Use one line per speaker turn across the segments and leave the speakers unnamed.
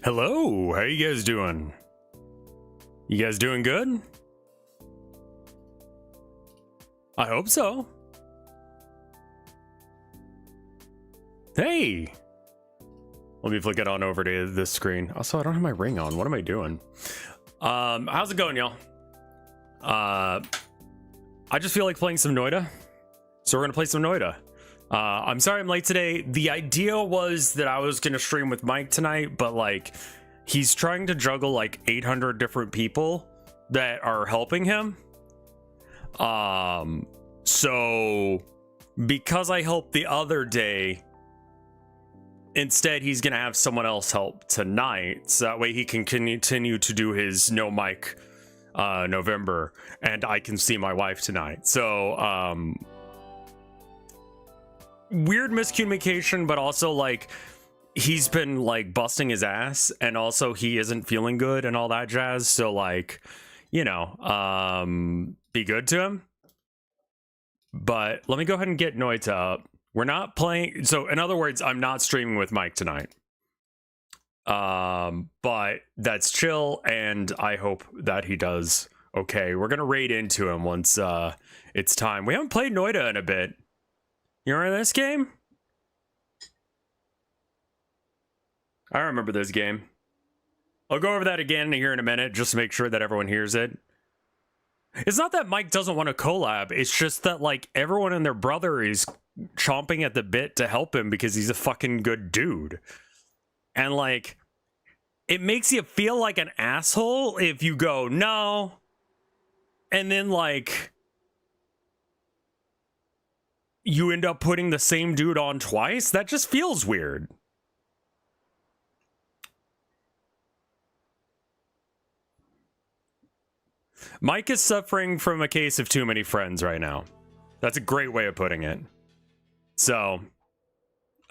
Hello, how you guys doing? You guys doing good? I hope so. Hey! Let me flick it on over to this screen. Also, I don't have my ring on. What am I doing? How's it going, y'all? I just feel like playing some Noita. So we're gonna play some Noita. I'm sorry I'm late today. The idea was that I was gonna stream with Mike tonight, but like, he's trying to juggle like 800 different people that are helping him. So because I helped the other day, instead he's gonna have someone else help tonight, so that way he can continue to do his no mic November, and I can see my wife tonight. So weird miscommunication, but also like he's been like busting his ass, and also he isn't feeling good and all that jazz, so like, you know, be good to him. But let me go ahead and get Noita up. We're not playing, so in other words, I'm not streaming with Mike tonight. But that's chill, and I hope that he does okay. We're gonna raid into him once it's time. We haven't played Noita in a bit. You remember this game? I remember this game. I'll go over that again here in a minute, just to make sure that everyone hears it. It's not that Mike doesn't want to collab, it's just that like everyone and their brother is chomping at the bit to help him because he's a fucking good dude. And like, it makes you feel like an asshole if you go, no. And then like, you end up putting the same dude on twice. That just feels weird. Mike is suffering from a case of too many friends right now. That's a great way of putting it. So,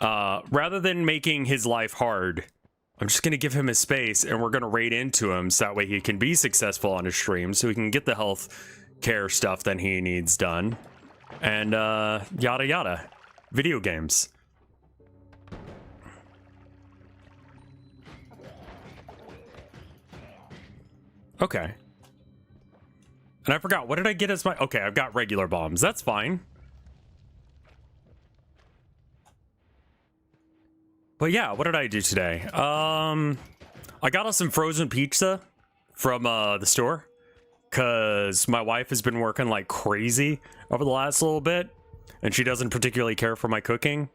rather than making his life hard, I'm just going to give him his space, and we're going to raid into him so that way he can be successful on his stream, so he can get the health care stuff that he needs done. And, yada yada. Video games. Okay. And I forgot, what did I get as my... Okay, I've got regular bombs. That's fine. But yeah, what did I do today? I got us some frozen pizza from the store, because my wife has been working like crazy over the last little bit, and she doesn't particularly care for my cooking.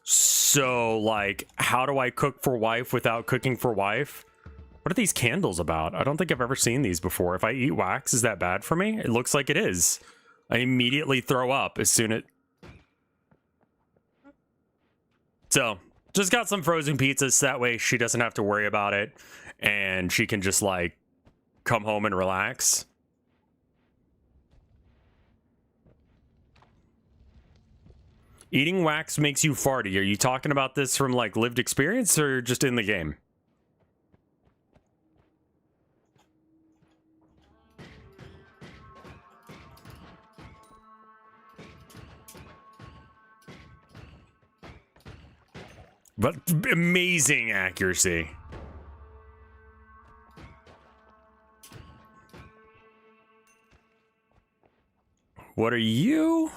So like, how do I cook for wife without cooking for wife? What are these candles about? I don't think I've ever seen these before. If I eat wax, is that bad for me? It looks like it is. I immediately throw up as soon as... So, just got some frozen pizzas, so that way she doesn't have to worry about it, and she can just, like, come home and relax. Eating wax makes you farty. Are you talking about this from, like, lived experience, or just in the game? But amazing accuracy. What are you?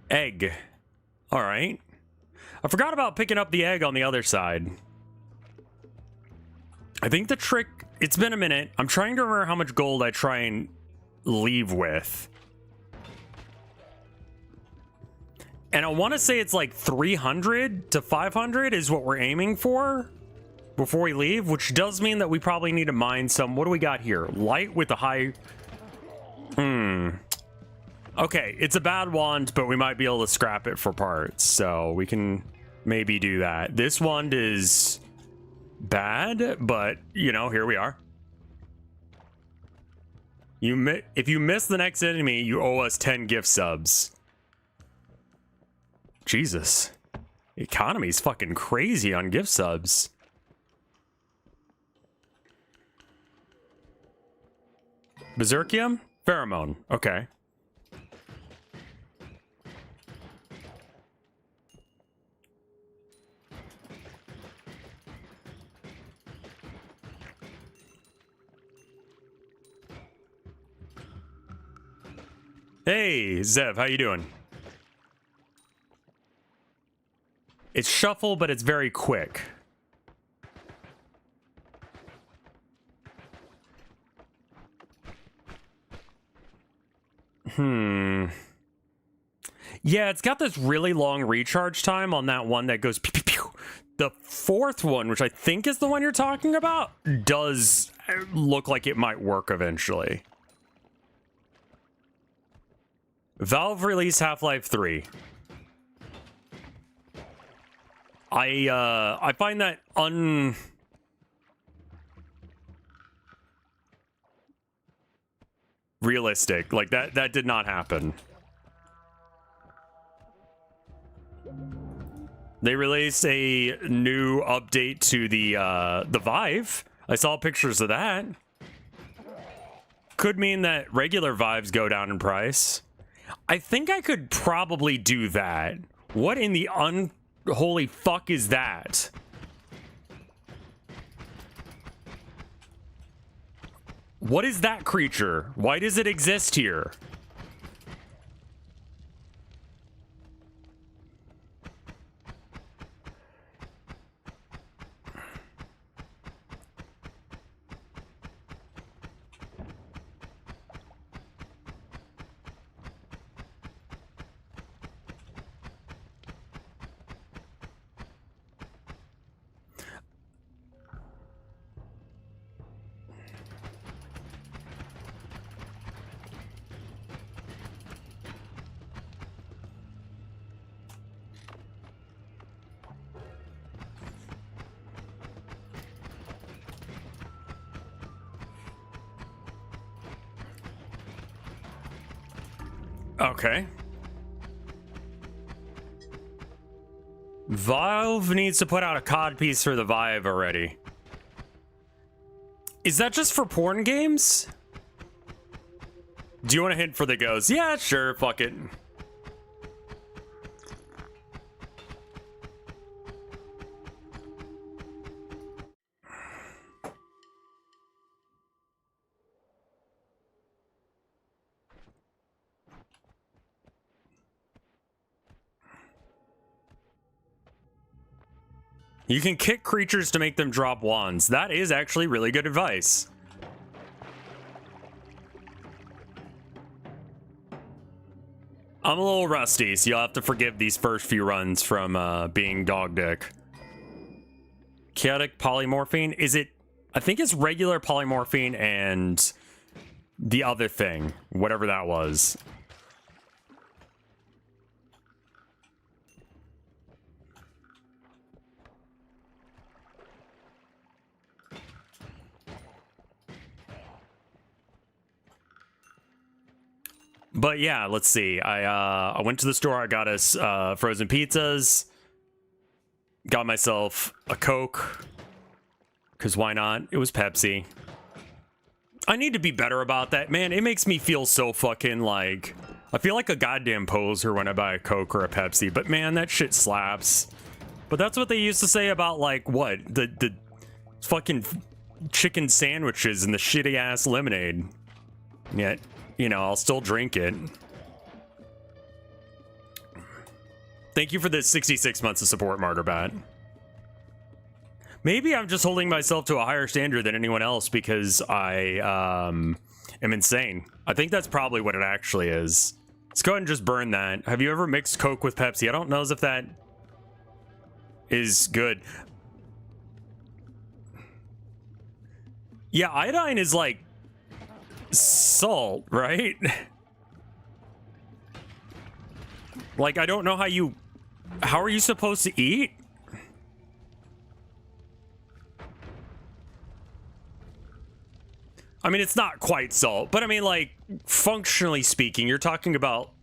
Egg. All right. I forgot about picking up the egg on the other side. I think the trick... It's been a minute. I'm trying to remember how much gold I try and leave with. And I want to say it's like 300 to 500 is what we're aiming for before we leave, which does mean that we probably need to mine some... What do we got here? Light with a high... Okay, it's a bad wand, but we might be able to scrap it for parts, so we can maybe do that. This wand is bad, but, you know, here we are. If you miss the next enemy, you owe us 10 gift subs. Jesus. The economy's fucking crazy on gift subs. Berserkium? Pheromone. Okay. Hey, Zev, how you doing? It's shuffle, but it's very quick. Yeah, it's got this really long recharge time on that one that goes pew, pew, pew. The fourth one, which I think is the one you're talking about, does look like it might work eventually. Valve released Half-Life 3. I find that unrealistic. Like that did not happen. They released a new update to the Vive. I saw pictures of that. Could mean that regular Vives go down in price. I think I could probably do that. What in the unholy fuck is that? What is that creature? Why does it exist here? Okay. Valve needs to put out a COD piece for the Vive already. Is that just for porn games? Do you want a hint for the ghost? Yeah, sure, fuck it. You can kick creatures to make them drop wands. That is actually really good advice. I'm a little rusty, so you'll have to forgive these first few runs from being dog dick. Chaotic polymorphine? Is it... I think it's regular polymorphine and the other thing, whatever that was. But yeah, let's see. I went to the store. I got us frozen pizzas. Got myself a Coke. Because why not? It was Pepsi. I need to be better about that. Man, it makes me feel so fucking like... I feel like a goddamn poser when I buy a Coke or a Pepsi. But man, that shit slaps. But that's what they used to say about like, what? The fucking chicken sandwiches and the shitty ass lemonade. Yet... you know, I'll still drink it. Thank you for the 66 months of support, Martyrbat. Maybe I'm just holding myself to a higher standard than anyone else because I am insane. I think that's probably what it actually is. Let's go ahead and just burn that. Have you ever mixed Coke with Pepsi? I don't know as if that is good. Yeah, iodine is like salt, right? Like, I don't know how are you supposed to eat? I mean, it's not quite salt, but I mean, like, functionally speaking, you're talking about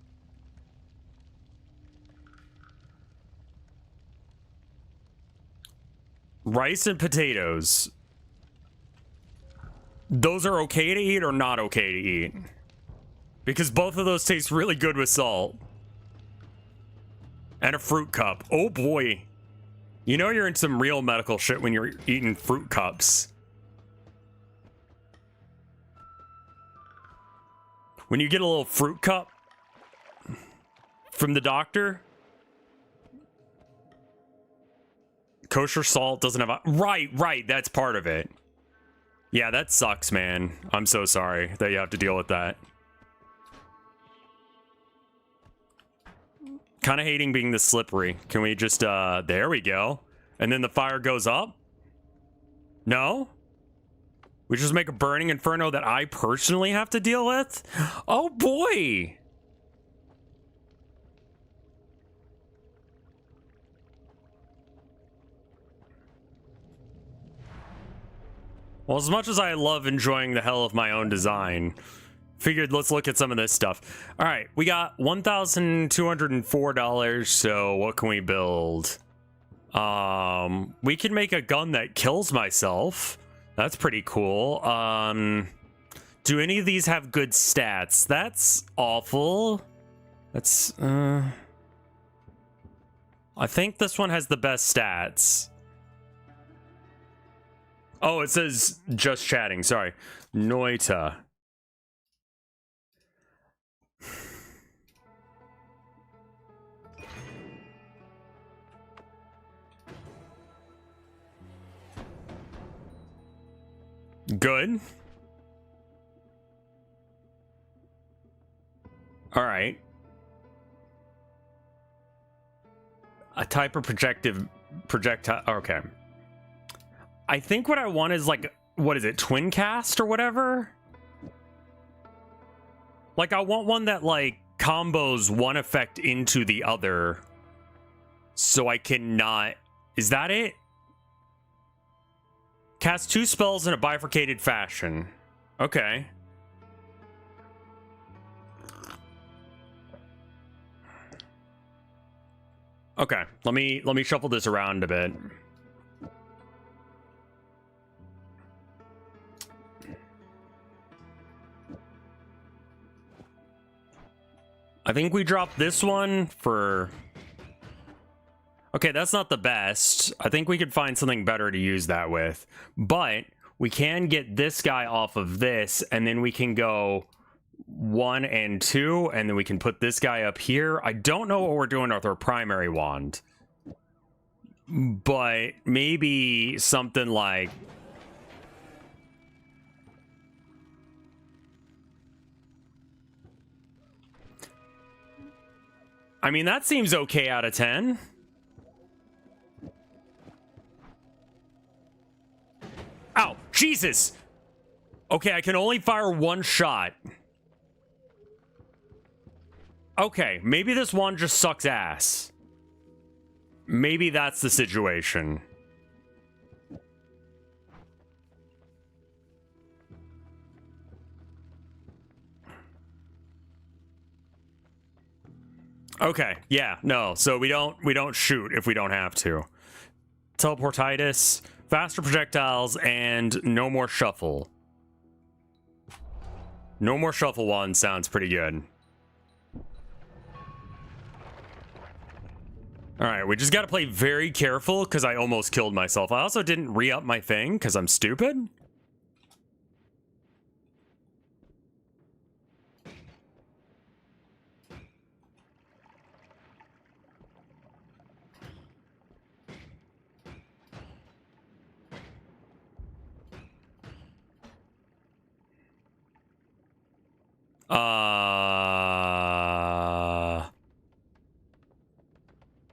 rice and potatoes. Those are okay to eat or not okay to eat? Because both of those taste really good with salt. And a fruit cup. Oh boy. You know you're in some real medical shit when you're eating fruit cups. When you get a little fruit cup from the doctor. Kosher salt doesn't have a... Right, that's part of it. Yeah, that sucks, man. I'm so sorry that you have to deal with that. Kind of hating being this slippery. Can we just, there we go. And then the fire goes up? No? We just make a burning inferno that I personally have to deal with? Oh boy! Well, as much as I love enjoying the hell of my own design, figured let's look at some of this stuff. All right, we got $1,204, so what can we build? We can make a gun that kills myself. That's pretty cool. Do any of these have good stats? That's awful. That's, I think this one has the best stats. Oh, it says just chatting, sorry. Noita. Good. All right. A type of projectile. Okay. I think what I want is like, what is it, twin cast or whatever? Like, I want one that like combos one effect into the other, so I cannot. Is that it? Cast 2 spells in a bifurcated fashion. Okay. Okay, let me shuffle this around a bit. I think we dropped this one for... Okay, that's not the best. I think we could find something better to use that with. But we can get this guy off of this, and then we can go 1 and 2, and then we can put this guy up here. I don't know what we're doing with our primary wand, but maybe something like... I mean, that seems okay out of 10. Ow, Jesus! Okay, I can only fire 1 shot. Okay, maybe this wand just sucks ass. Maybe that's the situation. Okay, yeah, no, so we don't shoot if we don't have to. Teleportitis, faster projectiles, and no more shuffle. No more shuffle wand sounds pretty good. Alright, we just gotta play very careful because I almost killed myself. I also didn't re-up my thing because I'm stupid.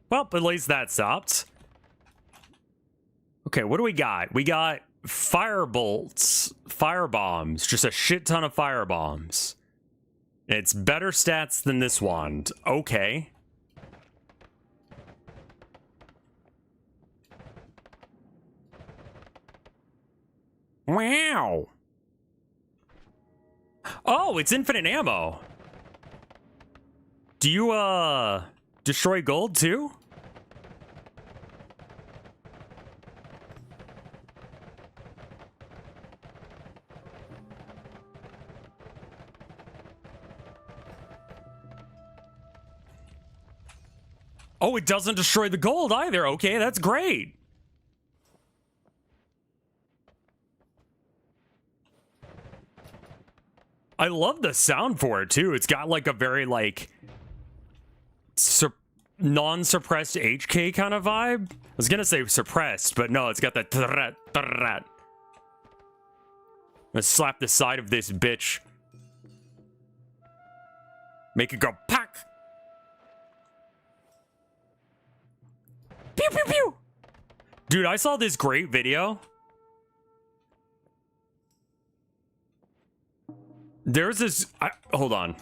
Well, at least that stopped. Okay, what do we got? We got fire bolts, fire bombs, just a shit ton of fire bombs. It's better stats than this wand. Okay. Wow. Oh, it's infinite ammo. Do you, destroy gold too? Oh, it doesn't destroy the gold either. Okay, that's great. I love the sound for it too. It's got like a very like non-suppressed HK kind of vibe. I was gonna say suppressed, but no, it's got that. Let's slap the side of this bitch. Make it go pack. Pew pew pew. Dude, I saw this great video. There's this. Hold on.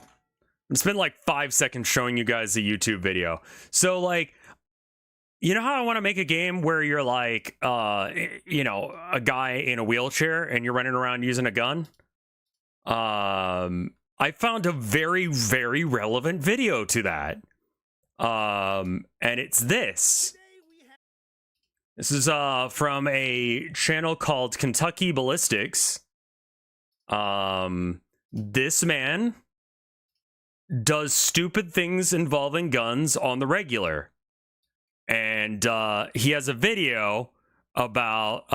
I'm spend like 5 seconds showing you guys a YouTube video. So like, you know how I want to make a game where you're like, you know, a guy in a wheelchair and you're running around using a gun? I found a very, very relevant video to that. And it's this. This is from a channel called Kentucky Ballistics. This man does stupid things involving guns on the regular. And he has a video about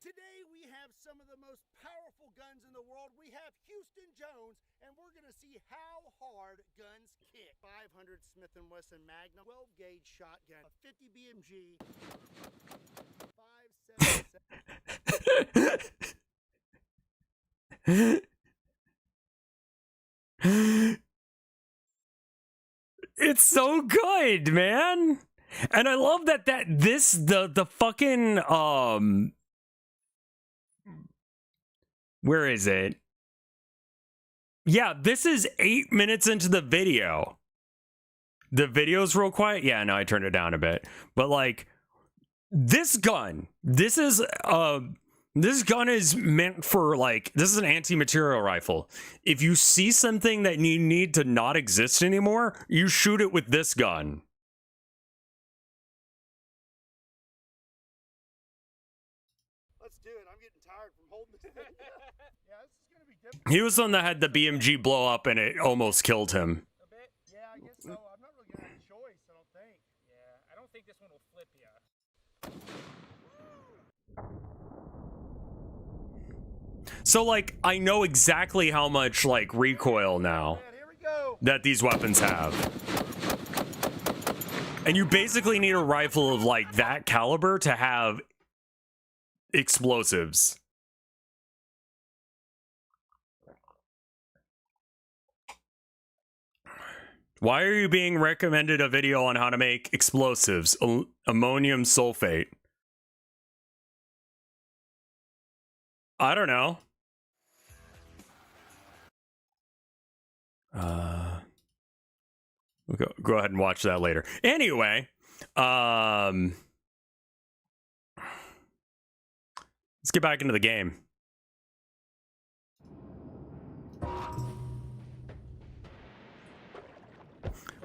Today we have some of the most powerful guns in the world. We have Houston Jones, and we're going to see how hard guns kick. 500 Smith & Wesson Magnum 12-gauge shotgun, a 50 BMG, 5.77.
It's so good, man. And I love that the fucking where is it? Yeah, this is 8 minutes into the video. The video's real quiet. Yeah, no, I turned it down a bit. But like this gun is meant for like, this is an anti-material rifle. If you see something that you need to not exist anymore, you shoot it with this gun.
Let's do it. I'm getting tired from holding this thing. Yeah, this is going to be difficult.
He was the one that had the BMG blow up and it almost killed him.
A bit? Yeah, I guess so. I'm not really going to have a choice, I don't think. Yeah, I don't think this one will flip you.
So, like, I know exactly how much, like, recoil now that these weapons have. And you basically need a rifle of, like, that caliber to have explosives. Why are you being recommended a video on how to make explosives? Ammonium sulfate. I don't know. We'll go ahead and watch that later. Anyway, let's get back into the game.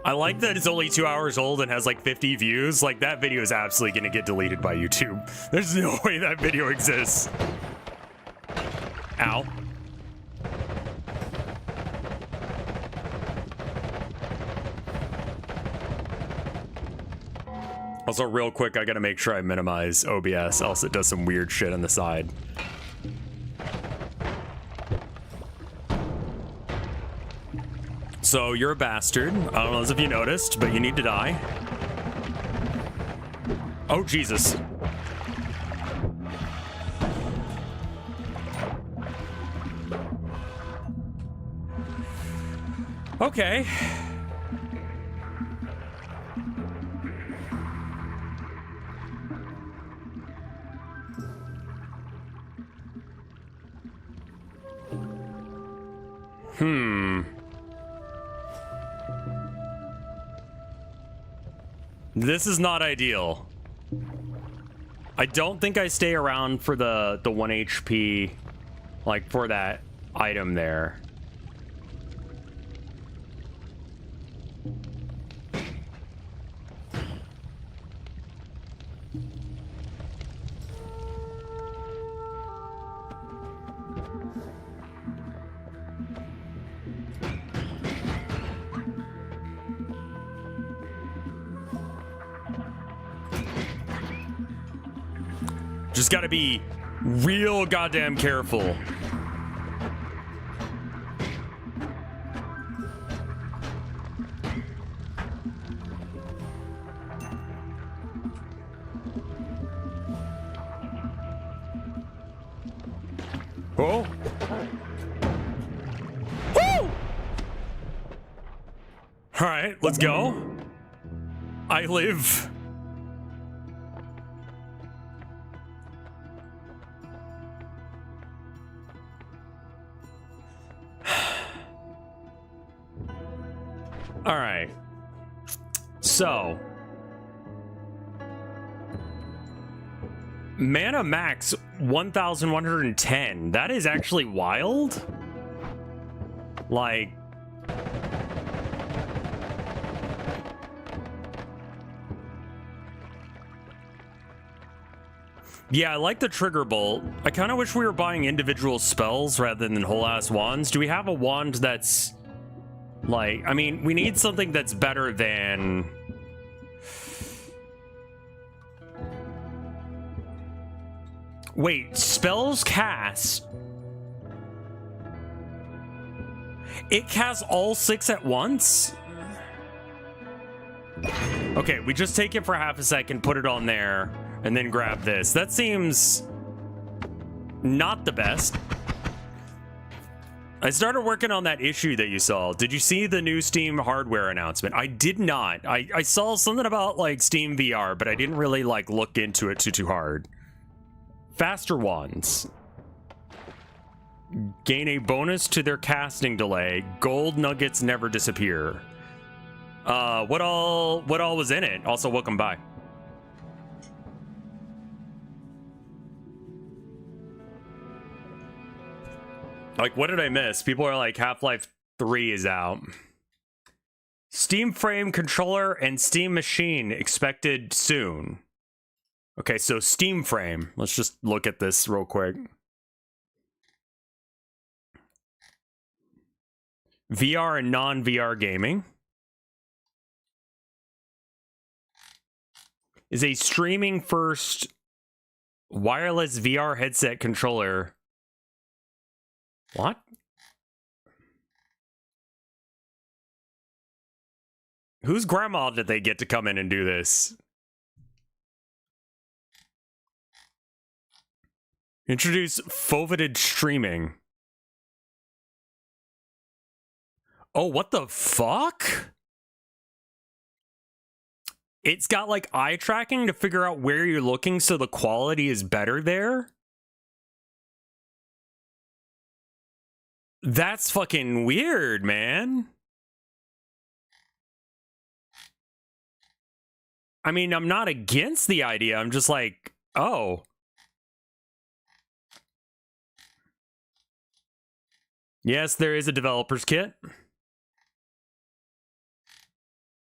I like that it's only 2 hours old and has like 50 views. Like, that video is absolutely going to get deleted by YouTube. There's no way that video exists. Ow. Also, real quick, I gotta make sure I minimize OBS, else it does some weird shit on the side. So, you're a bastard. I don't know if you noticed, but you need to die. Oh, Jesus. Okay. This is not ideal. I don't think I stay around for the 1 HP, like, for that item there. Just gotta be real goddamn careful. Oh. Woo! All right, let's go. I live. All right. So, mana max 1,110. That is actually wild. Like, yeah, I like the trigger bolt. I kind of wish we were buying individual spells rather than whole ass wands. Do we have a wand that's like, I mean, we need something that's better than... Wait, spells cast? It casts all 6 at once? Okay, we just take it for half a second, put it on there, and then grab this. That seems not the best. I started working on that issue that you saw. Did you see the new Steam hardware announcement? I did not. I saw something about like Steam VR, but I didn't really like look into it too hard. Faster wands gain a bonus to their casting delay. Gold nuggets never disappear. What all was in it? Also, welcome by. Like, what did I miss? People are like, Half-Life 3 is out. Steam frame controller and Steam machine expected soon. Okay, so Steam frame. Let's just look at this real quick. VR and non-VR gaming. Is a streaming first wireless VR headset controller. What? Whose grandma did they get to come in and do this? Introduce foveated streaming. Oh, what the fuck? It's got like eye tracking to figure out where you're looking so the quality is better there. That's fucking weird, man. I mean, I'm not against the idea. I'm just like, oh. Yes, there is a developer's kit.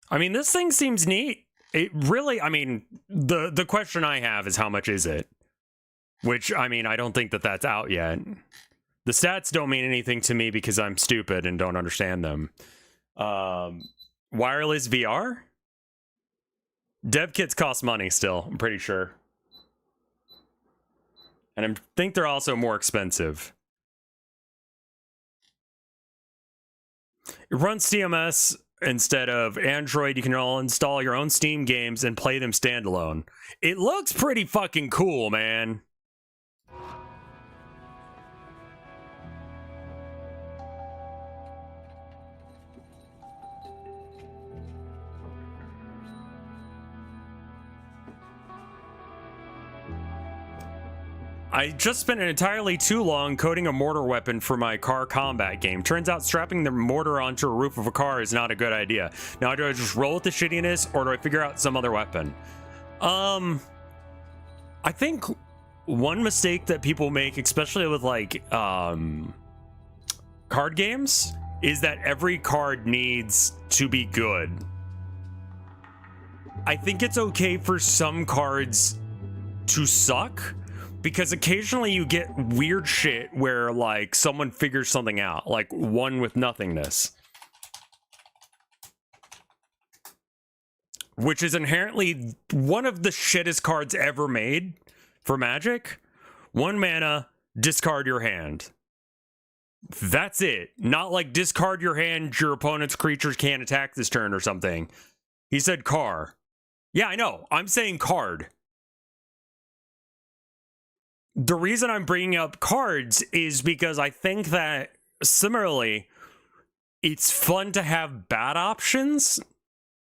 I mean, this thing seems neat. It really, I mean, the question I have is how much is it? Which, I mean, I don't think that that's out yet. The stats don't mean anything to me because I'm stupid and don't understand them. Wireless VR? Dev kits cost money still, I'm pretty sure. And I think they're also more expensive. It runs CMS instead of Android. You can all install your own Steam games and play them standalone. It looks pretty fucking cool, man. I just spent entirely too long coding a mortar weapon for my car combat game. Turns out strapping the mortar onto a roof of a car is not a good idea. Now, do I just roll with the shittiness or do I figure out some other weapon? I think one mistake that people make, especially with like card games, is that every card needs to be good. I think it's okay for some cards to suck, because occasionally you get weird shit where like someone figures something out, like one with nothingness, which is inherently one of the shittest cards ever made for Magic. 1 mana, discard your hand. That's it. Not like discard your hand, your opponent's creatures can't attack this turn or something. He said car. Yeah, I know. I'm saying card. the reason I'm bringing up cards is because I think that similarly, it's fun to have bad options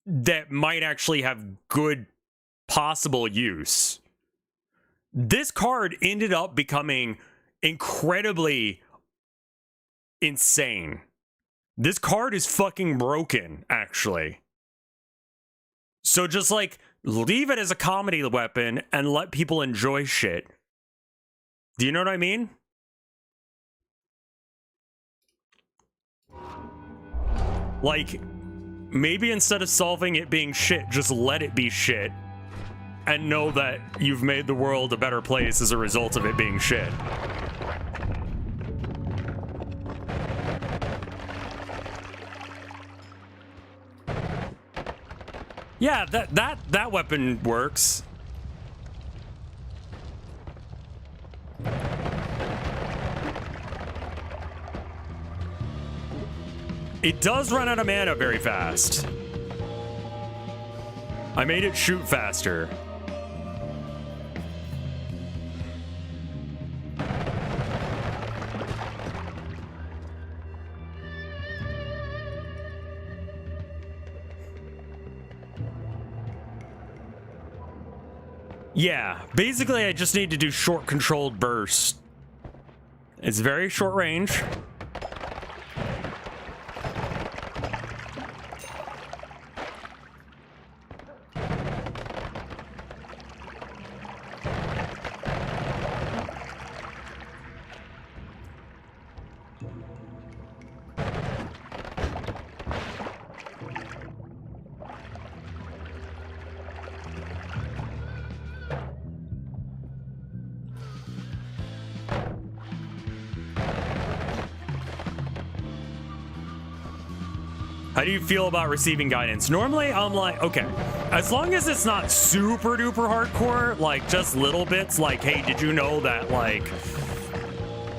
that might actually have good possible use. This card ended up becoming incredibly insane. This card is fucking broken, actually. So just like leave it as a comedy weapon and let people enjoy shit. Do you know what I mean? Like, maybe instead of solving it being shit, just let it be shit. And know that you've made the world a better place as a result of it being shit. Yeah, that weapon works. It does run out of mana very fast. I made it shoot faster. Yeah, basically I just need to do short controlled bursts. It's very short range. How do you feel about receiving guidance? Normally, I'm like, okay, as long as it's not super duper hardcore, like just little bits, like, hey, did you know that, like,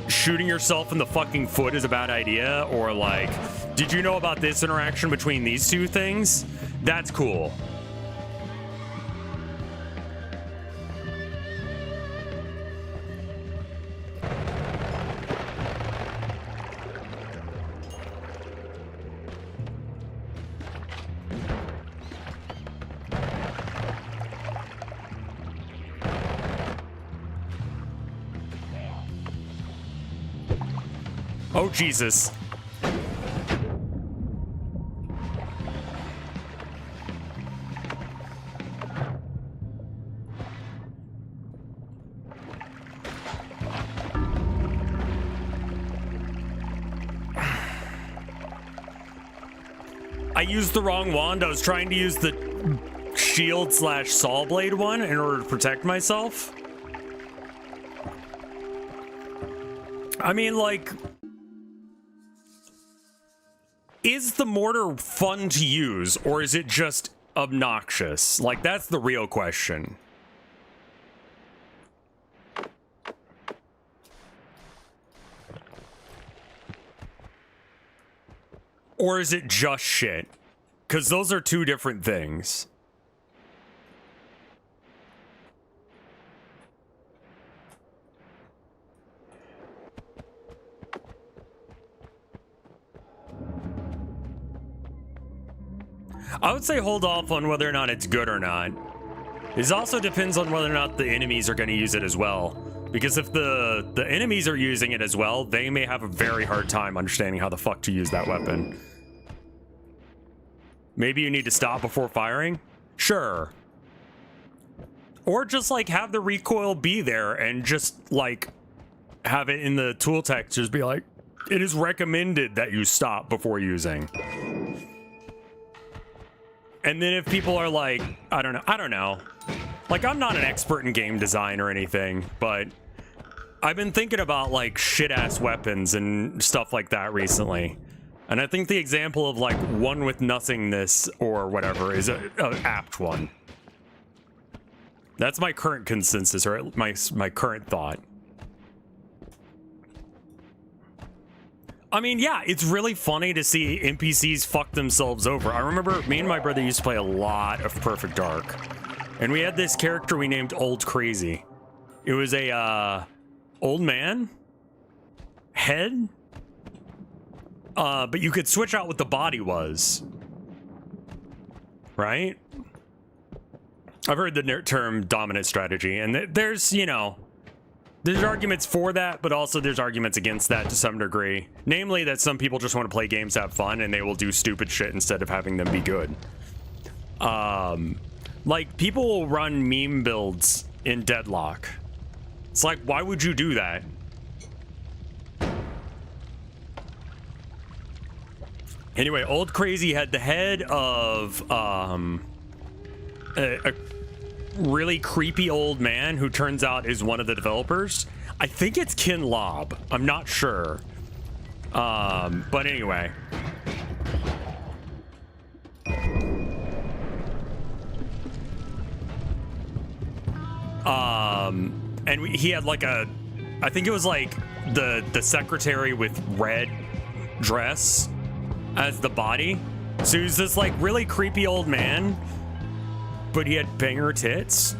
shooting yourself in the fucking foot is a bad idea? Or, like, did you know about this interaction between these two things? That's cool. Oh, Jesus. I used the wrong wand. I was trying to use the shield slash saw blade one in order to protect myself. I mean, like, is the mortar fun to use, or is it just obnoxious? Like, that's the real question. Or is it just shit? Because those are two different things. I would say hold off on whether or not it's good or not. This also depends on whether or not the enemies are going to use it as well. Because if the enemies are using it as well, they may have a very hard time understanding how the fuck to use that weapon. Maybe you need to stop before firing? Sure. Or just, like, have the recoil be there and just, like, have it in the tool text just be like, it is recommended that you stop before using. And then if people are like, I don't know. Like, I'm not an expert in game design or anything, but I've been thinking about, like, shit-ass weapons and stuff like that recently. And I think the example of, like, one with nothingness or whatever is an apt one. That's my current consensus, or my current thought. I mean, yeah, it's really funny to see NPCs fuck themselves over. I remember me and my brother used to play a lot of Perfect Dark. And we had this character we named Old Crazy. It was a old man head, but you could switch out what the body was, right? I've heard the term dominant strategy, and there's, you know, there's arguments for that, but also there's arguments against that to some degree. Namely that some people just want to play games to have fun, and they will do stupid shit instead of having them be good. Like, people will run meme builds in Deadlock. It's like, why would you do that? Anyway, Old Crazy had the head of a really creepy old man who turns out is one of the developers. I think it's Kin Lob. I'm not sure. But anyway. And he had like a, I think it was like the secretary with red dress as the body. So he was this like really creepy old man, but he had banger tits.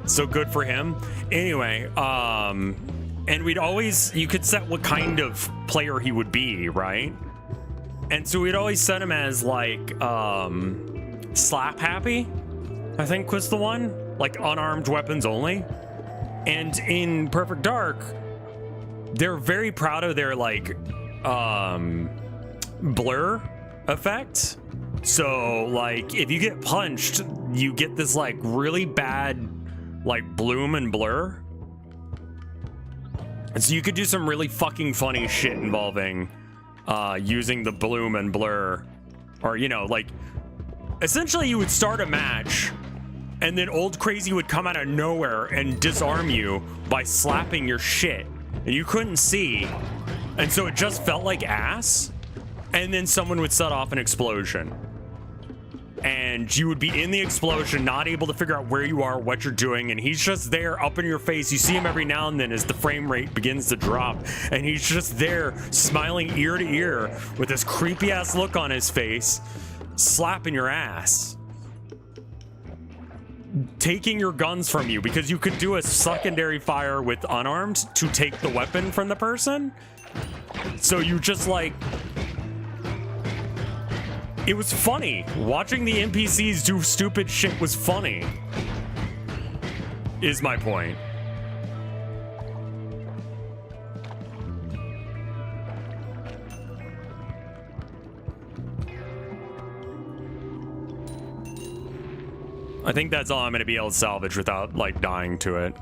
So good for him. Anyway, and we'd always, you could set what kind of player he would be, right? And so we'd always set him as like slap happy, I think was the one, like unarmed weapons only. And in Perfect Dark, they're very proud of their like blur effect. So like if you get punched, you get this like really bad like bloom and blur. And so you could do some really fucking funny shit involving using the bloom and blur. Or, you know, like essentially you would start a match and then Old Crazy would come out of nowhere and disarm you by slapping your shit. And you couldn't see. And so it just felt like ass. And then someone would set off an explosion. And you would be in the explosion, not able to figure out where you are, what you're doing. And he's just there up in your face. You see him every now and then as the frame rate begins to drop. And he's just there smiling ear to ear with this creepy ass look on his face, slapping your ass. Taking your guns from you because you could do a secondary fire with unarmed to take the weapon from the person. So you just like, it was funny. Watching the NPCs do stupid shit was funny, is my point. I think that's all I'm going to be able to salvage without, like, dying to it.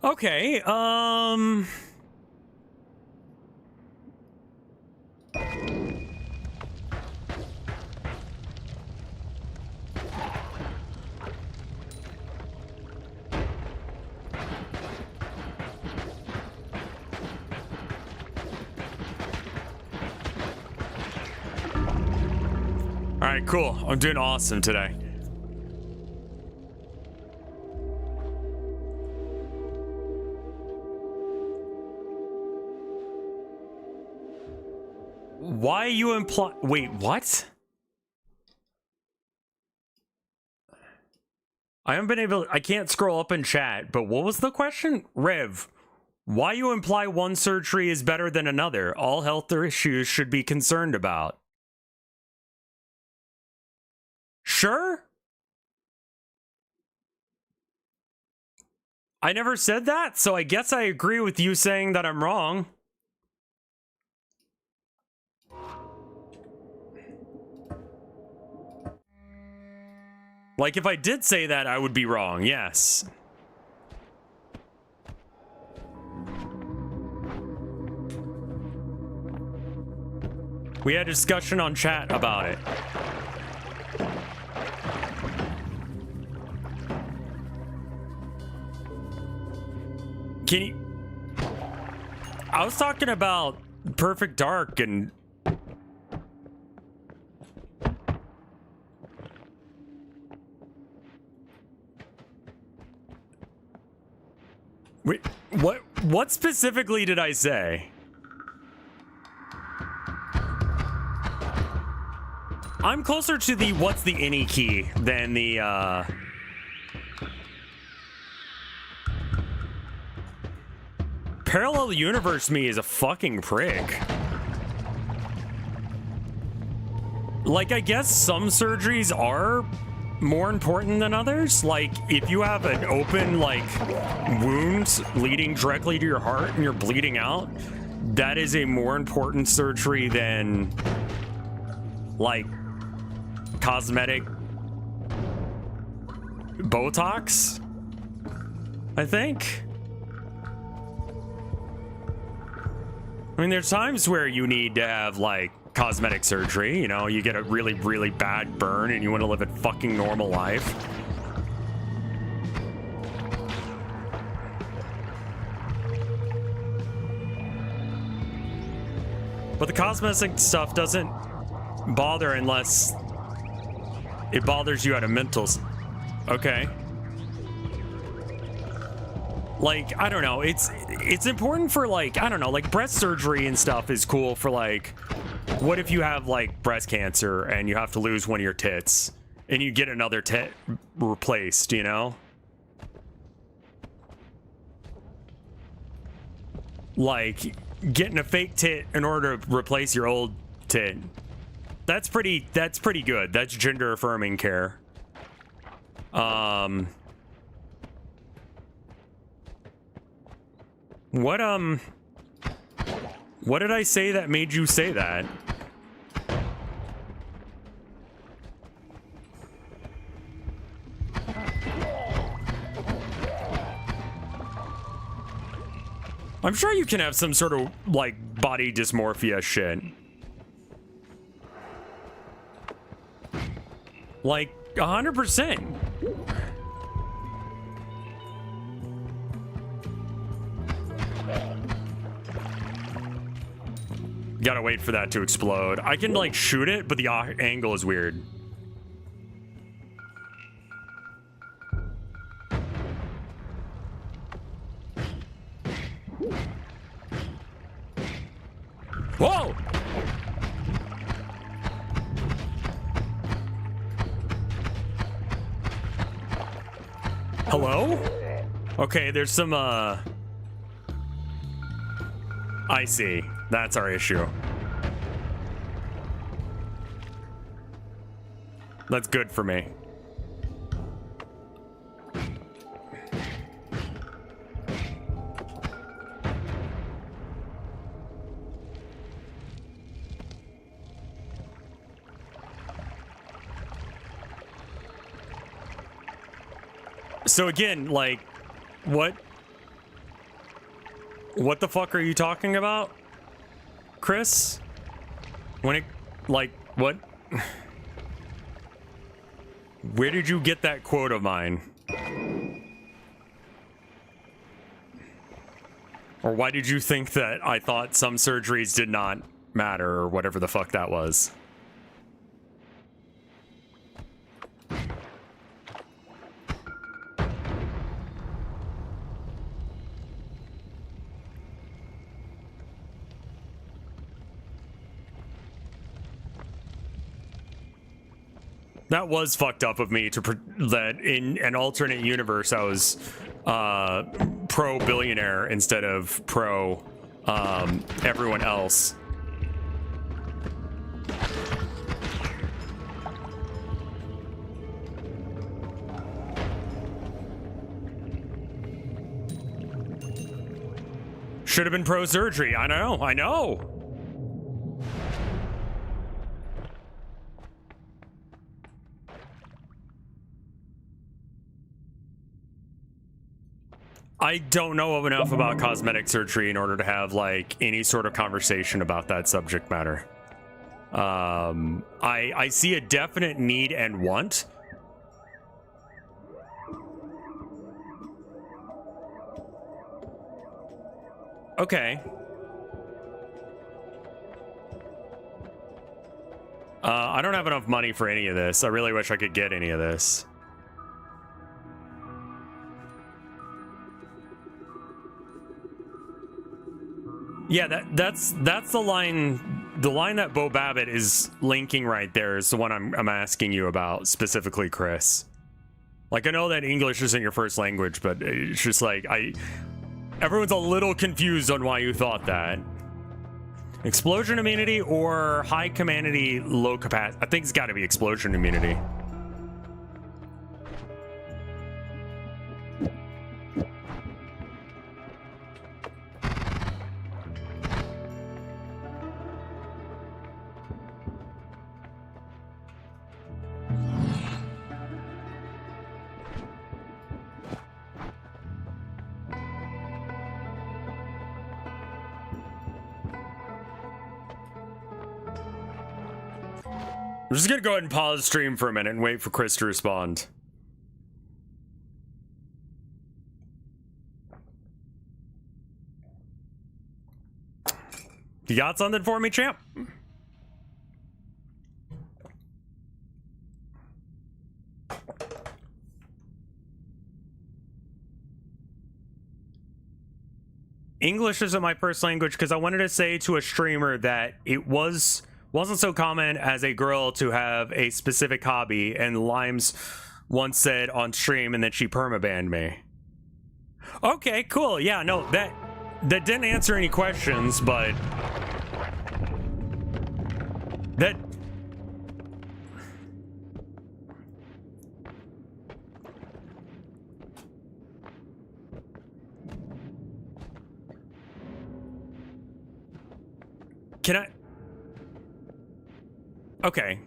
Okay, all right, cool. I'm doing awesome today. Why you imply? Wait, what? I haven't been able. I can't scroll up in chat. But what was the question, Rev? Why you imply one surgery is better than another? All health issues should be concerned about. Sure. I never said that, so I guess I agree with you saying that I'm wrong. Like, if I did say that, I would be wrong, yes. We had a discussion on chat about it. Can you... I was talking about Perfect Dark and... What specifically did I say? I'm closer to the what's the any key than the parallel universe me is a fucking prick. Like, I guess some surgeries are more important than others. Like, if you have an open, like, wound leading directly to your heart and you're bleeding out, that is a more important surgery than, like, cosmetic Botox, I think. I mean, there's times where you need to have, like, cosmetic surgery, you know, you get a really, really bad burn and you want to live a fucking normal life. But the cosmetic stuff doesn't bother unless it bothers you at a mental... Okay. Like, I don't know, it's important for, like, I don't know, like, breast surgery and stuff is cool for, like, what if you have, like, breast cancer and you have to lose one of your tits and you get another tit replaced, you know? Like, getting a fake tit in order to replace your old tit. That's pretty good. That's gender affirming care. What did I say that made you say that? I'm sure you can have some sort of, like, body dysmorphia shit. Like, 100%. Gotta wait for that to explode. I can, like, shoot it, but the angle is weird. Whoa! Hello? Okay, there's some, I see. That's our issue. That's good for me. So again, like, what the fuck are you talking about, Chris? When it, like, what? Where did you get that quote of mine? Or why did you think that I thought some surgeries did not matter, or whatever the fuck that was? That was fucked up of me to that in an alternate universe I was pro billionaire instead of pro everyone else. Should have been pro surgery. I know. I don't know enough about cosmetic surgery in order to have, like, any sort of conversation about that subject matter. I see a definite need and want. Okay. I don't have enough money for any of this. I really wish I could get any of this. Yeah, that's the line. The line that Bo Babbitt is linking right there is the one I'm asking you about specifically, Chris. Like, I know that English isn't your first language, but it's just like everyone's a little confused on why you thought that. Explosion immunity or high humanity, low capacity? I think it's got to be explosion immunity. I'm just gonna go ahead and pause the stream for a minute and wait for Chris to respond. You got something for me, champ? English isn't my first language because I wanted to say to a streamer that it wasn't so common as a girl to have a specific hobby, and Limes once said on stream, and then she permabanned me. Okay, cool. Yeah, no, that didn't answer any questions, but that can I? Okay.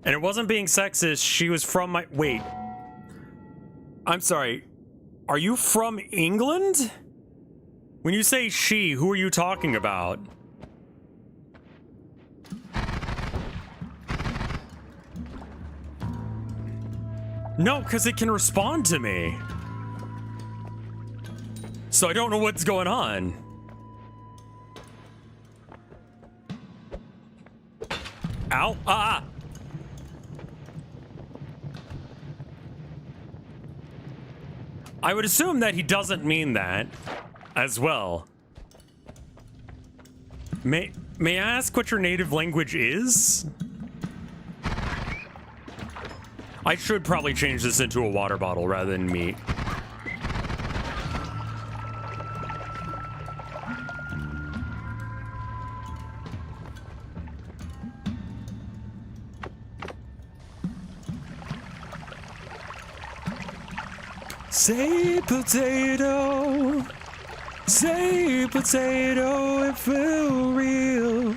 And it wasn't being sexist. She was from my... Wait. I'm sorry. Are you from England? When you say she, who are you talking about? No, because it can respond to me. So I don't know what's going on. Ow. Ah! I would assume that he doesn't mean that as well. May I ask what your native language is? I should probably change this into a water bottle rather than meat. Say potato, it feel real.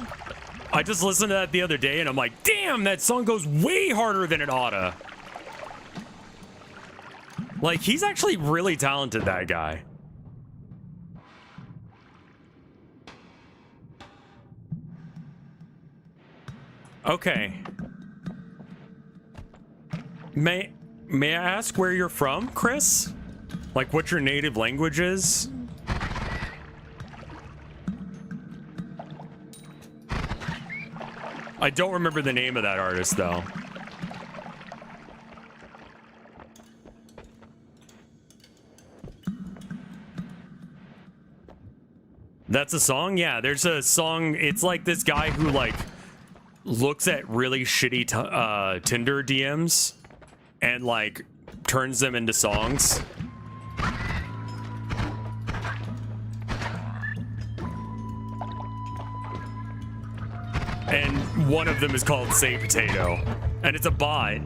I just listened to that the other day and I'm like, damn, that song goes way harder than it oughta. Like, he's actually really talented, that guy. Okay. May I ask where you're from, Chris? Like, what your native language is? I don't remember the name of that artist, though. That's a song? Yeah, there's a song. It's like this guy who, like, looks at really shitty Tinder DMs and, like, turns them into songs. And one of them is called Say Potato. And it's a bot.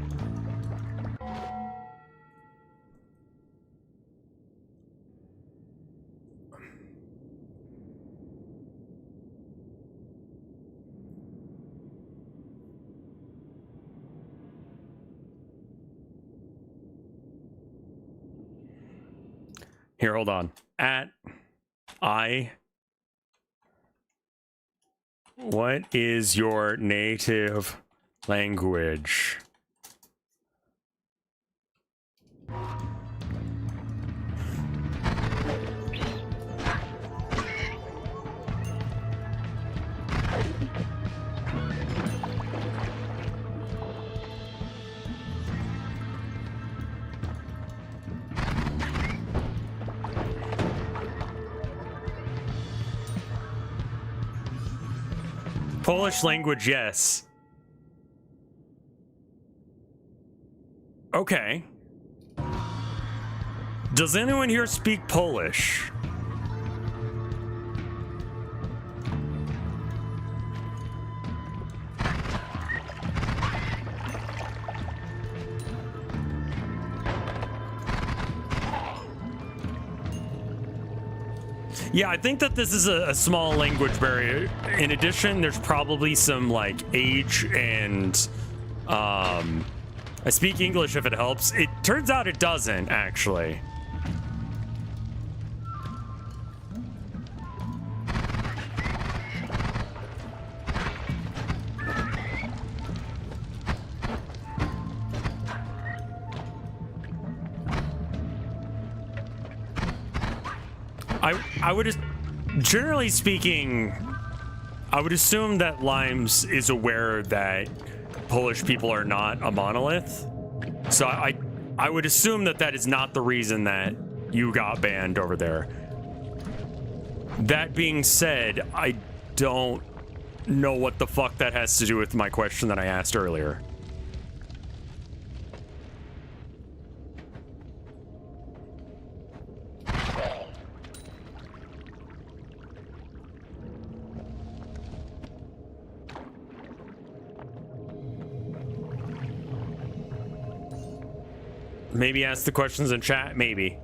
Here, hold on. What is your native language? Polish language, yes. Okay. Does anyone here speak Polish? Yeah, I think that this is a small language barrier. In addition, there's probably some like age and I speak English if it helps. It turns out it doesn't, actually. I would, generally speaking, I would assume that Limes is aware that Polish people are not a monolith. So I would assume that that is not the reason that you got banned over there. That being said, I don't know what the fuck that has to do with my question that I asked earlier. Maybe ask the questions in chat, maybe.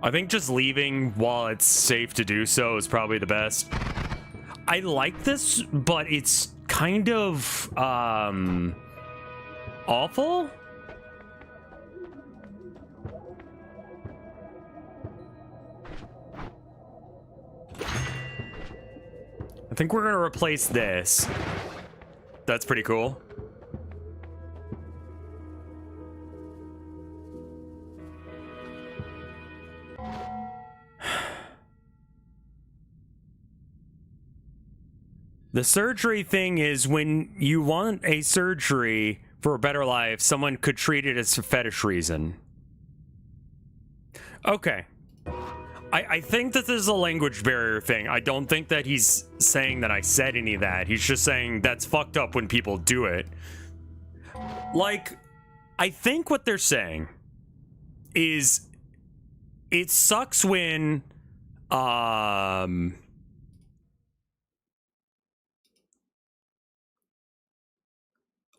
I think just leaving while it's safe to do so is probably the best. I like this, but it's kind of awful. I think we're gonna replace this. That's pretty cool. The surgery thing is when you want a surgery for a better life, someone could treat it as a fetish reason. Okay. I think that this is a language barrier thing. I don't think that he's saying that I said any of that. He's just saying that's fucked up when people do it. Like, I think what they're saying is it sucks when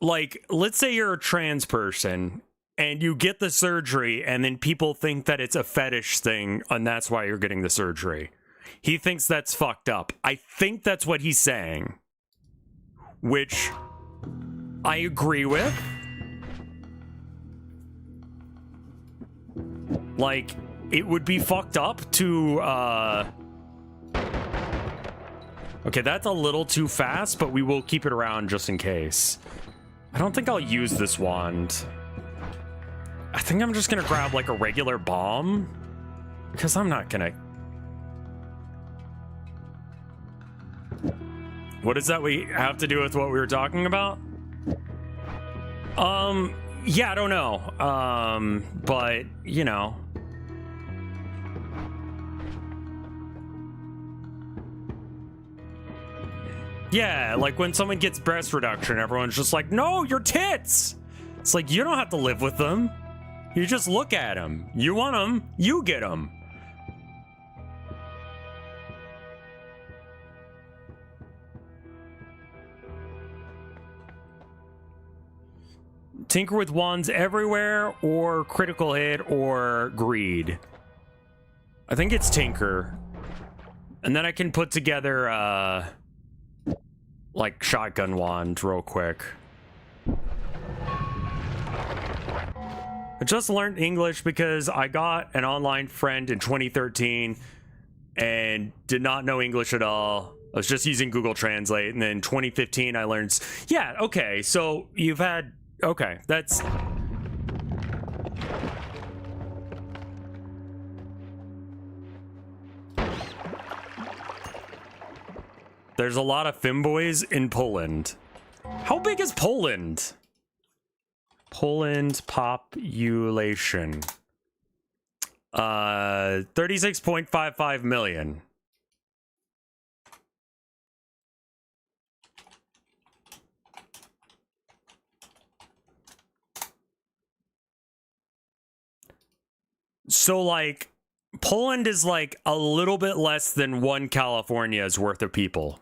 like, let's say you're a trans person and you get the surgery and then people think that it's a fetish thing and that's why you're getting the surgery. He thinks that's fucked up. I think that's what he's saying, which I agree with. Like, it would be fucked up to, okay, that's a little too fast, but we will keep it around just in case. I don't think I'll use this wand. I think I'm just gonna grab like a regular bomb because I'm not gonna. What does that we have to do with what we were talking about? Yeah, I don't know. But you know. Yeah, like when someone gets breast reduction, everyone's just like, no, your tits! It's like, you don't have to live with them. You just look at them. You want them, you get them. Tinker with wands everywhere, or critical hit, or greed. I think it's tinker. And then I can put together, like shotgun wand real quick. I just learned English because I got an online friend in 2013 and did not know English at all. I was just using Google Translate, and then 2015 I learned. Yeah, okay, so you've had, okay, that's. There's a lot of femboys in Poland. How big is Poland? Poland population. 36.55 million. So, like, Poland is like a little bit less than one California's worth of people.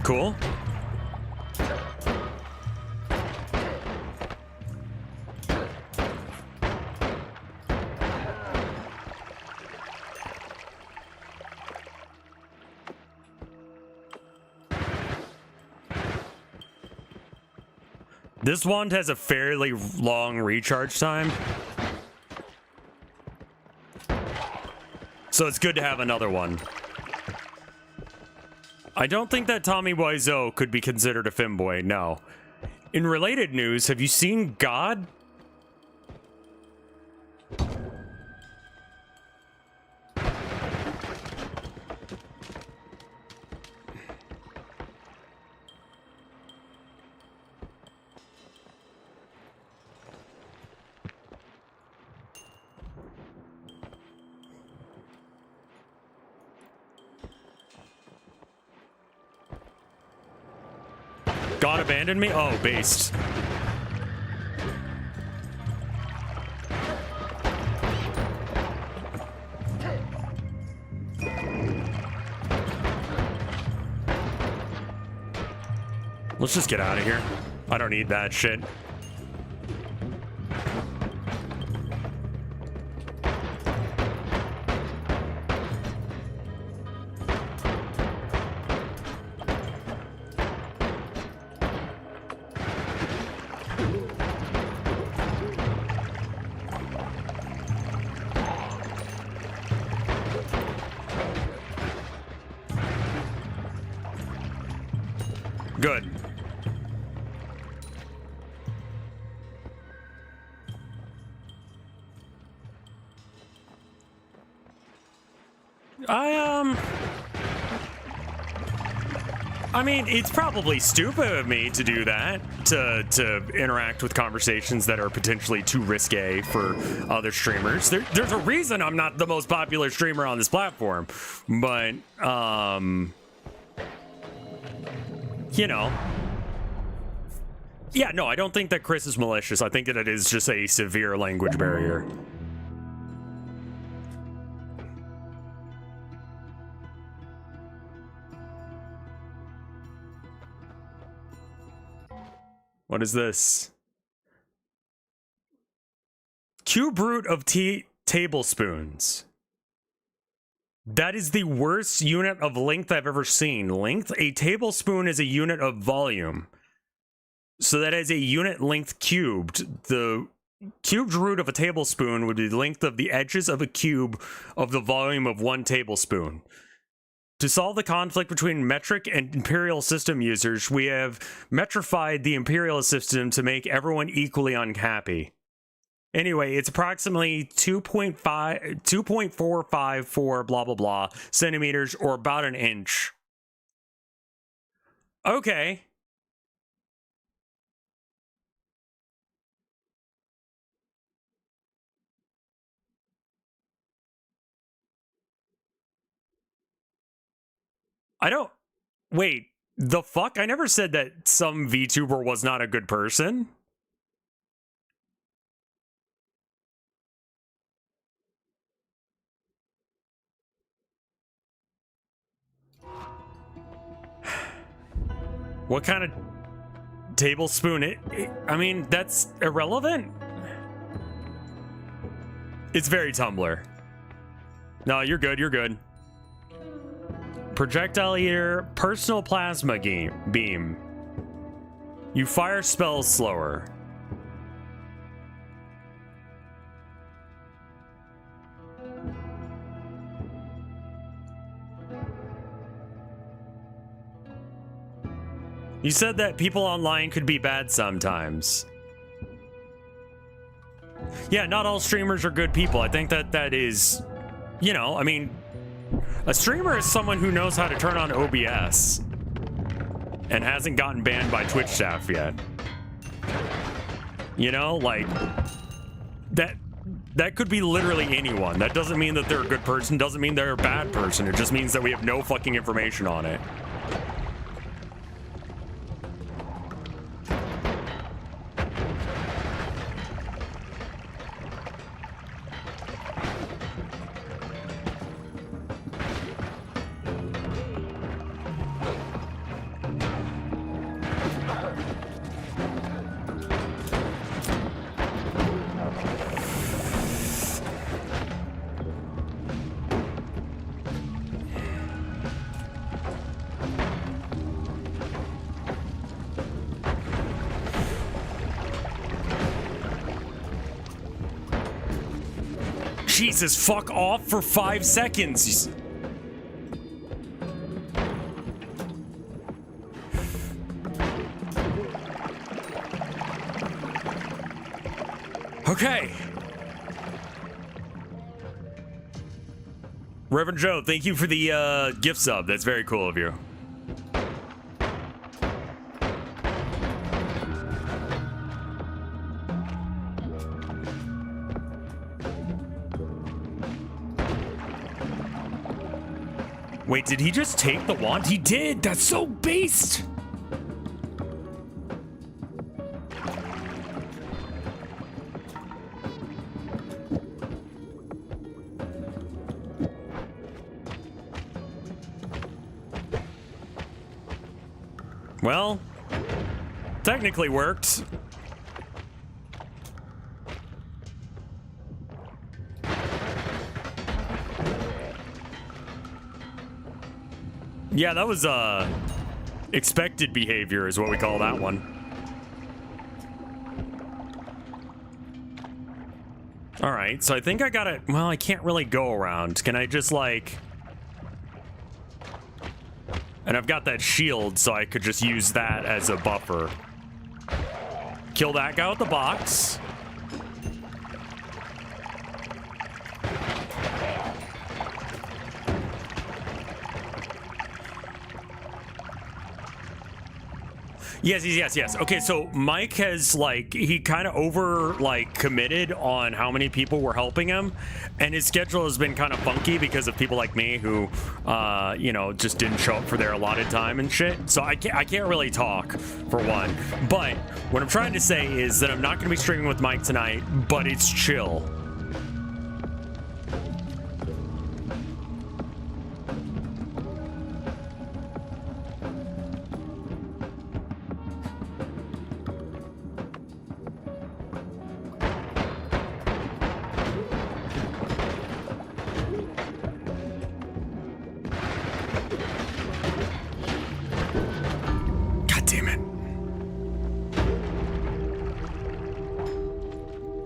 Cool. This wand has a fairly long recharge time. So it's good to have another one. I don't think that Tommy Wiseau could be considered a femboy, no. In related news, have you seen God? God abandoned me? Oh, based. Let's just get out of here. I don't need that shit. Good. I mean, it's probably stupid of me to do that, to interact with conversations that are potentially too risque for other streamers. There's a reason I'm not the most popular streamer on this platform, but, you know. Yeah, no, I don't think that Chris is malicious. I think that it is just a severe language barrier. What is this? Cube root of tablespoons. That is the worst unit of length I've ever seen. Length? A tablespoon is a unit of volume. So that is a unit length cubed. The cubed root of a tablespoon would be the length of the edges of a cube of the volume of 1 tablespoon. To solve the conflict between metric and imperial system users, we have metrified the imperial system to make everyone equally unhappy. Anyway, it's approximately 2.454 blah blah blah centimeters, or about an inch. Okay. I don't... Wait, the fuck? I never said that some VTuber was not a good person. What kind of tablespoon? I mean, that's irrelevant. It's very Tumblr. No, you're good, you're good. Projectile eater, personal plasma beam. You fire spells slower. You said that people online could be bad sometimes. Yeah, not all streamers are good people. I think that is, you know, I mean, a streamer is someone who knows how to turn on OBS and hasn't gotten banned by Twitch staff yet. You know, like, that could be literally anyone. That doesn't mean that they're a good person, doesn't mean they're a bad person. It just means that we have no fucking information on it. Jesus, fuck off for 5 seconds. Okay. Reverend Joe, thank you for the gift sub. That's very cool of you. Wait, did he just take the wand? He did! That's so based! Well, technically worked. Yeah, that was expected behavior is what we call that one. All right, so I think I got it. Well, I can't really go around. Can I just like... And I've got that shield, so I could just use that as a buffer. Kill that guy with the box. Yes. Okay, so Mike has, like, he kind of committed on how many people were helping him, and his schedule has been kind of funky because of people like me who, you know, just didn't show up for their allotted time and shit. So I can't really talk, for one. But what I'm trying to say is that I'm not going to be streaming with Mike tonight, but it's chill.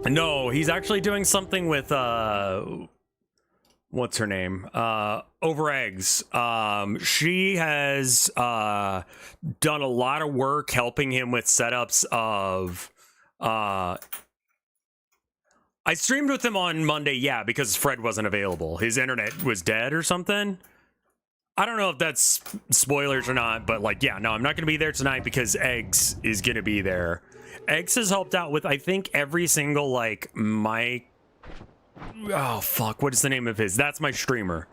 No, he's actually doing something with what's her name? Over Eggs. She has done a lot of work helping him with setups of I streamed with him on Monday, yeah, because Fred wasn't available. His internet was dead or something. I don't know if that's spoilers or not, but like, yeah, no, I'm not gonna be there tonight because Eggs is gonna be there. Eggs has helped out with, I think, every single, like, oh, fuck, what is the name of his? That's my streamer.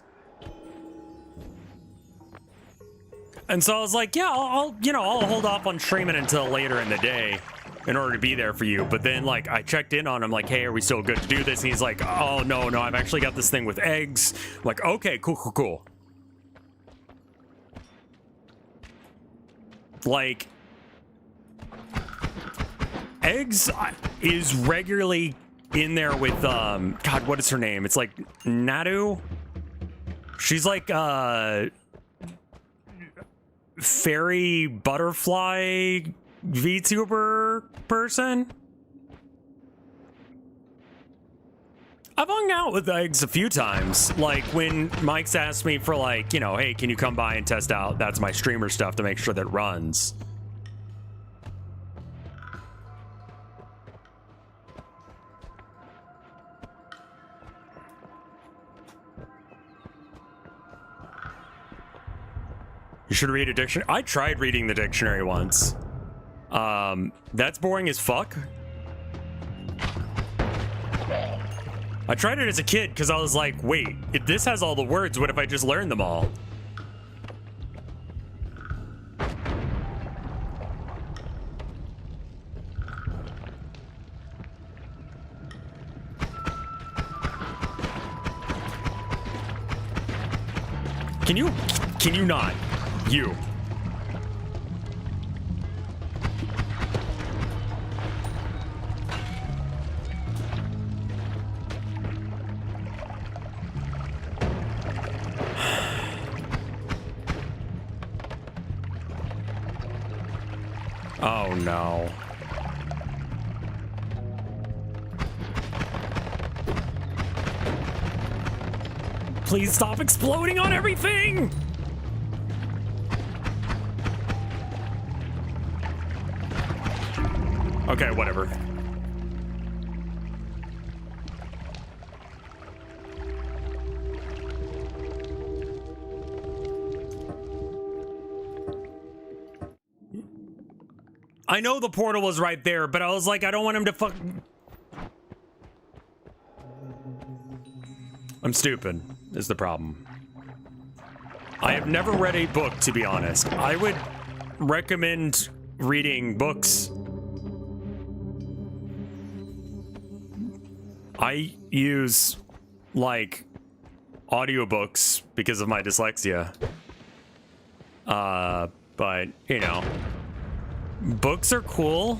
And so I was like, yeah, I'll hold off on streaming until later in the day in order to be there for you. But then, like, I checked in on him, like, hey, are we still good to do this? And he's like, oh, no, I've actually got this thing with Eggs. I'm like, okay, cool. Like... Eggs is regularly in there with, God, what is her name? It's like Nadu. She's like fairy butterfly VTuber person. I've hung out with Eggs a few times. Like when Mike's asked me for, like, you know, hey, can you come by and test out? That's my streamer stuff to make sure that it runs. You should read a dictionary. I tried reading the dictionary once. That's boring as fuck. I tried it as a kid because I was like, wait, if this has all the words, what if I just learn them all? Can you not? You. Oh no. Please stop exploding on everything! Okay, whatever. I know the portal was right there, but I was like, I don't want him to fuck. I'm stupid, is the problem. I have never read a book, to be honest. I would recommend reading books. I use, like, audiobooks because of my dyslexia. But, you know, books are cool.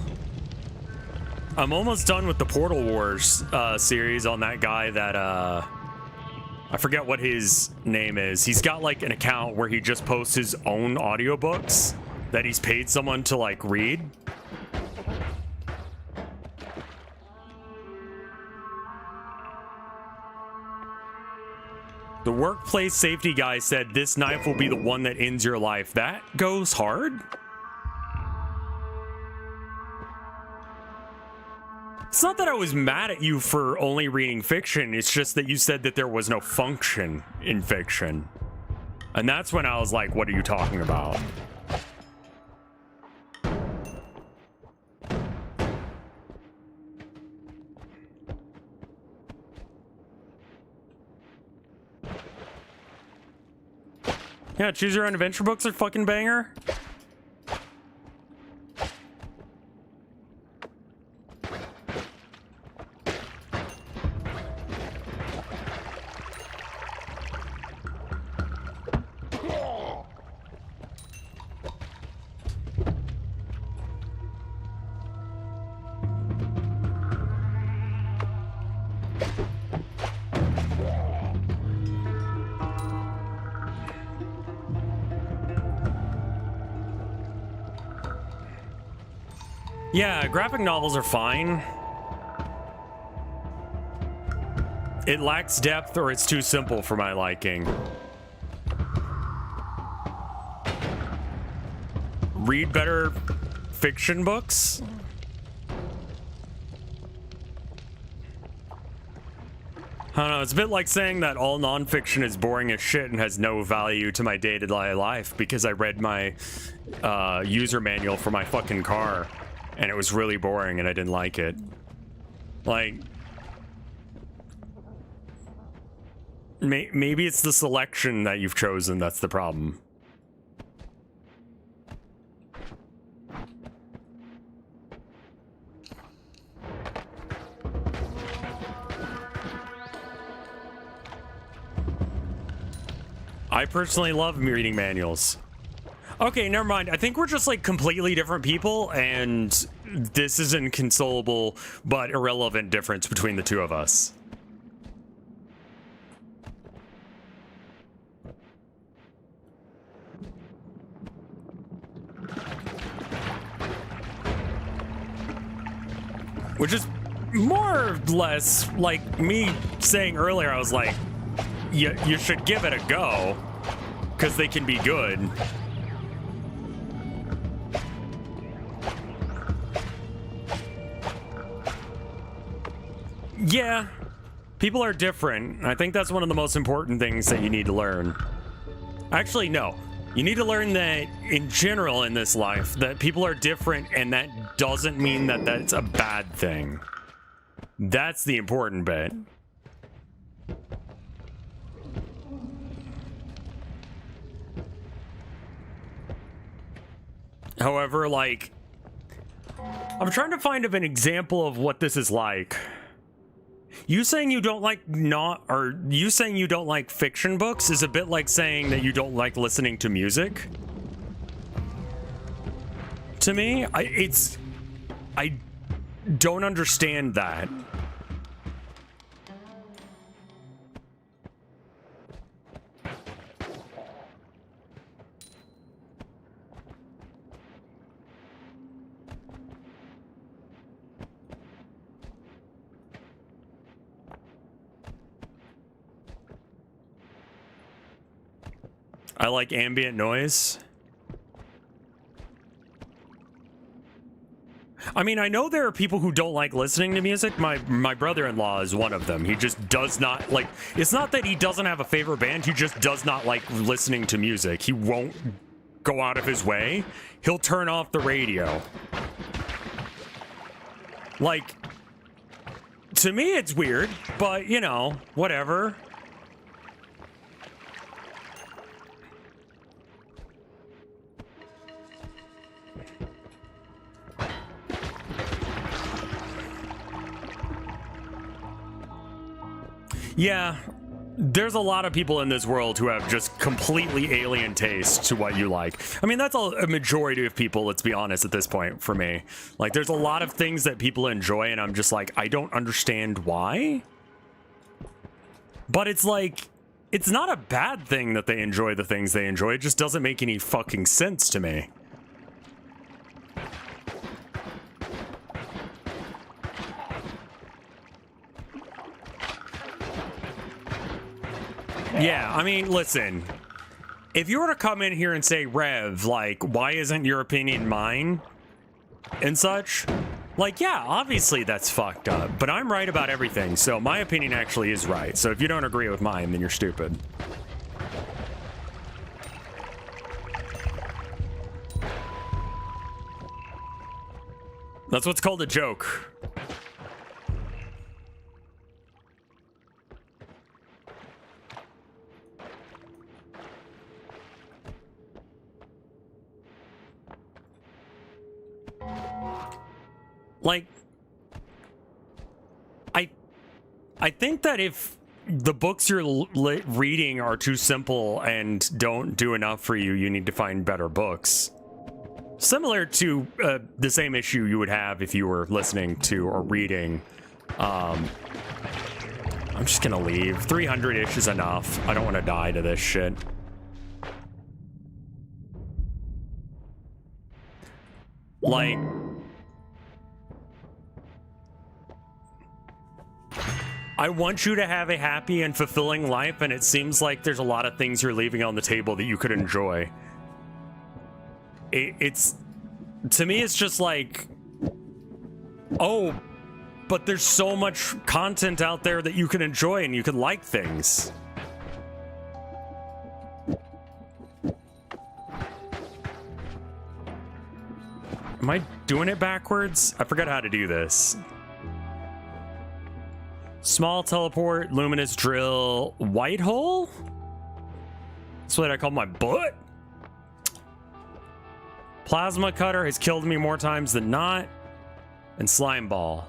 I'm almost done with the Portal Wars series on that guy that, I forget what his name is. He's got, like, an account where he just posts his own audiobooks that he's paid someone to, like, read. The workplace safety guy said this knife will be the one that ends your life. That goes hard. It's not that I was mad at you for only reading fiction. It's just that you said that there was no function in fiction. And that's when I was like, what are you talking about? Yeah, choose your own adventure books are fucking banger. Yeah, graphic novels are fine. It lacks depth or it's too simple for my liking. Read better fiction books? I don't know, it's a bit like saying that all nonfiction is boring as shit and has no value to my day-to-day life because I read my user manual for my fucking car. And it was really boring and I didn't like it. Like, maybe it's the selection that you've chosen that's the problem. I personally love reading manuals. Okay, never mind. I think we're just like completely different people, and this is an inconsolable but irrelevant difference between the two of us. Which is more or less like me saying earlier, I was like, you should give it a go, because they can be good. Yeah, people are different. I think that's one of the most important things that you need to learn. Actually, no. You need to learn that in general in this life that people are different, and that doesn't mean that that's a bad thing. That's the important bit. However, like, I'm trying to find an example of what this is like. You saying you don't like you saying you don't like fiction books is a bit like saying that you don't like listening to music. To me, I don't understand that. I like ambient noise. I mean, I know there are people who don't like listening to music. My brother-in-law is one of them. He just does not like, it's not that he doesn't have a favorite band, he just does not like listening to music. He won't go out of his way. He'll turn off the radio. Like, to me it's weird, but you know, whatever. Yeah, there's a lot of people in this world who have just completely alien taste to what you like. I mean, that's a majority of people, let's be honest, at this point, for me. Like, there's a lot of things that people enjoy, and I'm just like, I don't understand why. But it's like, it's not a bad thing that they enjoy the things they enjoy. It just doesn't make any fucking sense to me. Yeah, I mean, listen, if you were to come in here and say, Rev, like, why isn't your opinion mine and such? Like, yeah, obviously that's fucked up, but I'm right about everything, so my opinion actually is right. So if you don't agree with mine, then you're stupid. That's what's called a joke. Like, I think that if the books you're reading are too simple and don't do enough for you, you need to find better books. Similar to the same issue you would have if you were listening to or reading. I'm just gonna leave. 300-ish is enough. I don't want to die to this shit. Like, I want you to have a happy and fulfilling life, and it seems like there's a lot of things you're leaving on the table that you could enjoy. It's, to me, it's just like, oh, but there's so much content out there that you can enjoy and you can like things. Am I doing it backwards? I forgot how to do this. Small teleport, luminous drill, white hole? That's what I call my butt. Plasma cutter has killed me more times than not. And slime ball.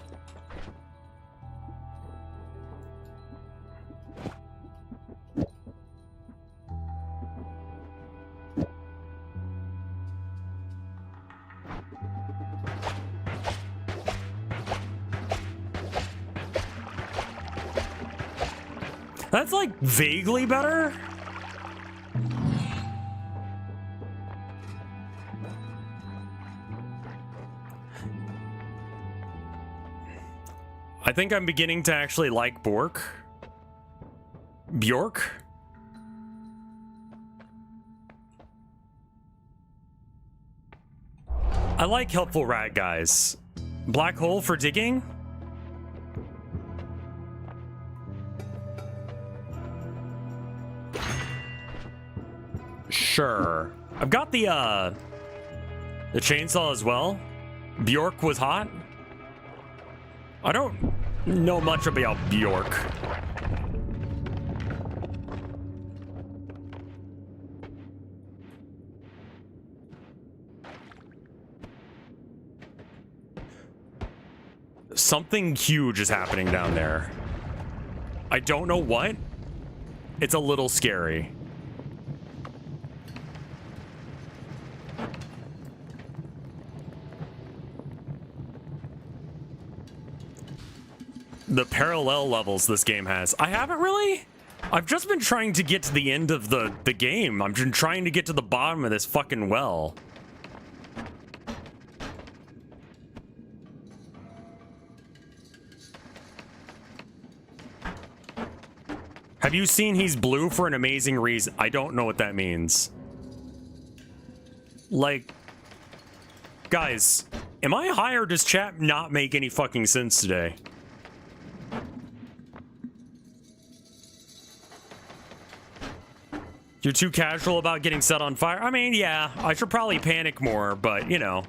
That's like vaguely better. I think I'm beginning to actually like Bjork. I like helpful rat guys. Black hole for digging? Sure. I've got the chainsaw as well. Bjork was hot. I don't know much about Bjork. Something huge is happening down there. I don't know what. It's a little scary. The parallel levels this game has. I haven't really. I've just been trying to get to the end of the game. I've been trying to get to the bottom of this fucking well. Have you seen he's blue for an amazing reason? I don't know what that means. Like, guys, am I high or does chat not make any fucking sense today? You're too casual about getting set on fire? I mean, yeah, I should probably panic more, but, you know.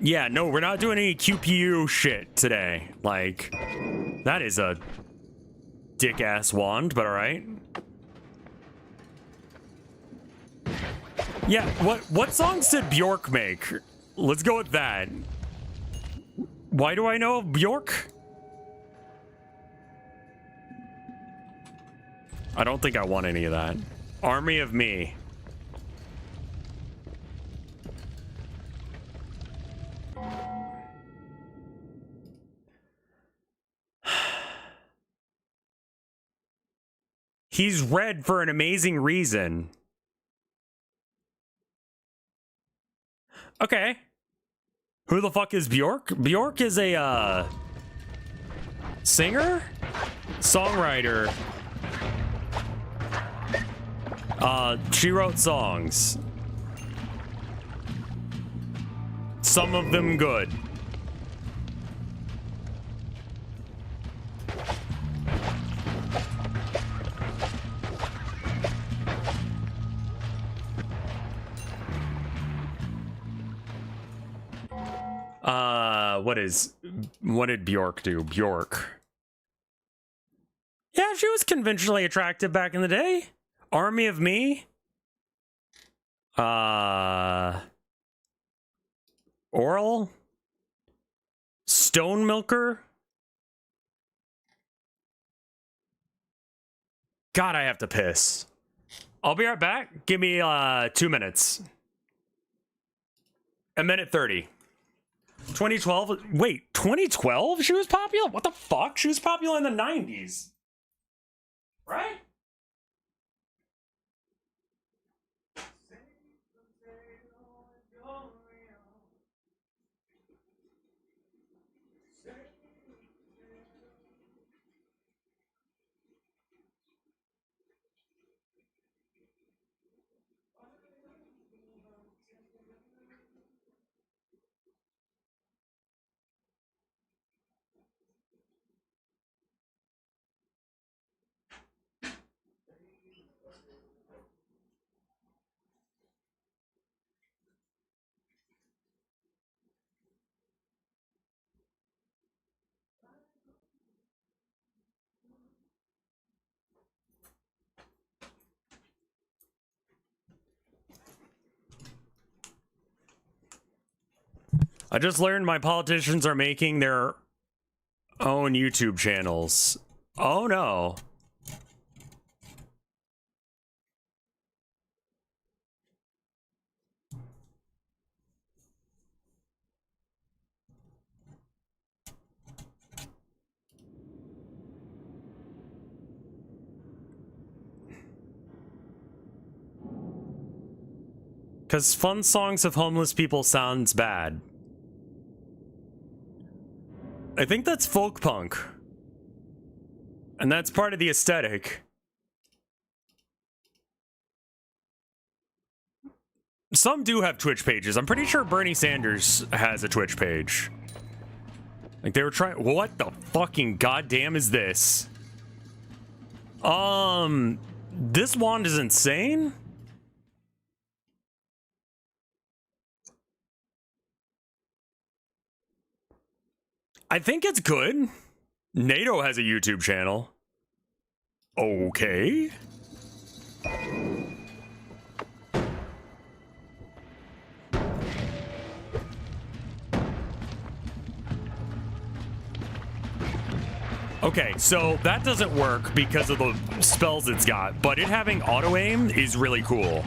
Yeah, no, we're not doing any QPU shit today. Like, that is a dick-ass wand, but alright. Yeah, what songs did Bjork make? Let's go with that. Why do I know of Bjork? I don't think I want any of that. Army of Me. He's red for an amazing reason. Okay. Who the fuck is Bjork? Bjork is a singer? Songwriter. She wrote songs. Some of them good. What did Bjork do? Bjork. Yeah, she was conventionally attractive back in the day. Army of Me. Oral. Stone Milker. God, I have to piss. I'll be right back. Give me 2 minutes. 1:30. 2012. Wait, 2012? She was popular? What the fuck? She was popular in the 90s. Right? I just learned my politicians are making their own YouTube channels. Oh no. Because fun songs of homeless people sounds bad. I think that's folk punk. And that's part of the aesthetic. Some do have Twitch pages. I'm pretty sure Bernie Sanders has a Twitch page. Like they were trying. What the fucking goddamn is this? This wand is insane. I think it's good. NATO has a YouTube channel. Okay. Okay, so that doesn't work because of the spells it's got, but it having auto-aim is really cool.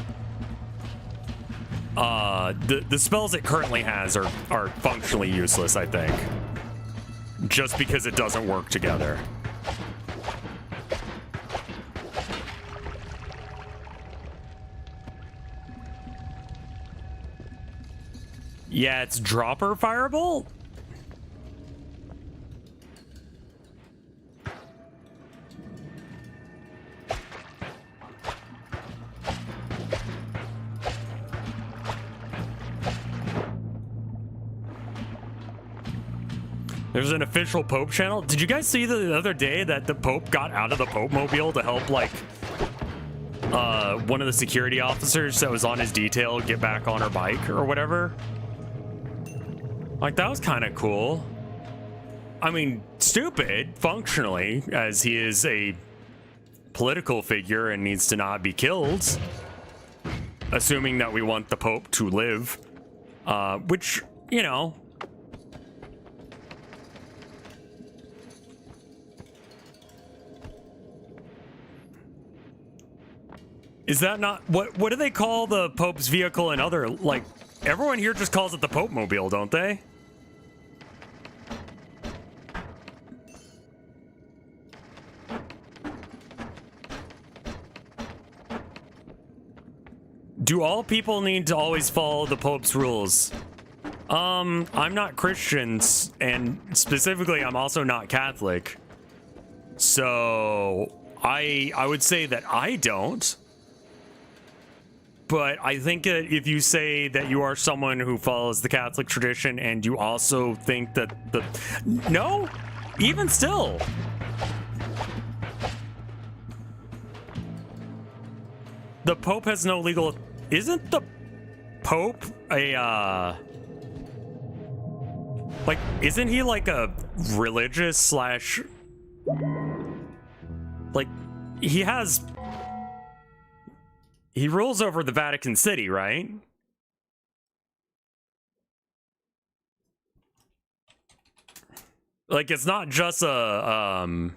The spells it currently has are functionally useless, I think. Just because it doesn't work together. Yeah, it's dropper firebolt. There's an official Pope channel. Did you guys see the other day that the Pope got out of the Pope mobile to help, like, one of the security officers that was on his detail get back on her bike or whatever? Like, that was kind of cool. I mean, stupid, functionally, as he is a political figure and needs to not be killed. Assuming that we want the Pope to live. Which, you know... Is that not what do they call the Pope's vehicle and other, like, everyone here just calls it the Pope mobile, don't they? Do all people need to always follow the Pope's rules? I'm not Christian, and specifically I'm also not Catholic. So I would say that I don't. But I think that if you say that you are someone who follows the Catholic tradition and you also think that no, even still. The Pope has no legal... Isn't the Pope a, like, isn't he like a religious slash... Like, he has... He rules over the Vatican City, right? Like, it's not just a,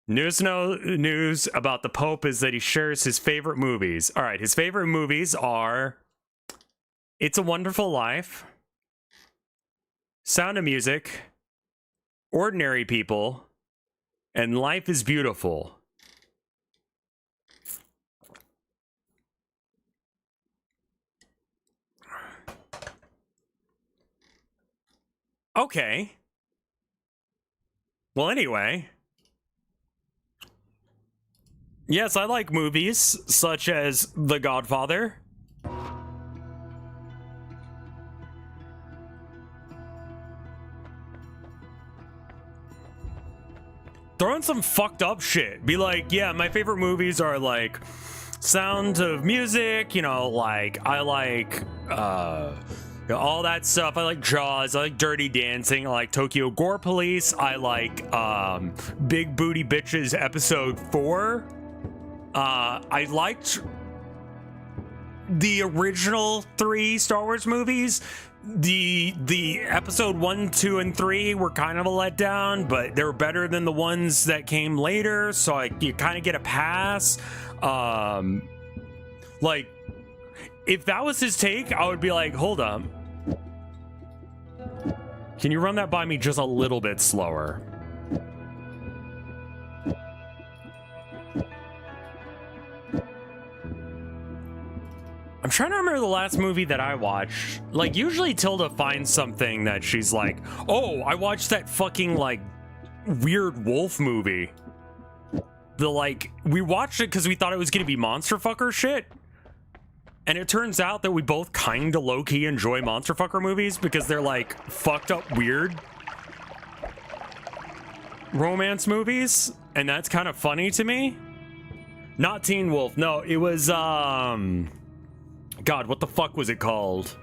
News about the Pope is that he shares his favorite movies. All right, his favorite movies are It's a Wonderful Life, Sound of Music, Ordinary People, and Life is Beautiful. Okay. Well, anyway. Yes, I like movies such as The Godfather. Throw in some fucked up shit. Be like, yeah, my favorite movies are like Sound of Music, you know, like I like all that stuff. I like Jaws, I like Dirty Dancing, I like Tokyo Gore Police, I like Big Booty Bitches Episode 4. I liked the original 3 Star Wars movies. The episode 1, 2, and 3 were kind of a letdown, but they were better than the ones that came later, so you kind of get a pass. Like, if that was his take, I would be like, hold up. Can you run that by me just a little bit slower? I'm trying to remember the last movie that I watched. Like, usually Tilda finds something that she's like, oh, I watched that fucking, like, weird wolf movie. We watched it because we thought it was going to be monster fucker shit. And it turns out that we both kind of low-key enjoy monster fucker movies because they're, like, fucked up weird. romance movies, and that's kind of funny to me. Not Teen Wolf. No, it was God, what the fuck was it called?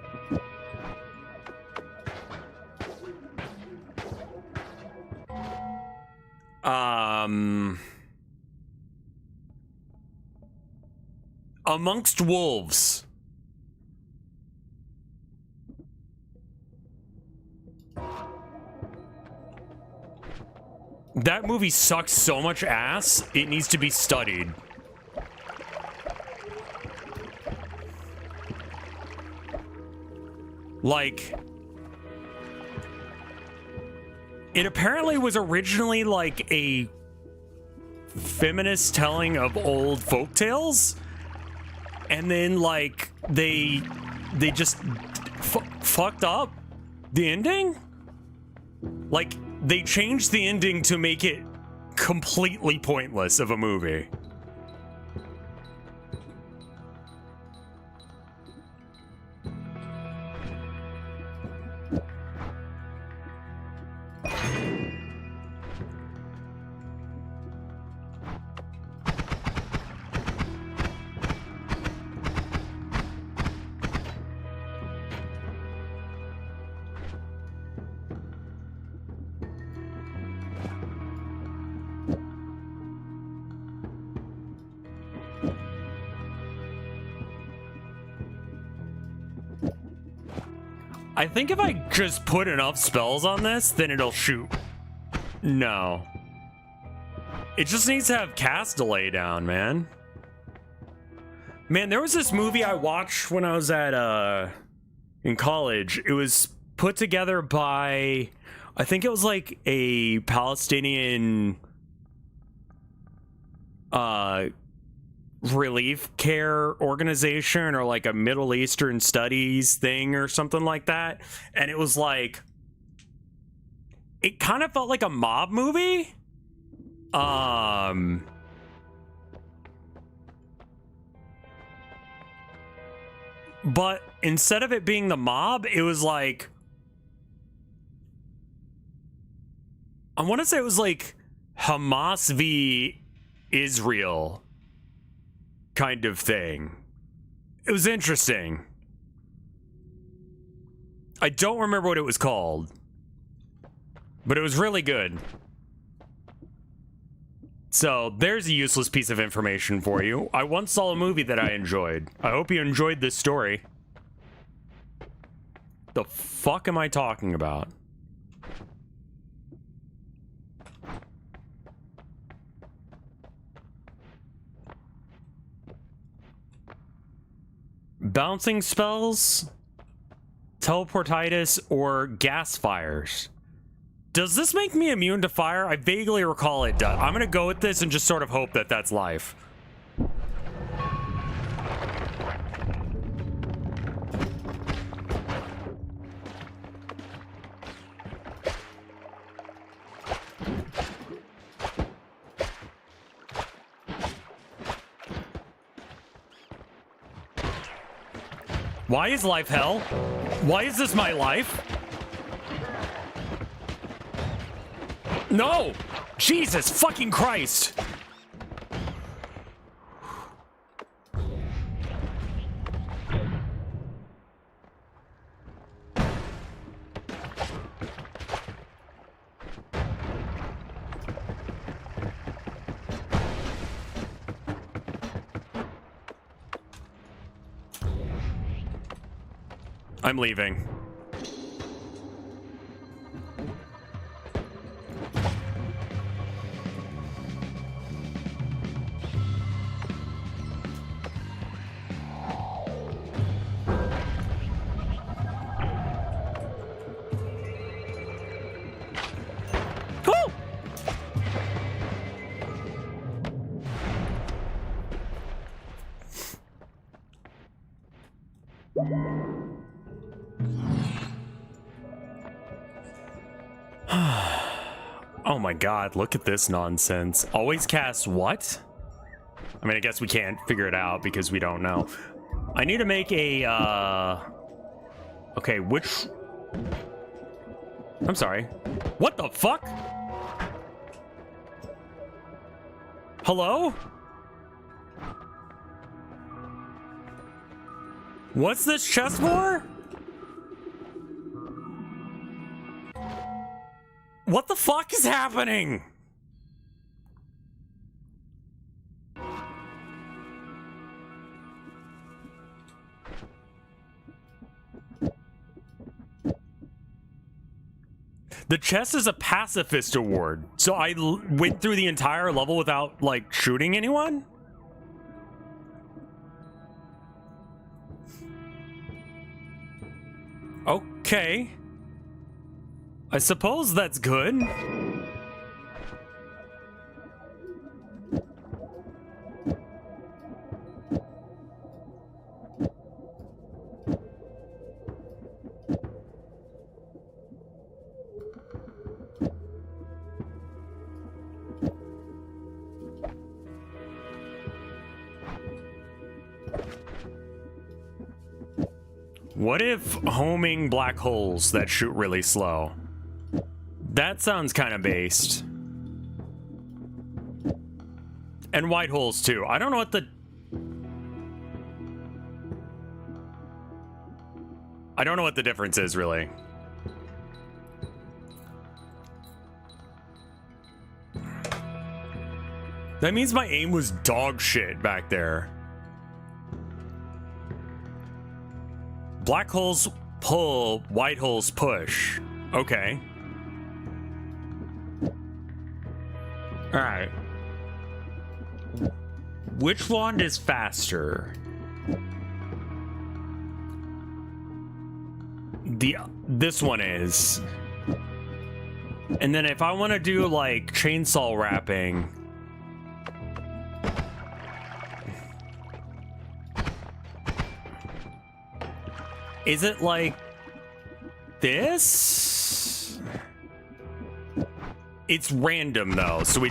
Amongst Wolves. That movie sucks so much ass, it needs to be studied. Like, it apparently was originally like a feminist telling of old folktales, and then like they just fucked up the ending. Like, they changed the ending to make it completely pointless of a movie. I think if I just put enough spells on this, then it'll shoot. No. It just needs to have cast delay down, man. Man, there was this movie I watched when I was at, in college. It was put together by, I think it was like a Palestinian, relief care organization, or like a Middle Eastern studies thing or something like that. And it was like, it kind of felt like a mob movie. But instead of it being the mob, it was like, I want to say it was like Hamas v. Israel kind of thing. It was interesting. I don't remember what it was called, but it was really good. So there's a useless piece of information for you. I once saw a movie that I enjoyed. I hope you enjoyed this story. The fuck am I talking about? Bouncing spells, teleportitis, or gas fires. Does this make me immune to fire? I vaguely recall it does. I'm gonna go with this and just sort of hope that that's life. Why is life hell? Why is this my life? No! Jesus fucking Christ! I'm leaving. Oh my god, look at this nonsense. Always cast what? I mean, I guess we can't figure it out because we don't know. I need to make a, okay, which... I'm sorry. What the fuck? Hello? What's this chest for? What the fuck is happening? The chest is a pacifist award. So I went through the entire level without, like, shooting anyone? Okay. I suppose that's good. What if homing black holes that shoot really slow? That sounds kind of based. And white holes too. I don't know what the... I don't know what the difference is, really. That means my aim was dog shit back there. Black holes pull, white holes push. Okay. Alright. Which wand is faster? This one is. And then if I want to do like chainsaw wrapping, is it like this? It's random though, so we...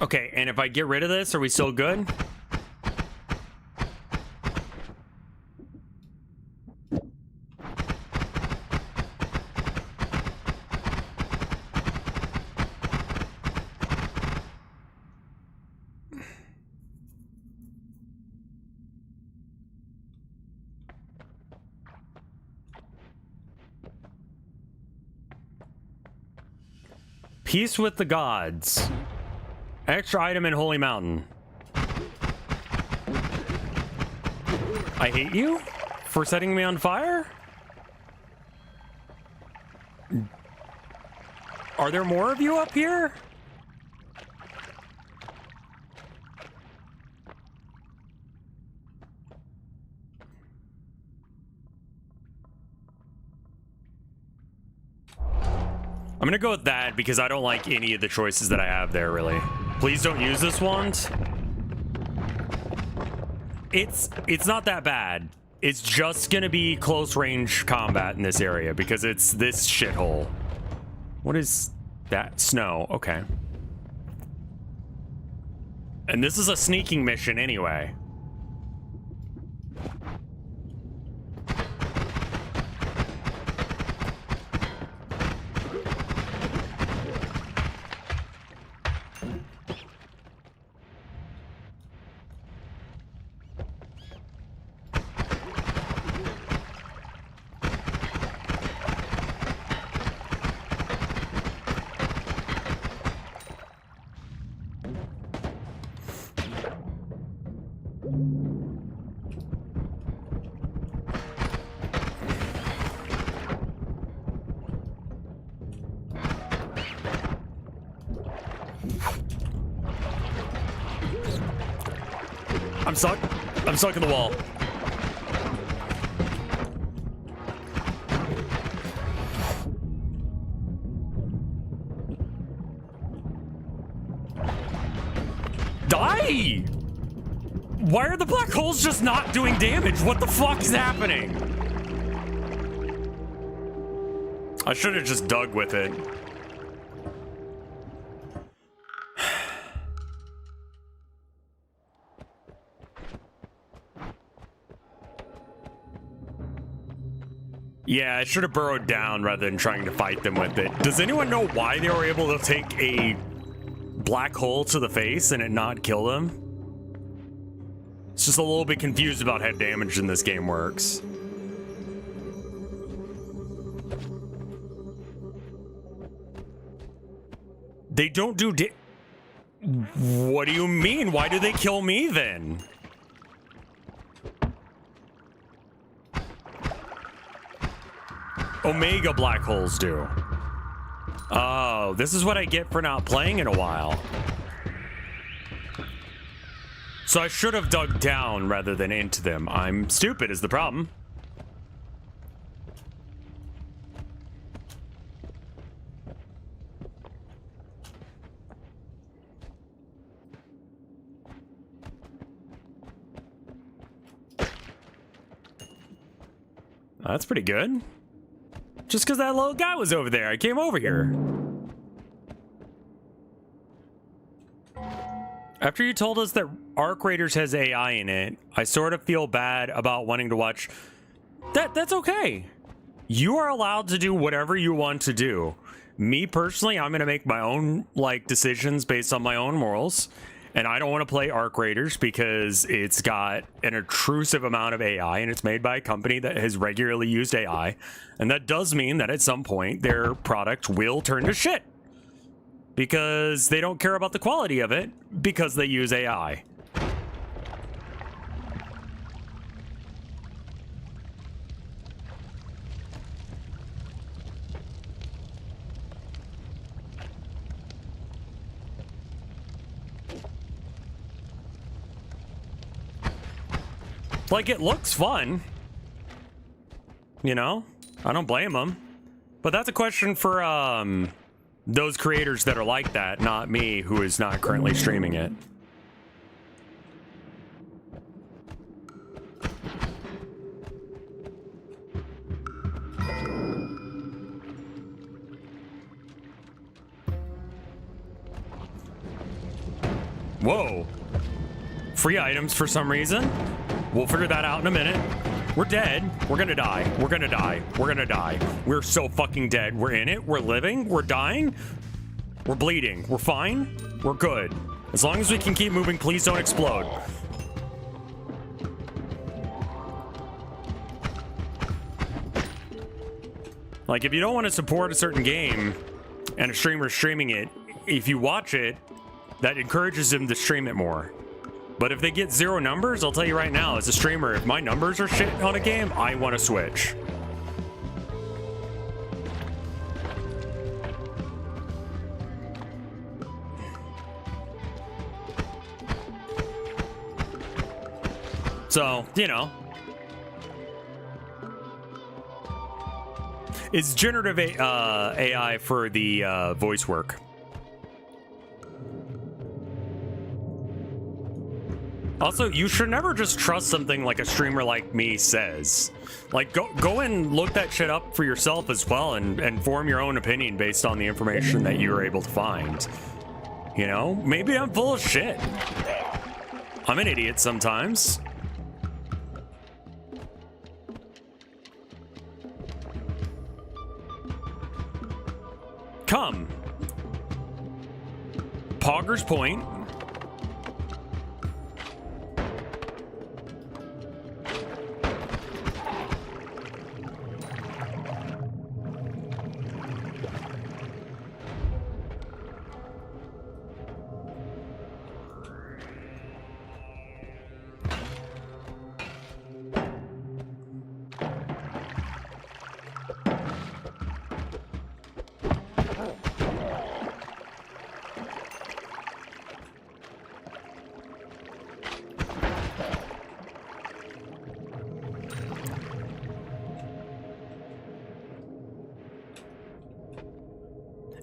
Okay, and if I get rid of this, are we still good? Peace with the gods. Extra item in Holy Mountain. I hate you for setting me on fire? Are there more of you up here? I'm gonna go with that because I don't like any of the choices that I have there, really. Please don't use this wand. It's not that bad. It's just gonna be close range combat in this area because it's this shithole. What is that? Snow. Okay. And this is a sneaking mission anyway. I'm stuck in the wall. Die! Why are the black holes just not doing damage? What the fuck is happening? I should have just dug with it. Yeah, I should have burrowed down rather than trying to fight them with it. Does anyone know why they were able to take a black hole to the face and it not kill them? It's just a little bit confused about how damage in this game works. They don't do What do you mean? Why do they kill me then? Omega black holes do. Oh, this is what I get for not playing in a while. So I should have dug down rather than into them. I'm stupid is the problem. That's pretty good. Just because that little guy was over there, I came over here. After you told us that Arc Raiders has AI in it, I sort of feel bad about wanting to watch. That's okay. You are allowed to do whatever you want to do. Me personally, I'm gonna make my own decisions based on my own morals. And I don't want to play Arc Raiders because it's got an intrusive amount of AI and it's made by a company that has regularly used AI. And that does mean that at some point their product will turn to shit because they don't care about the quality of it because they use AI. Like, it looks fun, you know? I don't blame them. But that's a question for those creators that are like that, not me, who is not currently streaming it. Whoa. Free items for some reason. We'll figure that out in a minute. We're dead. We're gonna die. We're gonna die. We're gonna die. We're so fucking dead. We're in it. We're living. We're dying. We're bleeding. We're fine. We're good. As long as we can keep moving, please don't explode. Like, if you don't want to support a certain game and a streamer streaming it, if you watch it, that encourages them to stream it more. But if they get 0 numbers, I'll tell you right now, as a streamer, if my numbers are shit on a game, I want to switch. So, you know. It's generative AI for the voice work. Also, you should never just trust something like a streamer like me says. Like, go and look that shit up for yourself as well and form your own opinion based on the information that you were able to find. You know, maybe I'm full of shit. I'm an idiot sometimes. Come. Poggers Point.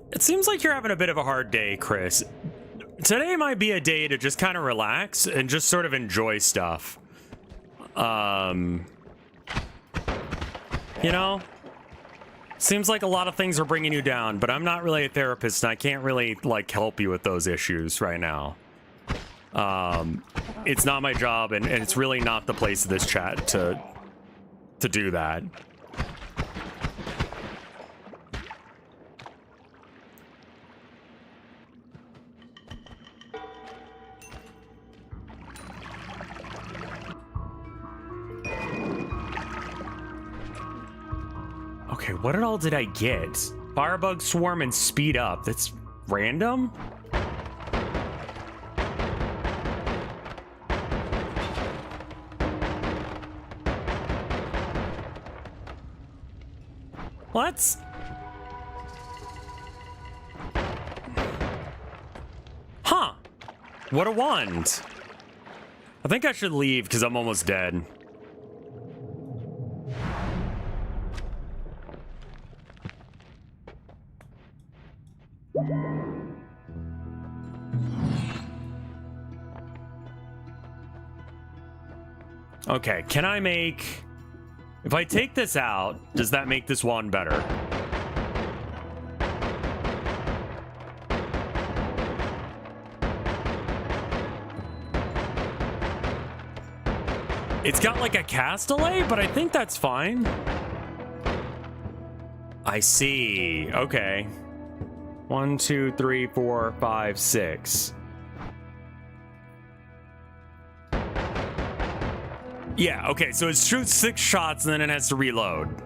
It seems like you're having a bit of a hard day, Chris. Today might be a day to just kind of relax and just sort of enjoy stuff. You know? Seems like a lot of things are bringing you down, but I'm not really a therapist and I can't really, like, help you with those issues right now. It's not my job and it's really not the place of this chat to do that. Okay, what all did I get? Firebug, swarm, and speed up. That's random? What? Huh. What a wand. I think I should leave because I'm almost dead. Okay, can I make... If I take this out, does that make this wand better? It's got like a cast delay, but I think that's fine. I see. Okay. 1, 2, 3, 4, 5, 6. Yeah, okay, so it shoots 6 shots and then it has to reload.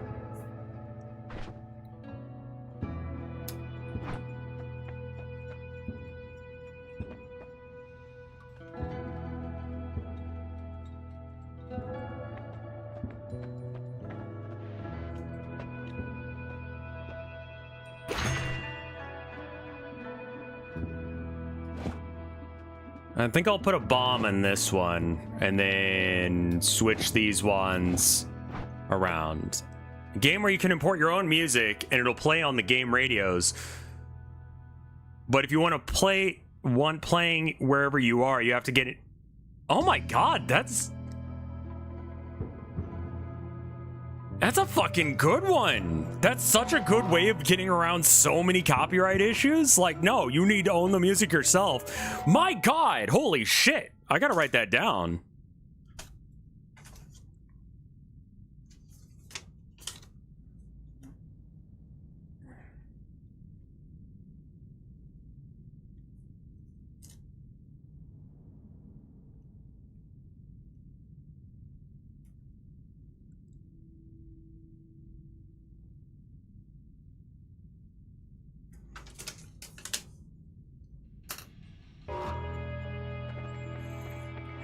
I think I'll put a bomb in this one and then switch these ones around. A game where you can import your own music and it'll play on the game radios. But if you want to play one playing wherever you are, you have to get it. Oh my god, that's a fucking good one. That's such a good way of getting around so many copyright issues. Like, no, you need to own the music yourself. My god, holy shit. I gotta write that down.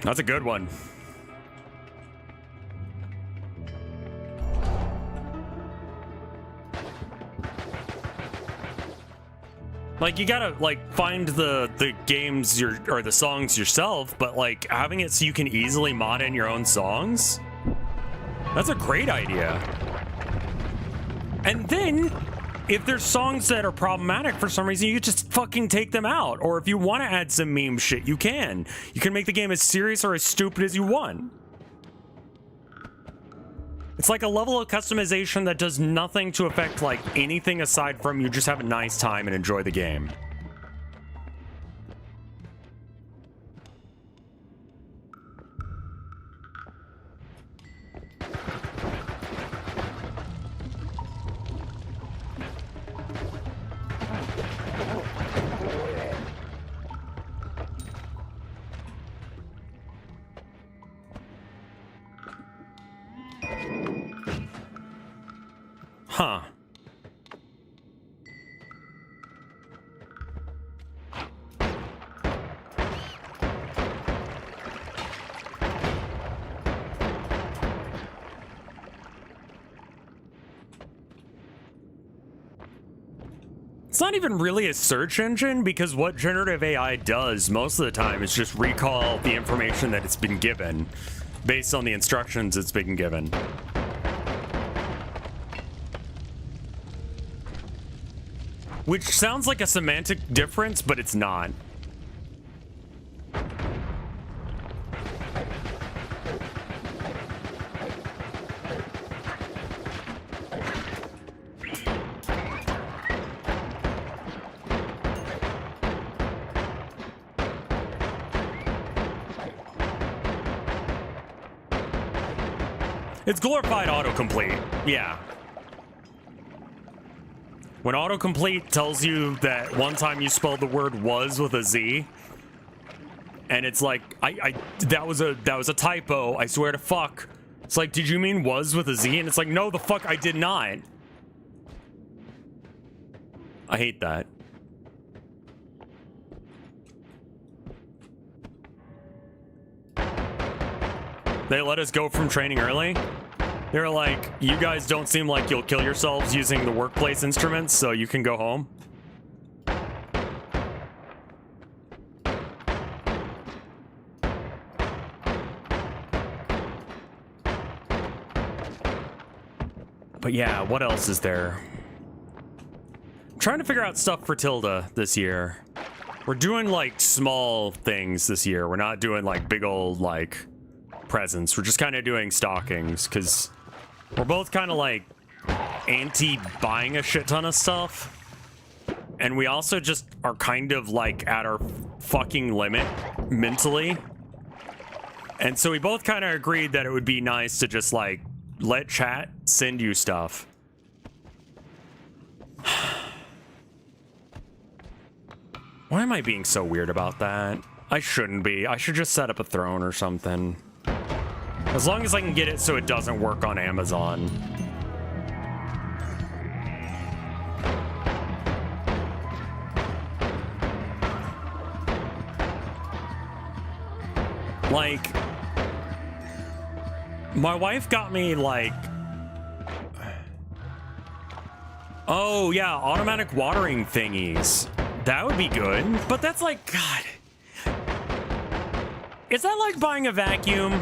That's a good one. Like, you gotta, like, find the games or the songs yourself, but, like, having it so you can easily mod in your own songs? That's a great idea. And then, if there's songs that are problematic for some reason, you could just fucking take them out. Or if you want to add some meme shit, you can. You can make the game as serious or as stupid as you want. It's like a level of customization that does nothing to affect, like, anything aside from you just have a nice time and enjoy the game. Huh. It's not even really a search engine because what generative AI does most of the time is just recall the information that it's been given based on the instructions it's been given. Which sounds like a semantic difference, but it's not. It's glorified autocomplete, yeah. When autocomplete tells you that one time you spelled the word was with a Z, and it's like, that was a typo, I swear to fuck. It's like, did you mean was with a Z? And it's like, no, the fuck, I did not. I hate that. They let us go from training early. They were like, you guys don't seem like you'll kill yourselves using the workplace instruments, so you can go home. But yeah, what else is there? I'm trying to figure out stuff for Tilda this year. We're doing like small things this year. We're not doing like big old like presents. We're just kind of doing stockings because we're both kind of like anti-buying a shit ton of stuff. And we also just are kind of like at our fucking limit mentally. And so we both kind of agreed that it would be nice to just like let chat send you stuff. Why am I being so weird about that? I shouldn't be. I should just set up a throne or something. As long as I can get it so it doesn't work on Amazon. Like, my wife got me like, oh yeah, automatic watering thingies. That would be good, but that's like, God. Is that like buying a vacuum?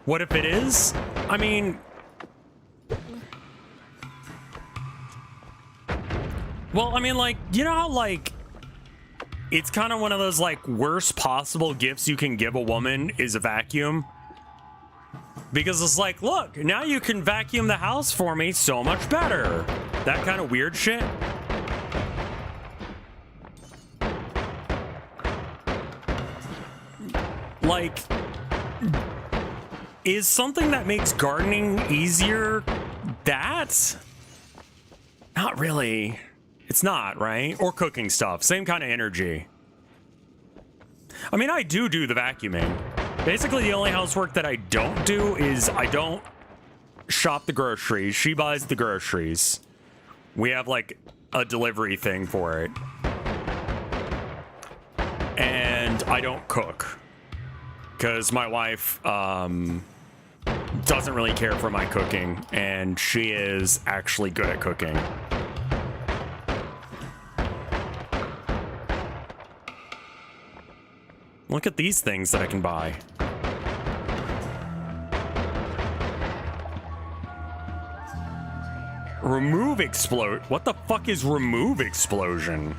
What if it is? I mean, well, I mean, like, you know how, like, it's kind of one of those, like, worst possible gifts you can give a woman is a vacuum? Because it's like, look, now you can vacuum the house for me so much better. That kind of weird shit. Like, is something that makes gardening easier that? Not really. It's not, right? Or cooking stuff. Same kind of energy. I mean, I do the vacuuming. Basically, the only housework that I don't do is I don't shop the groceries. She buys the groceries. We have, like, a delivery thing for it. And I don't cook. Because my wife, doesn't really care for my cooking. And she is actually good at cooking. Look at these things that I can buy. Remove explode. What the fuck is remove explosion?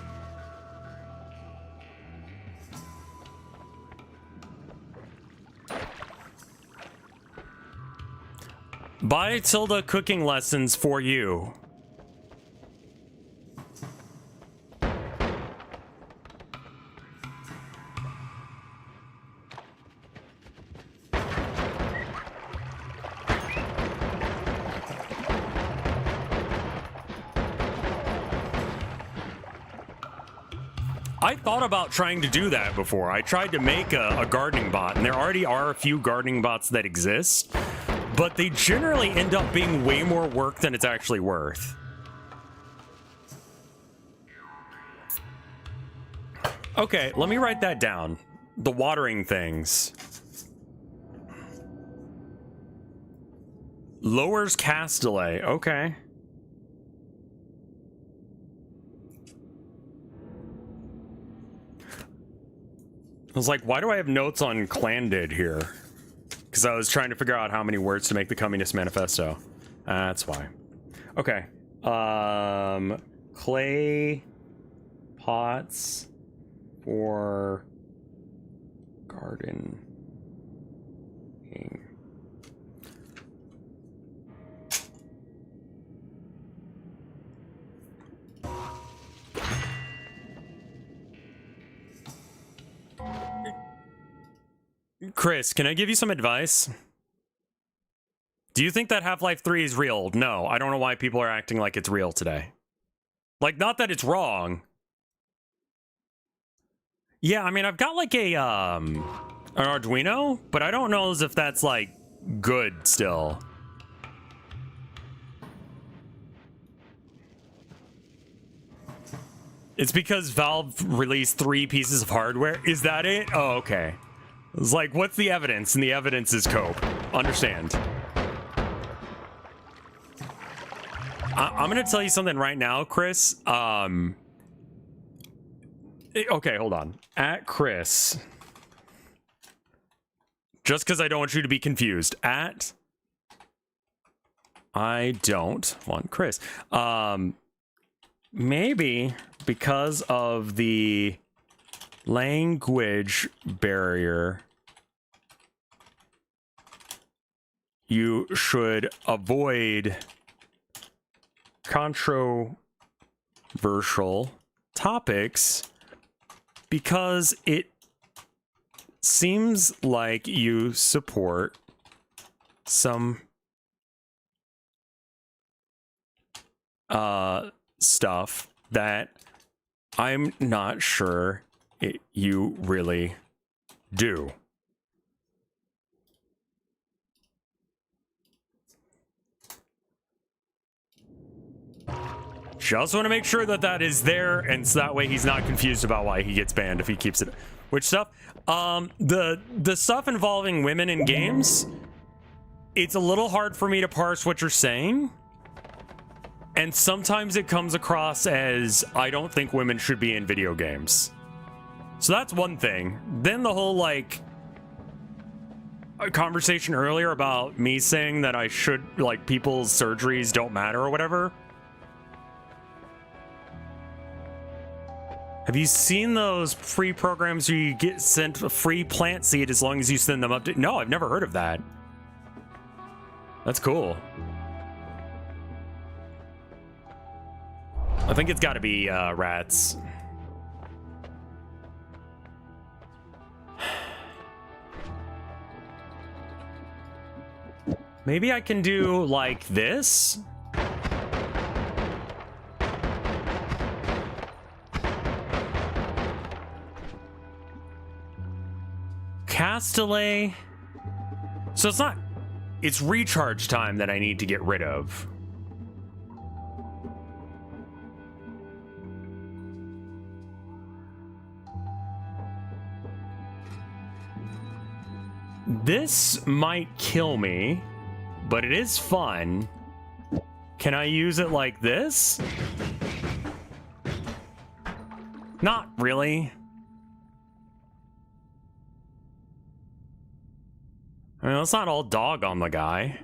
Buy Tilda cooking lessons for you. I thought about trying to do that before. I tried to make a gardening bot, and there already are a few gardening bots that exist, but they generally end up being way more work than it's actually worth. Okay, let me write that down. The watering things. Lowers cast delay. Okay. I was like, why do I have notes on Clandid here? Because I was trying to figure out how many words to make the Communist Manifesto. That's why. Okay. Clay pots for gardening. Chris, can I give you some advice? Do you think that Half-Life 3 is real? No, I don't know why people are acting like it's real today. Like, not that it's wrong. Yeah, I mean, I've got like a an Arduino, but I don't know as if that's like good still. It's because Valve released 3 pieces of hardware. Is that it? Oh, okay. It's like, what's the evidence? And the evidence is cope. Understand. I'm gonna tell you something right now, Chris. Okay, hold on. At Chris. Just because I don't want you to be confused. At I don't want Chris. Maybe because of the language barrier, you should avoid controversial topics because it seems like you support some stuff that I'm not sure you really do. Just want to make sure that that is there, and so that way he's not confused about why he gets banned if he keeps it. Which stuff? The stuff involving women in games, it's a little hard for me to parse what you're saying. And sometimes it comes across as, I don't think women should be in video games. So that's one thing. Then the whole, like, conversation earlier about me saying that I should, like, people's surgeries don't matter or whatever. Have you seen those free programs where you get sent a free plant seed as long as you send them up to... No, I've never heard of that. That's cool. I think it's got to be rats. Maybe I can do like this. Cast delay. So it's not... It's recharge time that I need to get rid of. This might kill me, but it is fun. Can I use it like this? Not really. I mean, let's not all dog on the guy.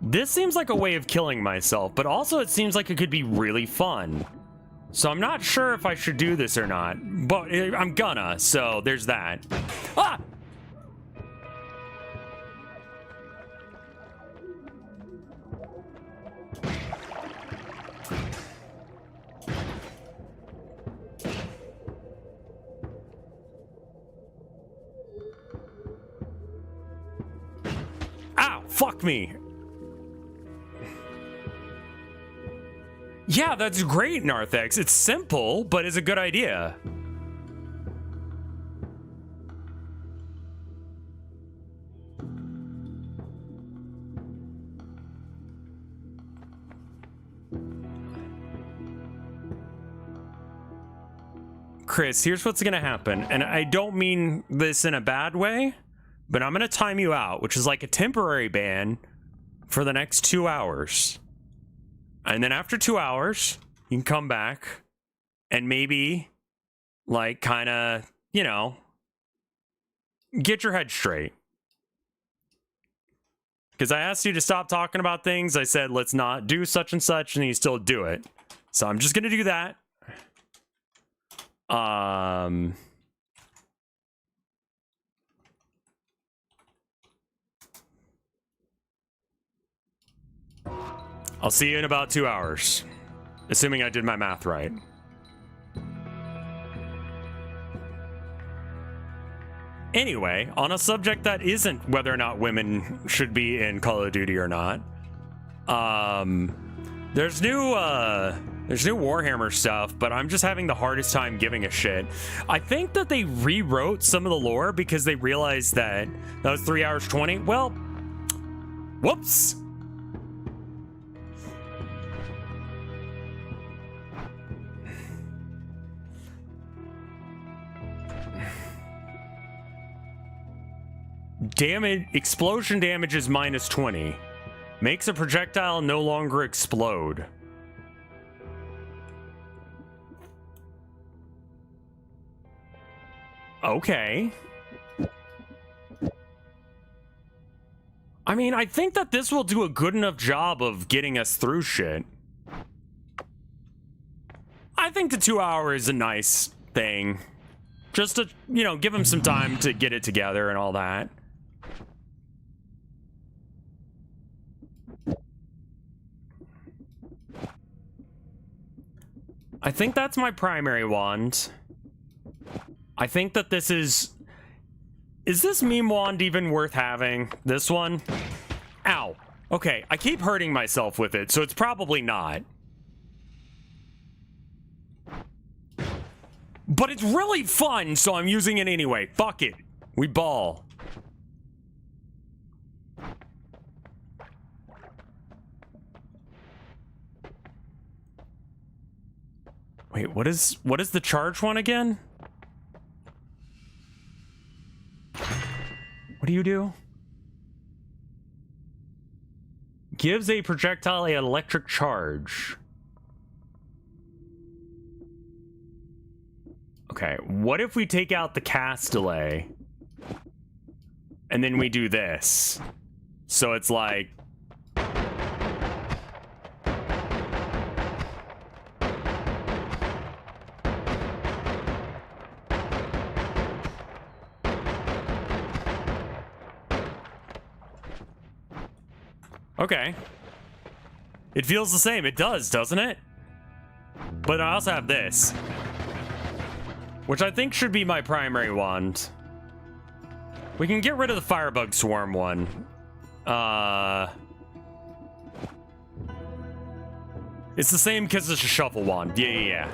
This seems like a way of killing myself, but also it seems like it could be really fun. So I'm not sure if I should do this or not, but I'm gonna, so there's that. Ah! Ow, fuck me. Yeah, that's great, Narthex. It's simple, but it's a good idea. Chris, here's what's gonna happen, and I don't mean this in a bad way, but I'm gonna time you out, which is like a temporary ban for the next 2 hours. And then after 2 hours, you can come back and maybe, like, kind of, you know, get your head straight. Because I asked you to stop talking about things. I said, let's not do such and such, and you still do it. So I'm just going to do that. I'll see you in about 2 hours, assuming I did my math right. Anyway, on a subject that isn't whether or not women should be in Call of Duty or not, there's new There's new Warhammer stuff, but I'm just having the hardest time giving a shit. I think that they rewrote some of the lore because they realized that that was 3 hours 20. Well, whoops. Damage, explosion damage is minus 20. Makes a projectile no longer explode. Okay. I mean, I think that this will do a good enough job of getting us through shit. I think the 2 hours is a nice thing. Just to, you know, give him some time to get it together and all that. I think that's my primary wand. I think that this is this meme wand even worth having? This one? Ow. Okay, I keep hurting myself with it, so it's probably not. But it's really fun, so I'm using it anyway. Fuck it. We ball. Wait, what is the charge one again? What do you do? Gives a projectile an electric charge. Okay, what if we take out the cast delay? And then we do this. So it's like... Okay. It feels the same. It does, doesn't it? But I also have this, which I think should be my primary wand. We can get rid of the Firebug Swarm one. It's the same because it's a shuffle wand. Yeah.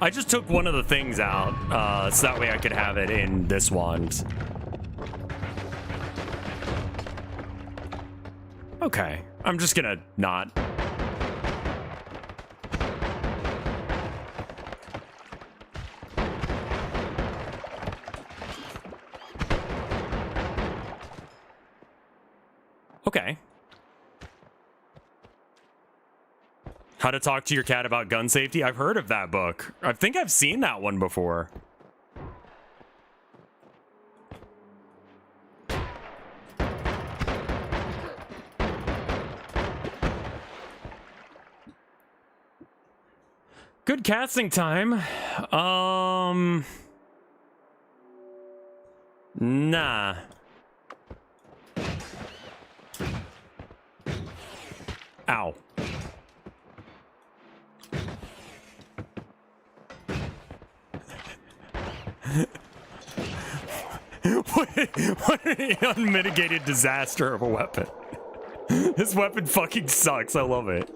I just took one of the things out, so that way I could have it in this wand. Okay, I'm just gonna not. Okay. How to Talk to Your Cat About Gun Safety? I've heard of that book. I think I've seen that one before. Good casting time. Nah. Ow. What an unmitigated disaster of a weapon. This weapon fucking sucks. I love it.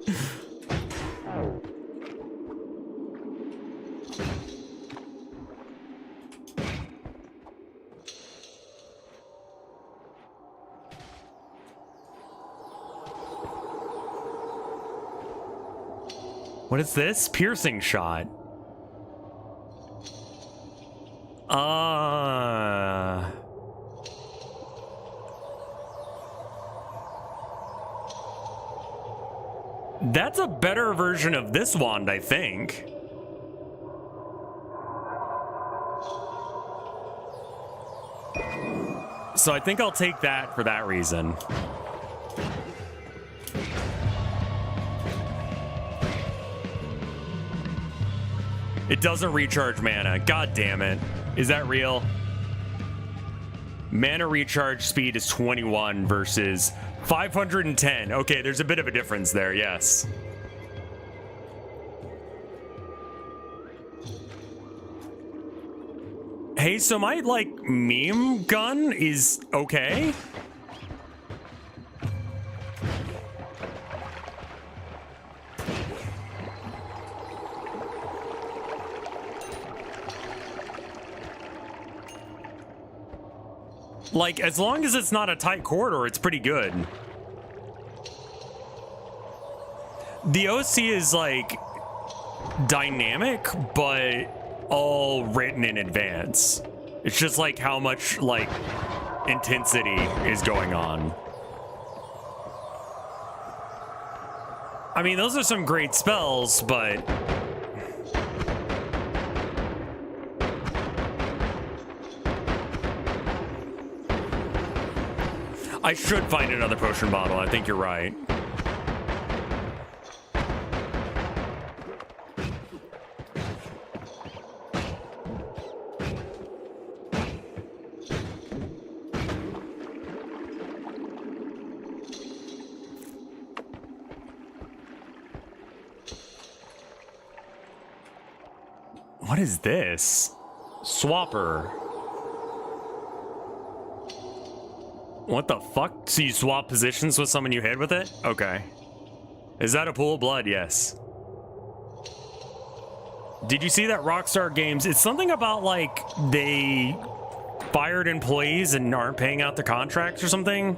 What is this? Piercing shot. That's a better version of this wand, I think. So I think I'll take that for that reason. It doesn't recharge mana. God damn it. Is that real? Mana recharge speed is 21 versus 510. Okay, there's a bit of a difference there, yes. Hey, so my, like, meme gun is okay? Like, as long as it's not a tight corridor, it's pretty good. The OC is, like, dynamic, but all written in advance. It's just, like, how much, like, intensity is going on. I mean, those are some great spells, but... I should find another potion bottle. I think you're right. What is this? Swapper. What the fuck? So you swap positions with someone you hit with it? Okay. Is that a pool of blood? Yes. Did you see that Rockstar Games? It's something about, like, they fired employees and aren't paying out the contracts or something.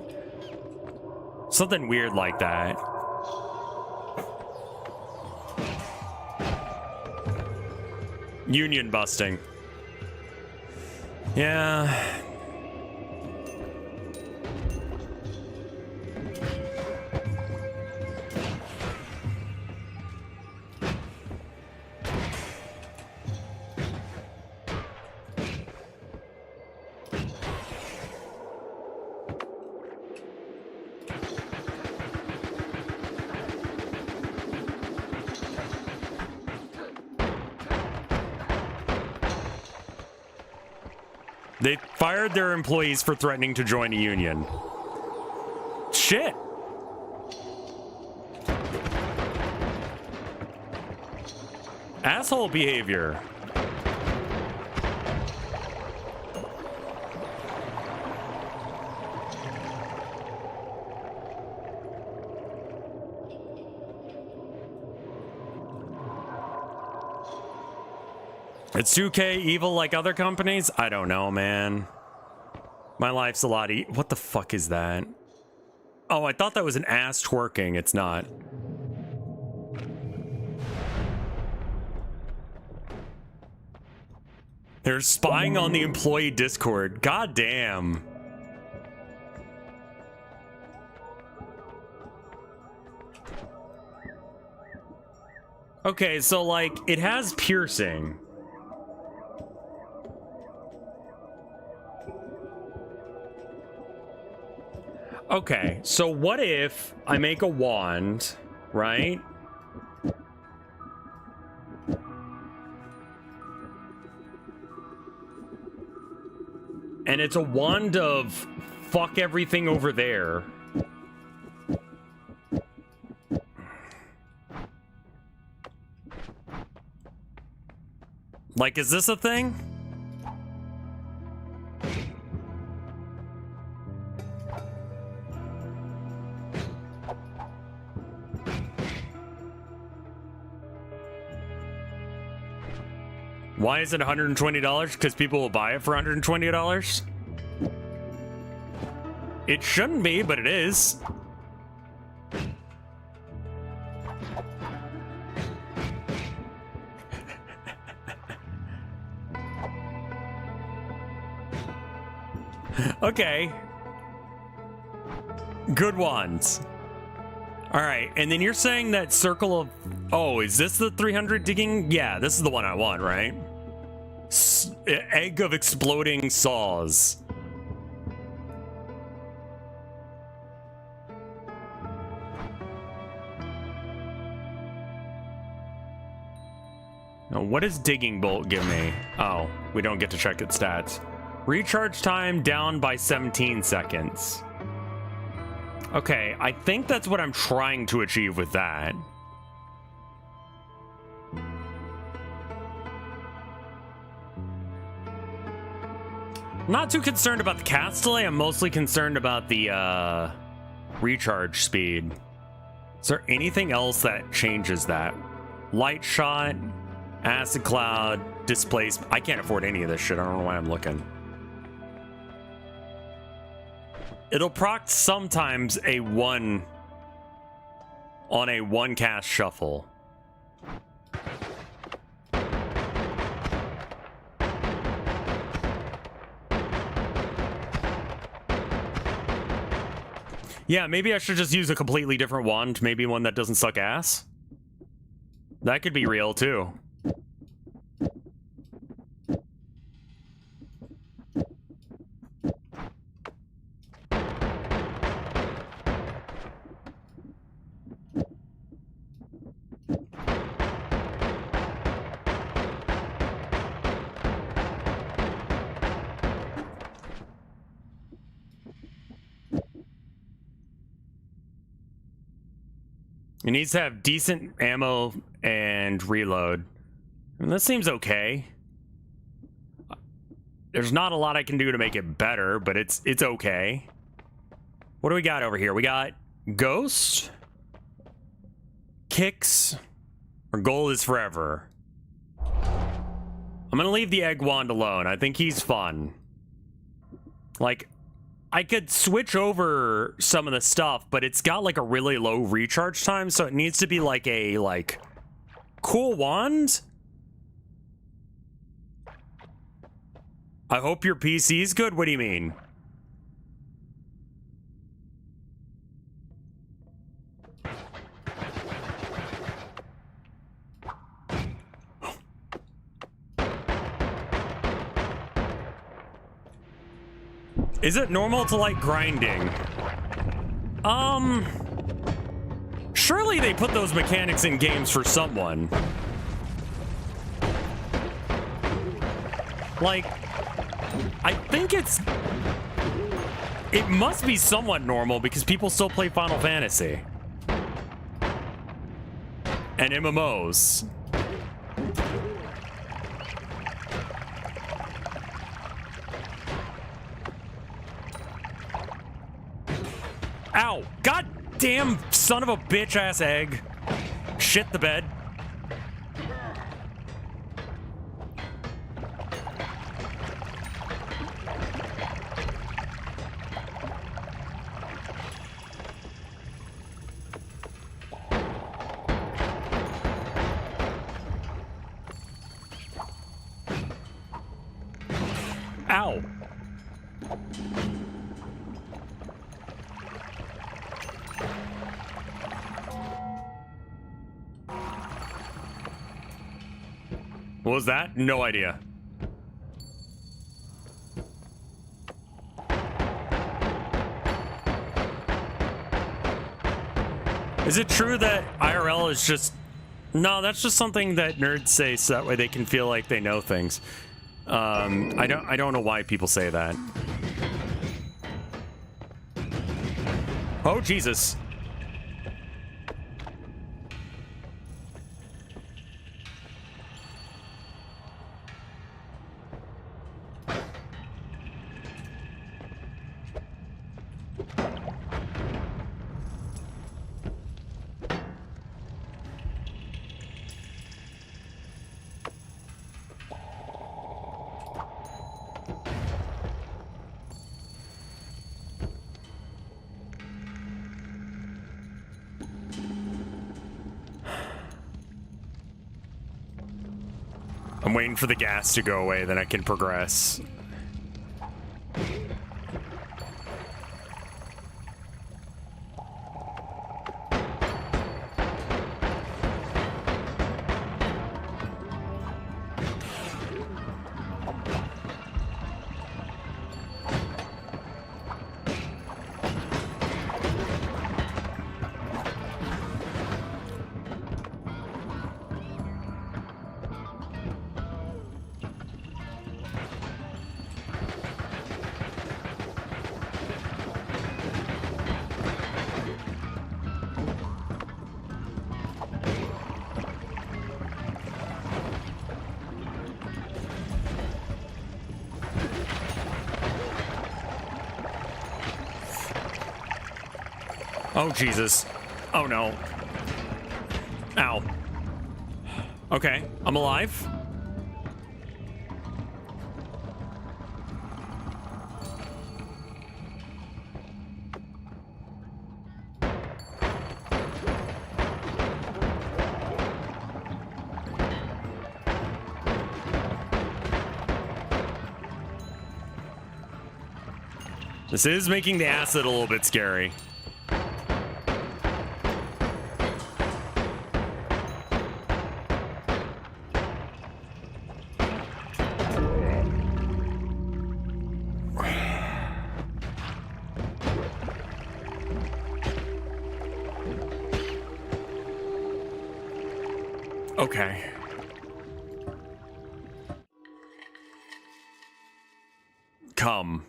Something weird like that. Union busting. Yeah. They fired their employees for threatening to join a union. Shit. Asshole behavior. It's 2K evil like other companies? I don't know, man. My life's a lot what the fuck is that? Oh, I thought that was an ass twerking. It's not. They're spying on the employee Discord. God damn. Okay, so like, it has piercing. Okay, so what if I make a wand, right? And it's a wand of fuck everything over there. Like, is this a thing? Why is it $120? Because people will buy it for $120? It shouldn't be, but it is. Okay. Good ones. All right, and then you're saying that circle of... Oh, is this the 300 digging? Yeah, this is the one I want, right? Egg of exploding saws. Now, what does digging bolt give me? Oh, we don't get to check its stats. Recharge time down by 17 seconds. Okay, I think that's what I'm trying to achieve with that. Not too concerned about the cast delay. I'm mostly concerned about the recharge speed. Is there anything else that changes that? Light shot, acid cloud, displacement. I can't afford any of this shit. I don't know why I'm looking. It'll proc sometimes a 1 on a 1 cast shuffle. Yeah, maybe I should just use a completely different wand. Maybe one that doesn't suck ass. That could be real, too. It needs to have decent ammo and reload. And that seems okay. There's not a lot I can do to make it better, but it's okay. What do we got over here? We got Ghost, Kicks, or Goal is Forever. I'm gonna leave the Egg Wand alone. I think he's fun. Like, I could switch over some of the stuff, but it's got like a really low recharge time, so it needs to be like a cool wand. I hope your PC's good. What do you mean? Is it normal to like grinding? Surely they put those mechanics in games for someone. Like, I think it must be somewhat normal because people still play Final Fantasy and MMOs. Ow! God damn son of a bitch ass egg. Shit the bed. Ow. What was that? No idea. Is it true that IRL is just... No, that's just something that nerds say so that way they can feel like they know things. I don't know why people say that. Oh, Jesus. I'm waiting for the gas to go away, then I can progress. Oh, Jesus. Oh, no. Ow. Okay, I'm alive. This is making the acid a little bit scary. Okay. Come.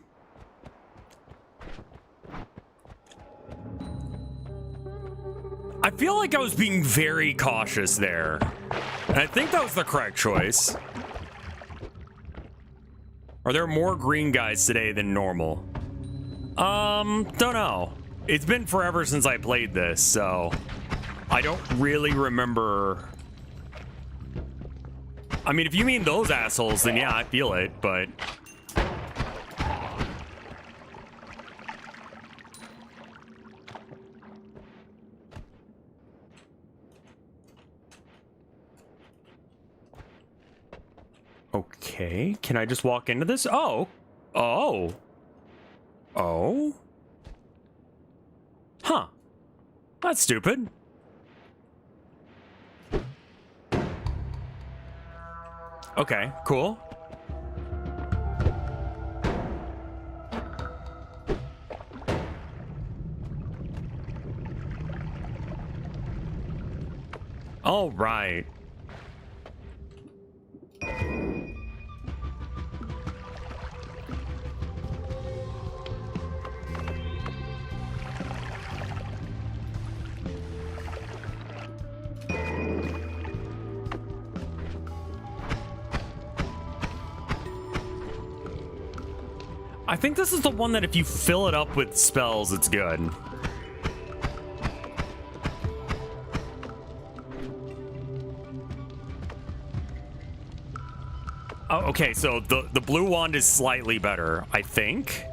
I feel like I was being very cautious there. And I think that was the correct choice. Are there more green guys today than normal? Don't know. It's been forever since I played this, so I don't really remember. I mean, if you mean those assholes, then yeah, I feel it, but okay, can I just walk into this? Oh. Huh. That's stupid. Okay, cool. All right. I think this is the one that if you fill it up with spells, it's good. Oh, okay, so the blue wand is slightly better, I think.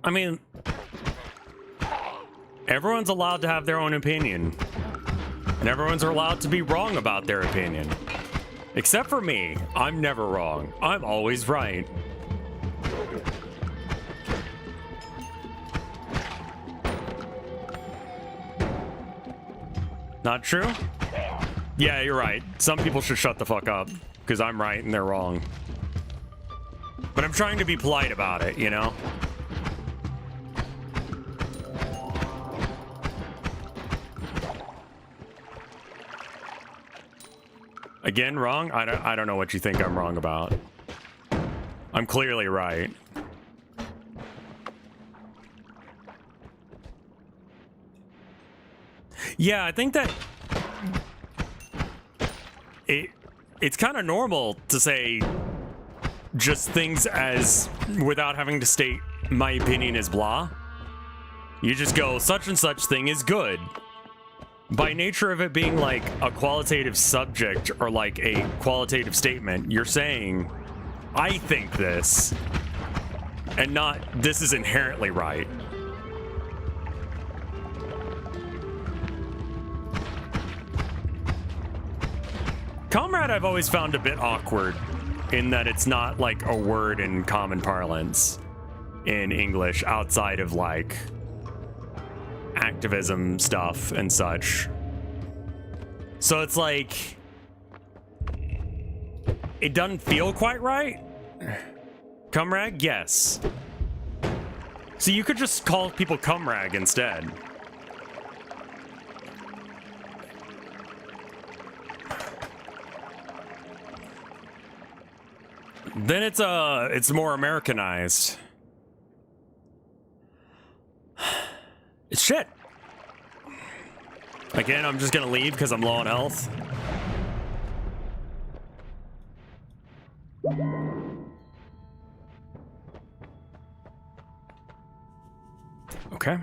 I mean, everyone's allowed to have their own opinion. And everyone's allowed to be wrong about their opinion. Except for me. I'm never wrong. I'm always right. Not true? Yeah, you're right. Some people should shut the fuck up. Because I'm right and they're wrong. But I'm trying to be polite about it, you know? Again, wrong? I don't know what you think I'm wrong about. I'm clearly right. Yeah, I think that it's kind of normal to say just things as without having to state my opinion is blah. You just go such and such thing is good. By nature of it being like a qualitative subject or like a qualitative statement, you're saying, I think this, and not this is inherently right. Comrade I've always found a bit awkward in that it's not like a word in common parlance in English outside of like activism stuff and such. So it's like it doesn't feel quite right. Cumrag, yes. So you could just call people cumrag instead. Then it's more Americanized. It's shit. Again, I'm just gonna leave because I'm low on health. Okay.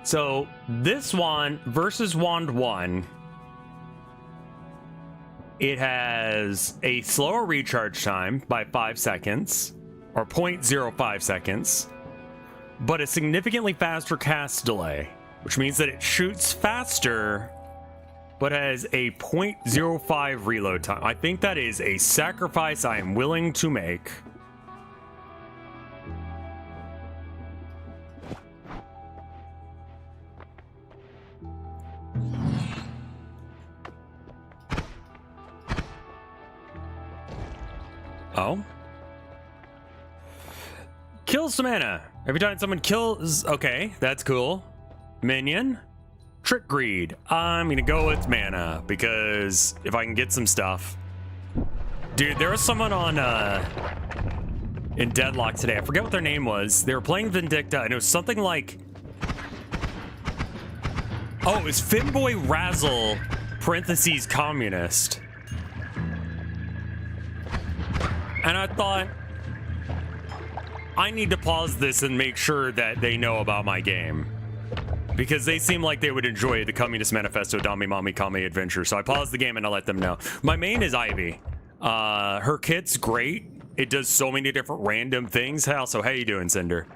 So this one versus Wand 1. It has a slower recharge time by 5 seconds, or 0.05 seconds, but a significantly faster cast delay, which means that it shoots faster but has a 0.05 reload time. I think that is a sacrifice I am willing to make. Oh. Kill some mana. Every time someone kills... Okay, that's cool. Minion. Trick Greed. I'm gonna go with mana, because if I can get some stuff. Dude, there was someone on in Deadlock today. I forget what their name was. They were playing Vindicta, and it was something like... Oh, it was Finboy Razzle, parentheses, communist. And I thought, I need to pause this and make sure that they know about my game. Because they seem like they would enjoy the Communist Manifesto Dami Mami Kami Adventure. So I paused the game and I let them know. My main is Ivy. Her kit's great. It does so many different random things. Also, how you doing, Cinder?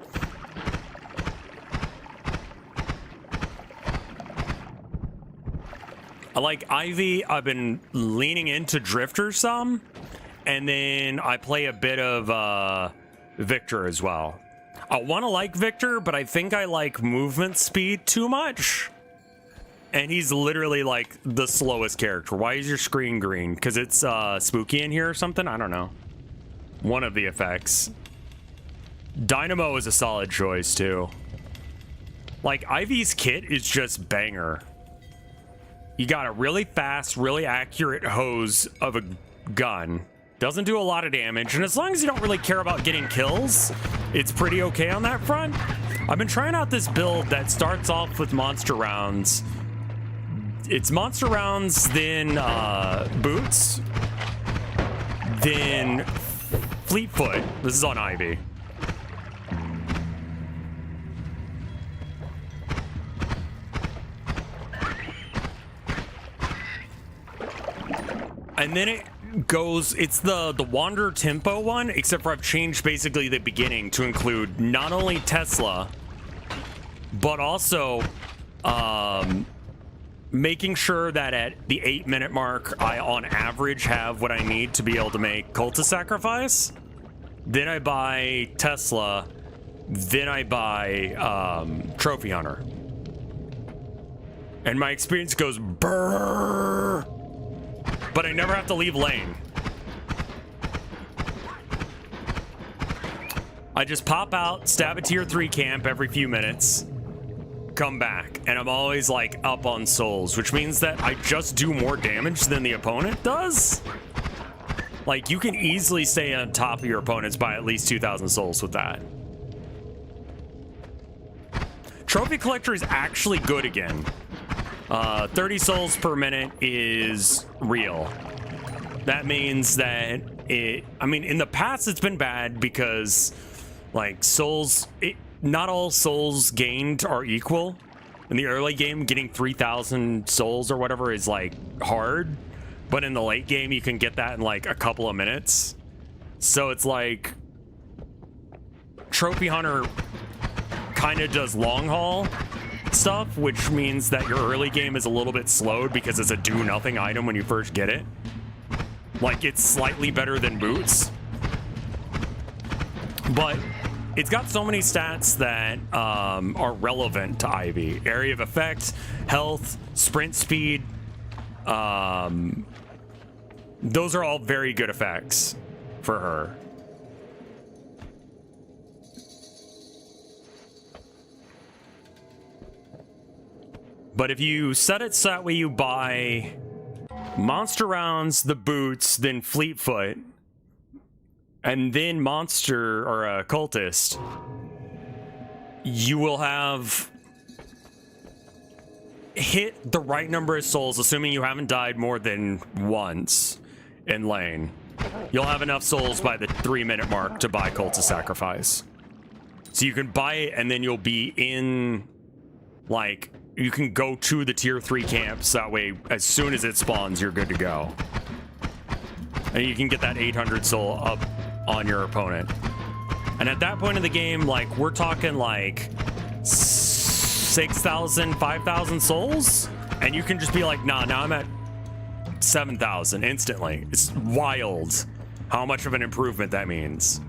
I like Ivy. I've been leaning into Drifter some. And then I play a bit of Victor as well. I want to like Victor, but I think I like movement speed too much. And he's literally like the slowest character. Why is your screen green? Because it's spooky in here or something? I don't know. One of the effects. Dynamo is a solid choice too. Like, Ivy's kit is just banger. You got a really fast, really accurate hose of a gun. Doesn't do a lot of damage, and as long as you don't really care about getting kills, it's pretty okay on that front. I've been trying out this build that starts off with monster rounds. It's monster rounds, then boots, then Fleetfoot. This is on Ivy. And then it goes, it's the Wander Tempo one, except for I've changed basically the beginning to include not only Tesla, but also making sure that at the 8-minute mark, I on average have what I need to be able to make Cult of Sacrifice. Then I buy Tesla, then I buy Trophy Hunter. And my experience goes brrrr. But I never have to leave lane. I just pop out, stab a tier 3 camp every few minutes, come back, and I'm always like up on souls, which means that I just do more damage than the opponent does. Like, you can easily stay on top of your opponents by at least 2,000 souls with that. Trophy Collector is actually good again. 30 souls per minute is real. That means that I mean, in the past it's been bad because, like, souls, not all souls gained are equal. In the early game, getting 3,000 souls or whatever is, like, hard. But in the late game, you can get that in, like, a couple of minutes. So it's like, Trophy Hunter kind of does long haul stuff, which means that your early game is a little bit slowed because it's a do-nothing item when you first get it. Like, it's slightly better than boots, but it's got so many stats that are relevant to Ivy. Area of effect, health, sprint speed. Those are all very good effects for her. But if you set it so that way you buy monster rounds, the boots, then Fleetfoot, and then monster or a cultist, you will have hit the right number of souls, assuming you haven't died more than once in lane. You'll have enough souls by the 3-minute mark to buy Cult of Sacrifice. So you can buy it and then you'll be in, like, you can go to the tier 3 camps. That way, as soon as it spawns, you're good to go. And you can get that 800 soul up on your opponent. And at that point in the game, like, we're talking like 6,000, 5,000 souls. And you can just be like, nah, now I'm at 7,000 instantly. It's wild how much of an improvement that means.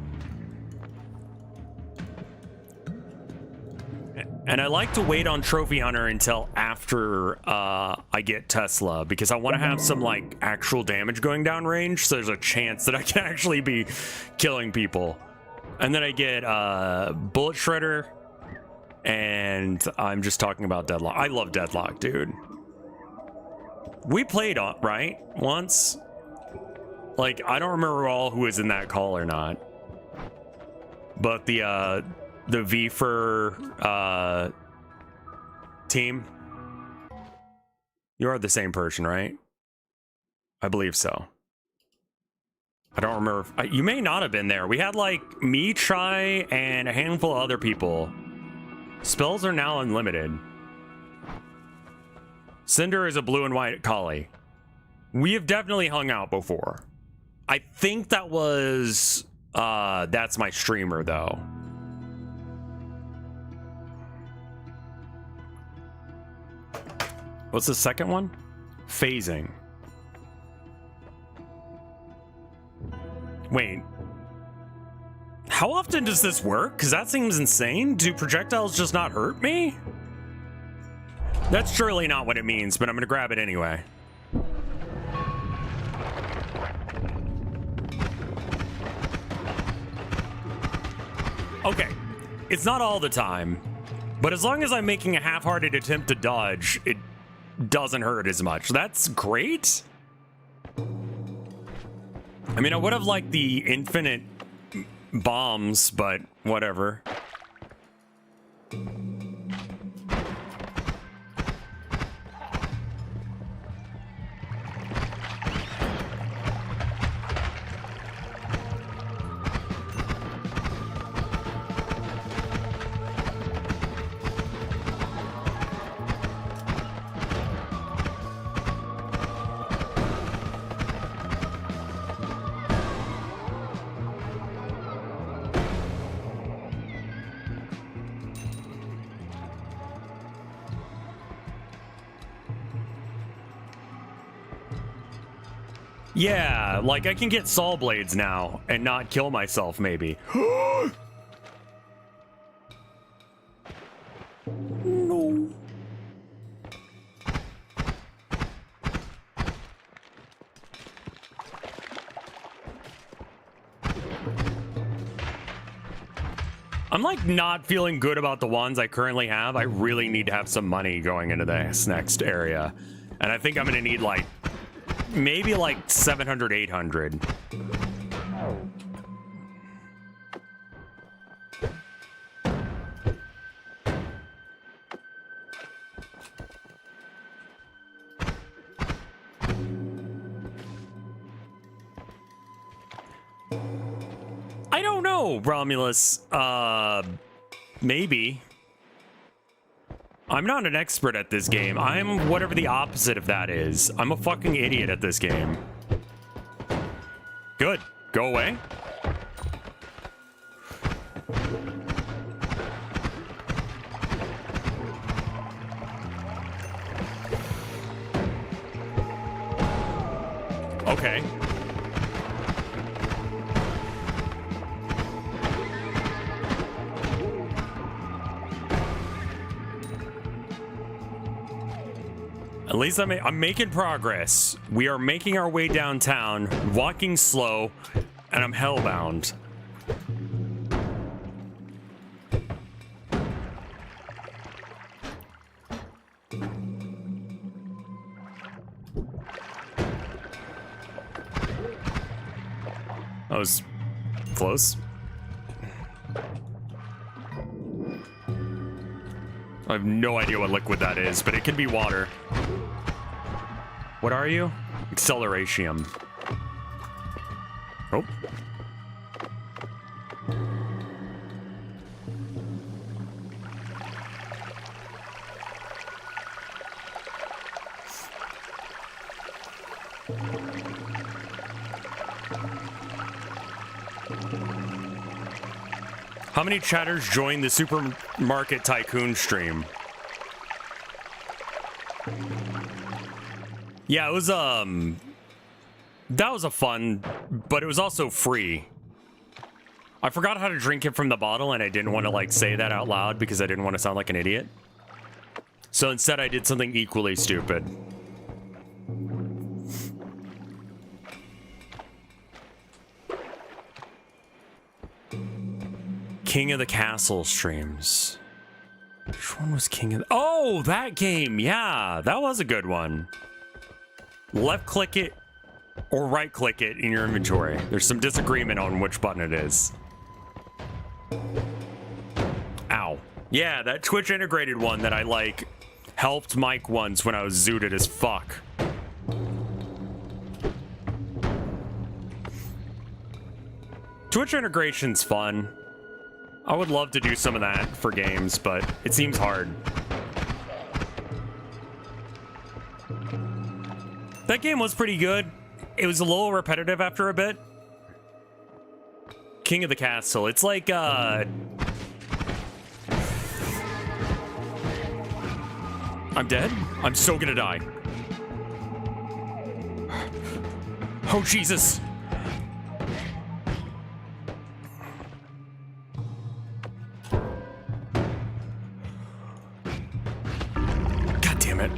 And I like to wait on Trophy Hunter until after I get Tesla, because I want to have some like actual damage going down range, so there's a chance that I can actually be killing people. And then I get Bullet Shredder, and I'm just talking about Deadlock. I love Deadlock, dude. We played on, right? Once? Like, I don't remember all who was in that call or not. But the V4 team, you are the same person, right? I believe so. I don't remember. You may not have been there. We had like me, Chai, and a handful of other people. Spells are now unlimited. Cinder is a blue and white collie. We have definitely hung out before. I think that was that's my streamer though. What's the second one? Phasing. Wait. How often does this work? Because that seems insane. Do projectiles just not hurt me? That's surely not what it means, but I'm going to grab it anyway. Okay. It's not all the time, but as long as I'm making a half-hearted attempt to dodge, it doesn't hurt as much. That's great. I mean, I would have liked the infinite bombs, but whatever. Yeah, like I can get saw blades now and not kill myself, maybe. No. I'm like not feeling good about the ones I currently have. I really need to have some money going into this next area. And I think I'm gonna need like maybe like 700, 800. I don't know, Romulus. Maybe. I'm not an expert at this game. I'm whatever the opposite of that is. I'm a fucking idiot at this game. Good. Go away. Okay. At least I'm making progress. We are making our way downtown, walking slow, and I'm hellbound. That was close. I have no idea what liquid that is, but it can be water. What are you? Acceleration. Oh. How many chatters joined the Supermarket Tycoon stream? Yeah, it was, that was a fun, but it was also free. I forgot how to drink it from the bottle, and I didn't want to, like, say that out loud because I didn't want to sound like an idiot. So instead, I did something equally stupid. King of the Castle streams. Which one was King of the... Oh, that game! Yeah, that was a good one. Left-click it or right-click it in your inventory. There's some disagreement on which button it is. Ow. Yeah, that Twitch integrated one that I, like, helped Mike once when I was zooted as fuck. Twitch integration's fun. I would love to do some of that for games, but it seems hard. That game was pretty good. It was a little repetitive after a bit. King of the Castle. It's like, I'm dead? I'm so gonna die. Oh, Jesus. God damn it.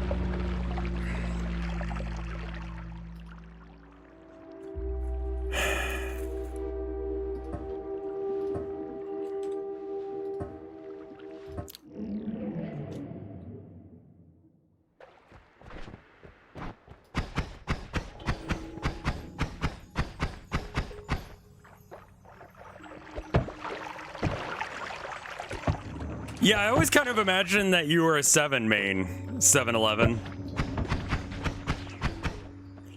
Yeah, I always kind of imagined that you were a 7 main, 7-Eleven.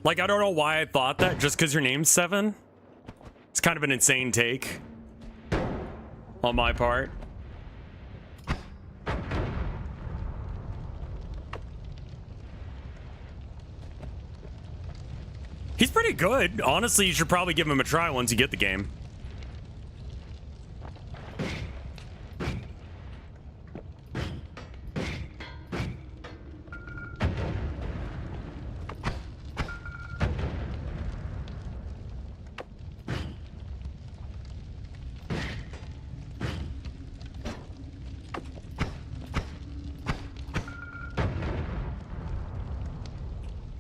Like, I don't know why I thought that, just because your name's 7. It's kind of an insane take on my part. He's pretty good. Honestly, you should probably give him a try once you get the game.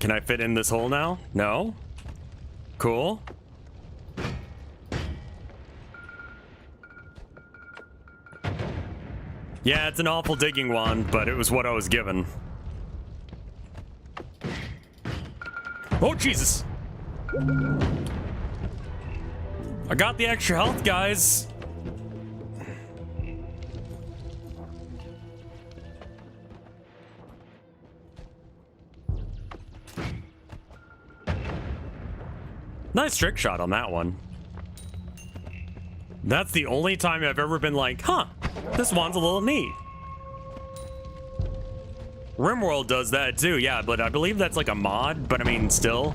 Can I fit in this hole now? No? Cool. Yeah, it's an awful digging wand, but it was what I was given. Oh, Jesus! I got the extra health, guys. Nice trick shot on that one. That's the only time I've ever been like, huh, this one's a little neat. RimWorld does that too, yeah, but I believe that's like a mod, but I mean, still.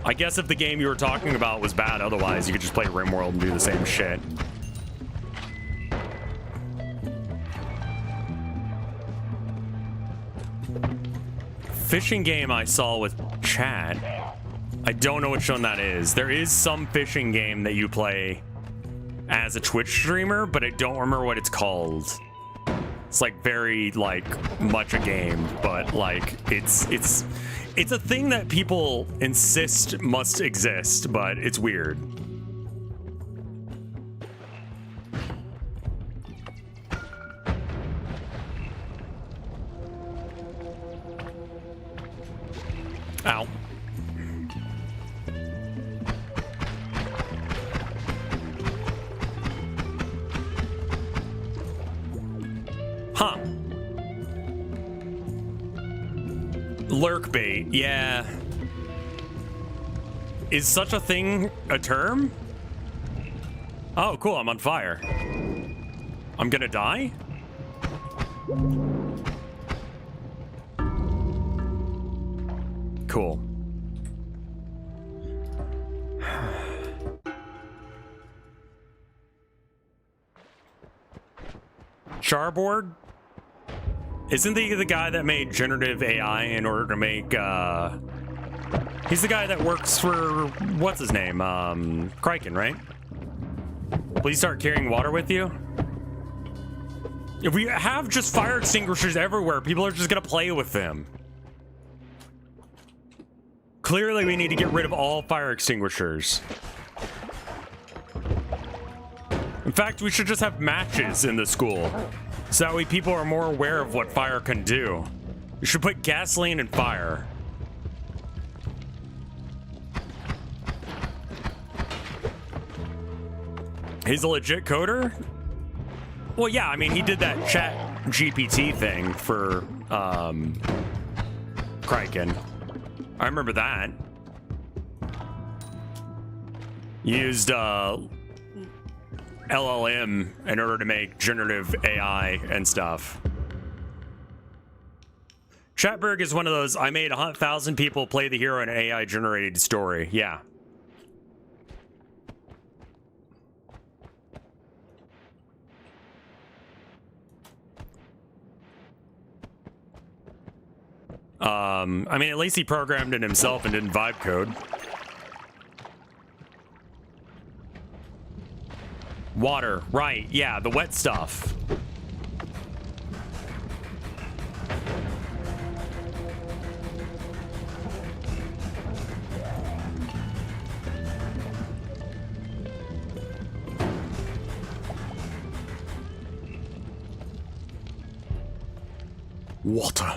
I guess if the game you were talking about was bad, otherwise you could just play RimWorld and do the same shit. Fishing game I saw with chat. I don't know which one that is. There is some fishing game that you play as a Twitch streamer, but I don't remember what it's called. It's like very like much a game, but like it's a thing that people insist must exist, but it's weird. Ow. Huh. Lurk bait, yeah. Is such a thing a term? Oh, cool, I'm on fire. I'm gonna die? Cool. Charboard? Isn't he the guy that made generative AI in order to make, he's the guy that works for, what's his name? Kraken, right? Please start carrying water with you. If we have just fire extinguishers everywhere, people are just gonna play with them. Clearly, we need to get rid of all fire extinguishers. In fact, we should just have matches in the school. So that way people are more aware of what fire can do. We should put gasoline in fire. He's a legit coder? Well, yeah, I mean, he did that chat GPT thing for Kraken. I remember that. Used LLM in order to make generative AI and stuff. Chatberg is one of those, I made 1,000 people play the hero in an AI generated story. Yeah. I mean, at least he programmed it himself and didn't vibe code. Water, right, yeah, the wet stuff. Water.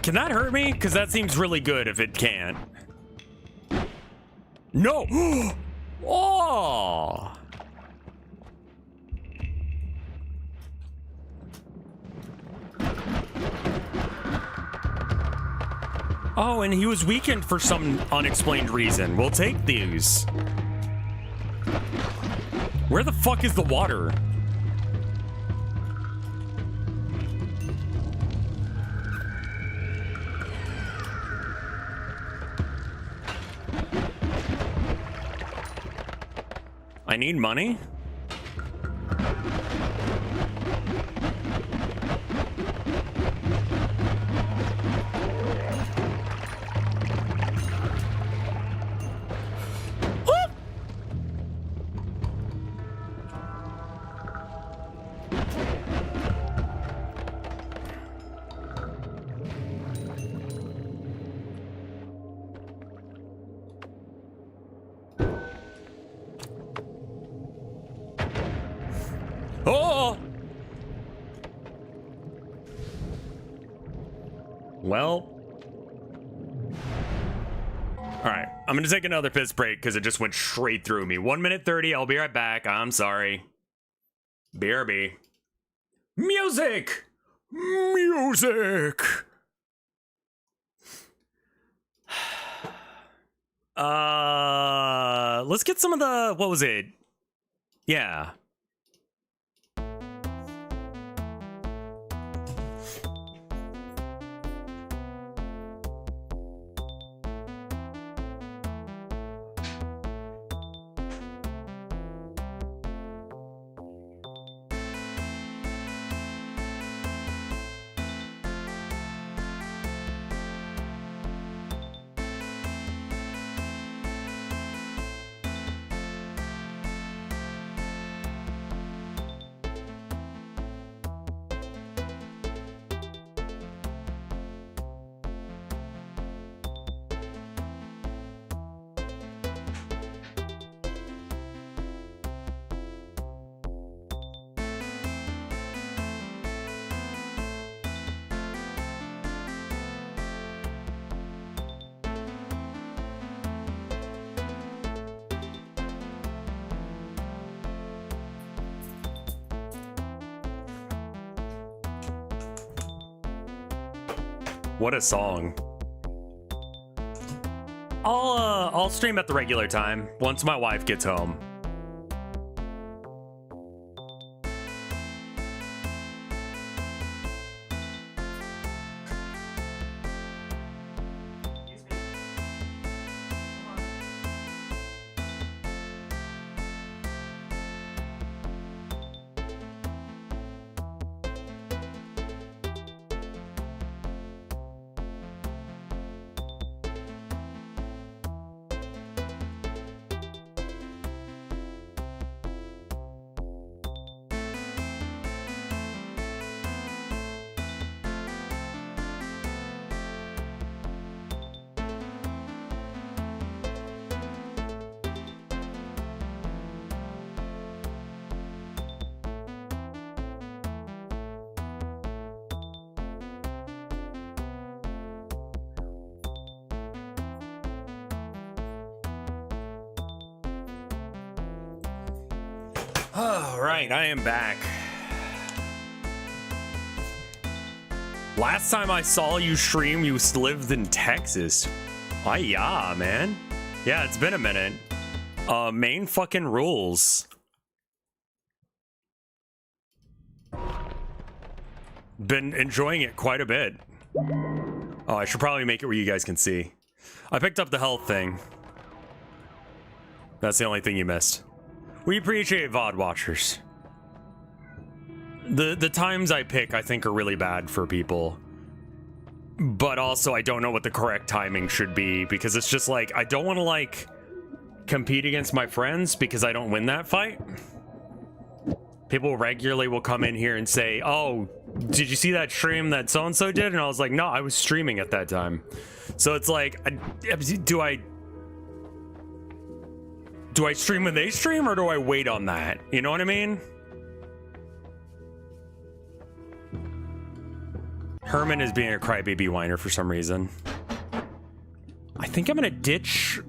Can that hurt me? Because that seems really good if it can't. No! Oh! Oh, and he was weakened for some unexplained reason. We'll take these. Where the fuck is the water? I need money? Oh! Well. Alright, I'm gonna take another piss break because it just went straight through me. 1 minute 30, I'll be right back. I'm sorry. BRB. Music! Music! Let's get some of the, what was it? Yeah. What a song. I'll stream at the regular time once my wife gets home. All right, I am back. Last time I saw you stream, you lived in Texas. Ah, yeah, man. Yeah, it's been a minute. Main fucking rules. Been enjoying it quite a bit. Oh, I should probably make it where you guys can see. I picked up the health thing. That's the only thing you missed. We appreciate VOD watchers. The times I pick, I think, are really bad for people. But also, I don't know what the correct timing should be, because it's just like, I don't want to, like, compete against my friends because I don't win that fight. People regularly will come in here and say, oh, did you see that stream that so-and-so did? And I was like, no, I was streaming at that time. So it's like, do I stream when they stream, or do I wait on that? You know what I mean? Herman is being a crybaby whiner for some reason. I think I'm gonna ditch.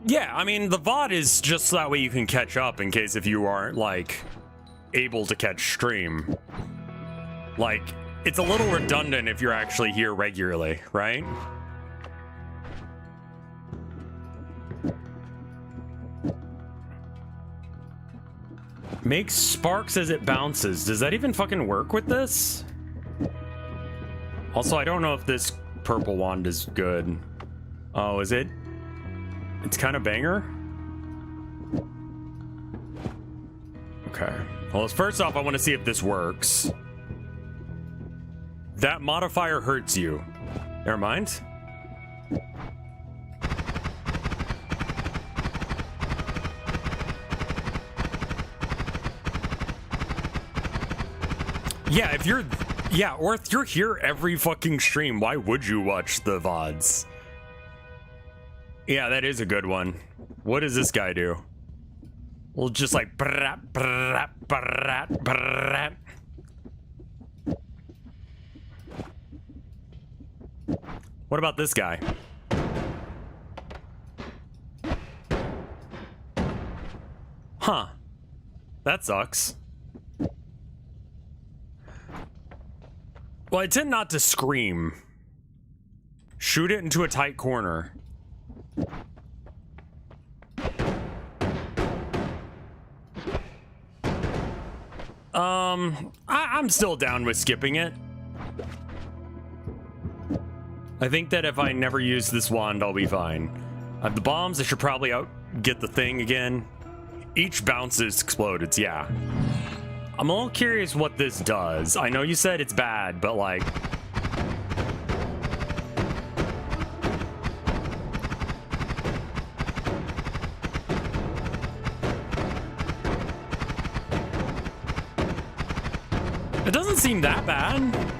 Yeah, I mean, the VOD is just so that way you can catch up in case if you aren't, like, able to catch stream. Like, it's a little redundant if you're actually here regularly, right? Make sparks as it bounces. Does that even fucking work with this? Also, I don't know if this purple wand is good. Oh, is it? It's kind of banger. Okay. Well, first off, I want to see if this works. That modifier hurts you. Never mind. Yeah, if you're... Yeah, or if you're here every fucking stream, why would you watch the VODs? Yeah, that is a good one. What does this guy do? Well, just like... Brat, brat, brat, brat. What about this guy? Huh. That sucks. Well, I tend not to scream. Shoot it into a tight corner. I'm still down with skipping it. I think that if I never use this wand, I'll be fine. I have the bombs. I should probably get the thing again. Each bounces explodes, yeah. I'm a little curious what this does. I know you said it's bad, but like... It doesn't seem that bad.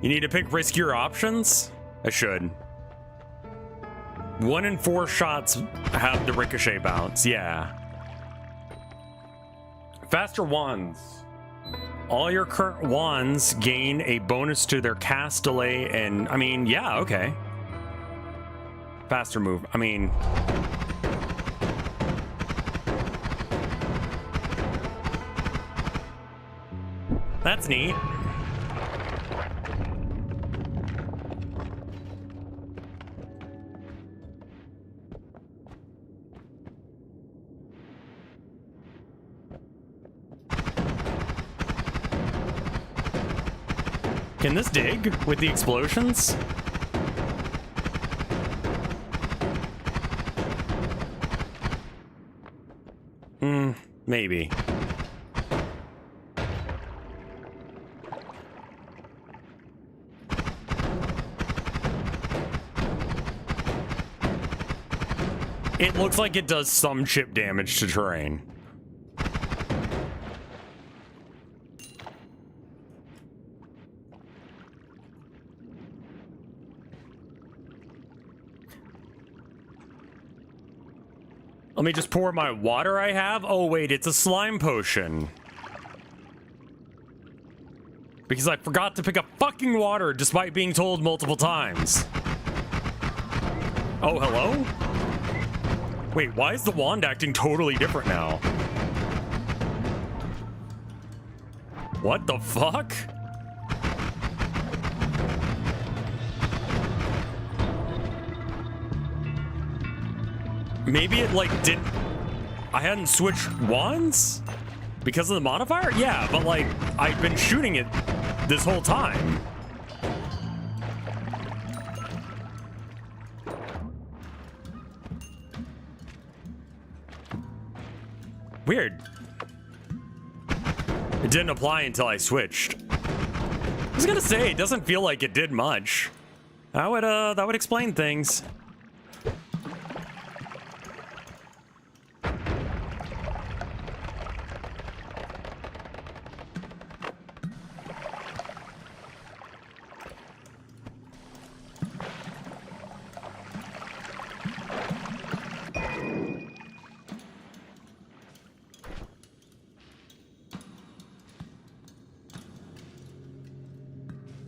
You need to pick riskier options? I should. 1 in 4 shots have the ricochet bounce, yeah. Faster wands. All your current wands gain a bonus to their cast delay and, I mean, yeah, okay. Faster move, I mean... That's neat. Can this dig with the explosions? Maybe. It looks like it does some chip damage to terrain. Let me just pour my water I have. Oh, wait, it's a slime potion. Because I forgot to pick up fucking water despite being told multiple times. Oh, hello? Wait, why is the wand acting totally different now? What the fuck? Maybe it like didn't... I hadn't switched wands? Because of the modifier? Yeah, but like, I've been shooting it this whole time. Weird. It didn't apply until I switched. I was gonna say, it doesn't feel like it did much. That would explain things.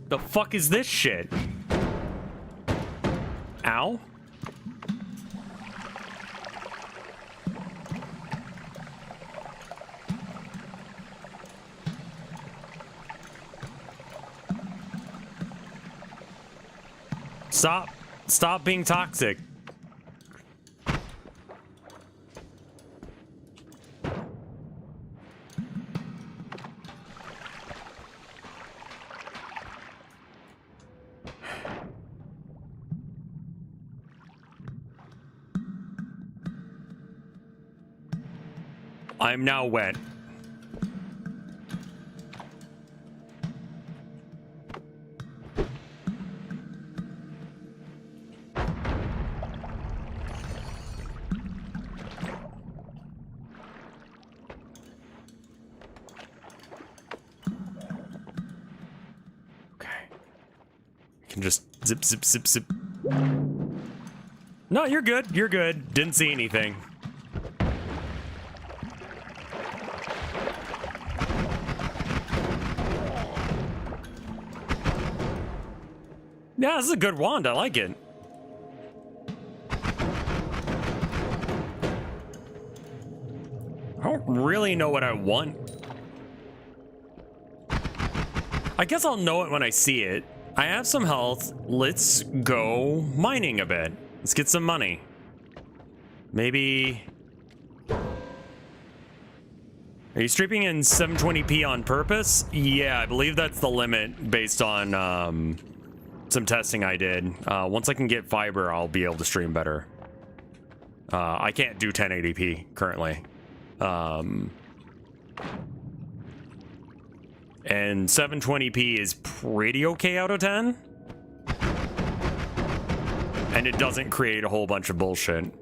The fuck is this shit? Ow. Stop being toxic. I'm now wet. Okay. I can just zip, zip, zip, zip. No, you're good. You're good. Didn't see anything. Yeah, this is a good wand. I like it. I don't really know what I want. I guess I'll know it when I see it. I have some health. Let's go mining a bit. Let's get some money. Maybe... Are you streaming in 720p on purpose? Yeah, I believe that's the limit based on... some testing I did. Once I can get fiber, I'll be able to stream better. I can't do 1080p currently. And 720p is pretty okay out of 10. And it doesn't create a whole bunch of bullshit.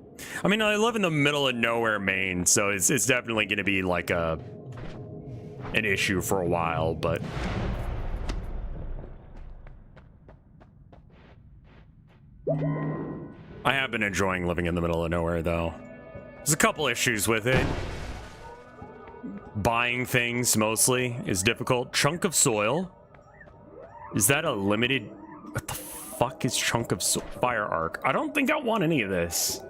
I mean, I live in the middle of nowhere, Maine, so it's definitely going to be like an issue for a while, but... I have been enjoying living in the middle of nowhere, though. There's a couple issues with it. Buying things, mostly, is difficult. Chunk of soil. Is that a limited... What the fuck is chunk of soil? Fire arc. I don't think I want any of this.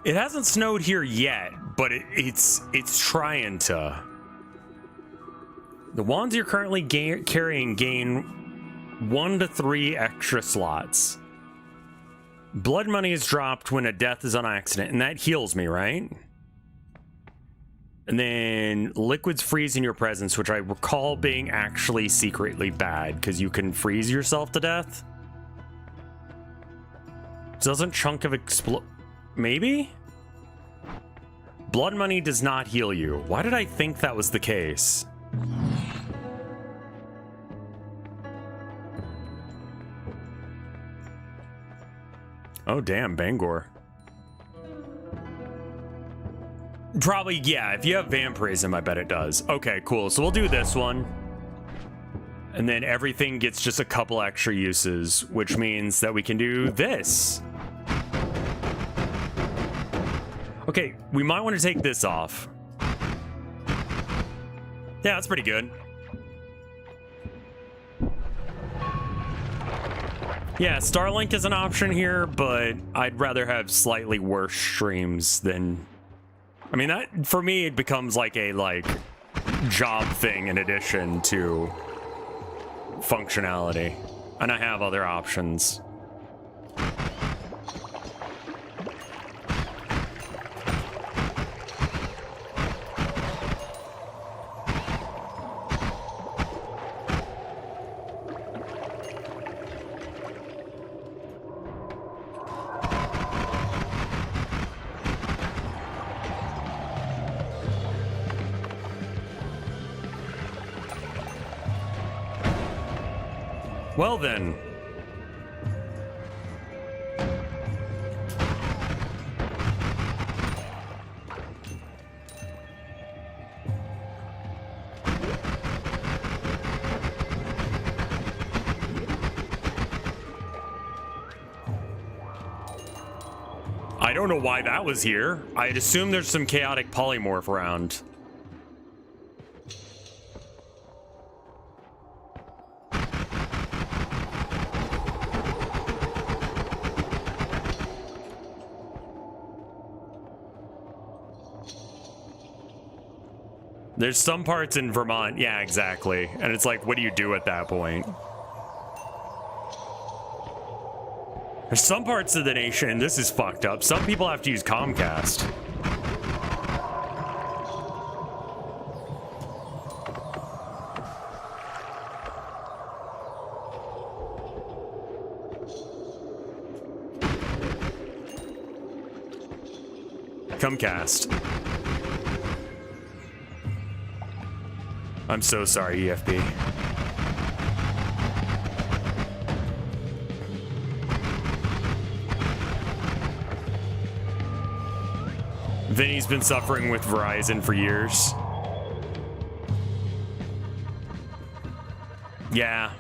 It hasn't snowed here yet, but it's trying to... The wands you're currently carrying gain 1 to 3 extra slots. Blood money is dropped when a death is on accident, and that heals me, right? And then liquids freeze in your presence, which I recall being actually secretly bad, because you can freeze yourself to death. Doesn't chunk of explode... Maybe? Blood money does not heal you. Why did I think that was the case? Oh, damn, Bangor. Probably, yeah, if you have vampirism, I bet it does. Okay, cool. So we'll do this one. And then everything gets just a couple extra uses, which means that we can do this. Okay, we might want to take this off. Yeah, that's pretty good. Yeah, Starlink is an option here, but I'd rather have slightly worse streams than... I mean, that for me, it becomes like a job thing in addition to functionality. And I have other options. Well then. I don't know why that was here. I'd assume there's some chaotic polymorph around. There's some parts in Vermont, yeah, exactly. And it's like, what do you do at that point? There's some parts of the nation, and this is fucked up. Some people have to use Comcast. Comcast. I'm so sorry, EFB. Vinny's been suffering with Verizon for years. Yeah.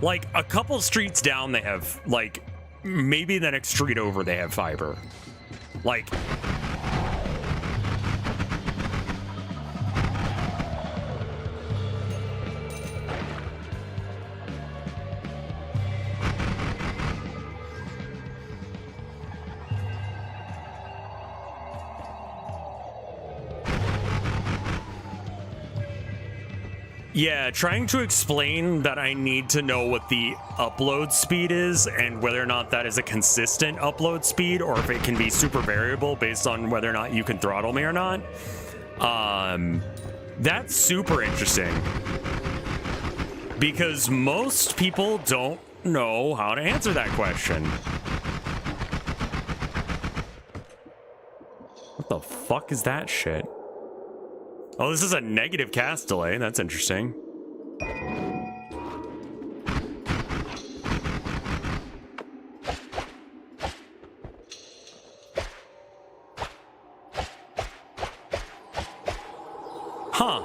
Like, a couple streets down, they have, like, maybe the next street over, they have fiber. Like... Yeah, trying to explain that I need to know what the upload speed is and whether or not that is a consistent upload speed or if it can be super variable based on whether or not you can throttle me or not. That's super interesting because most people don't know how to answer that question. What the fuck is that shit? Oh, this is a negative cast delay. That's interesting. Huh.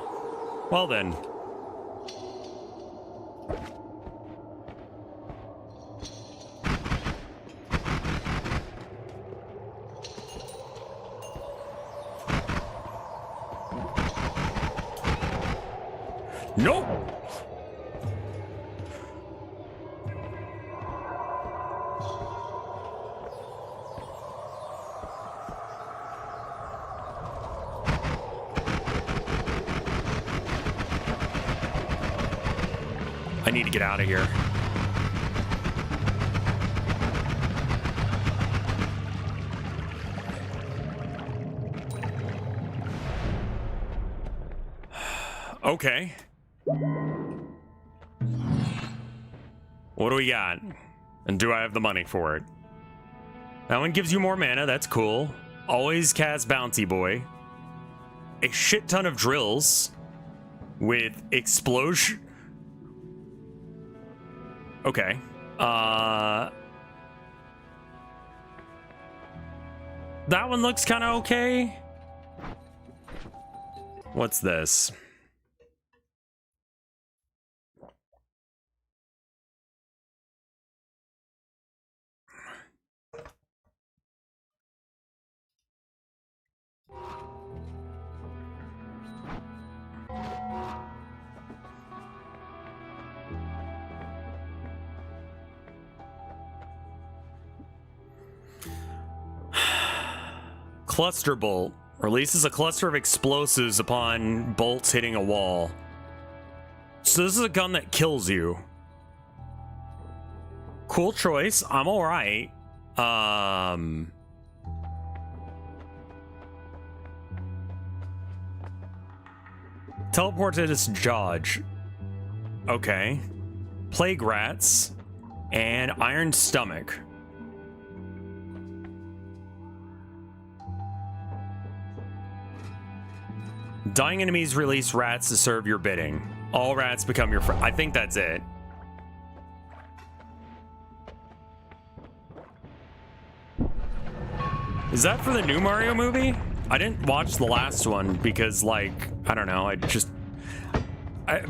Well then. Nope. I need to get out of here. Okay. What do we got? And do I have the money for it? That one gives you more mana. That's cool. Always cast Bouncy Boy. A shit ton of drills with explosion. Okay. That one looks kind of okay. What's this? cluster bolt. Releases a cluster of explosives upon bolts hitting a wall. So this is a gun that kills you. Cool choice. I'm alright. Teleport to this Dodge. Okay. Plague rats. And iron stomach. Dying enemies release rats to serve your bidding. All rats become your friend. I think that's it. Is that for the new Mario movie? I didn't watch the last one because, like, I don't know.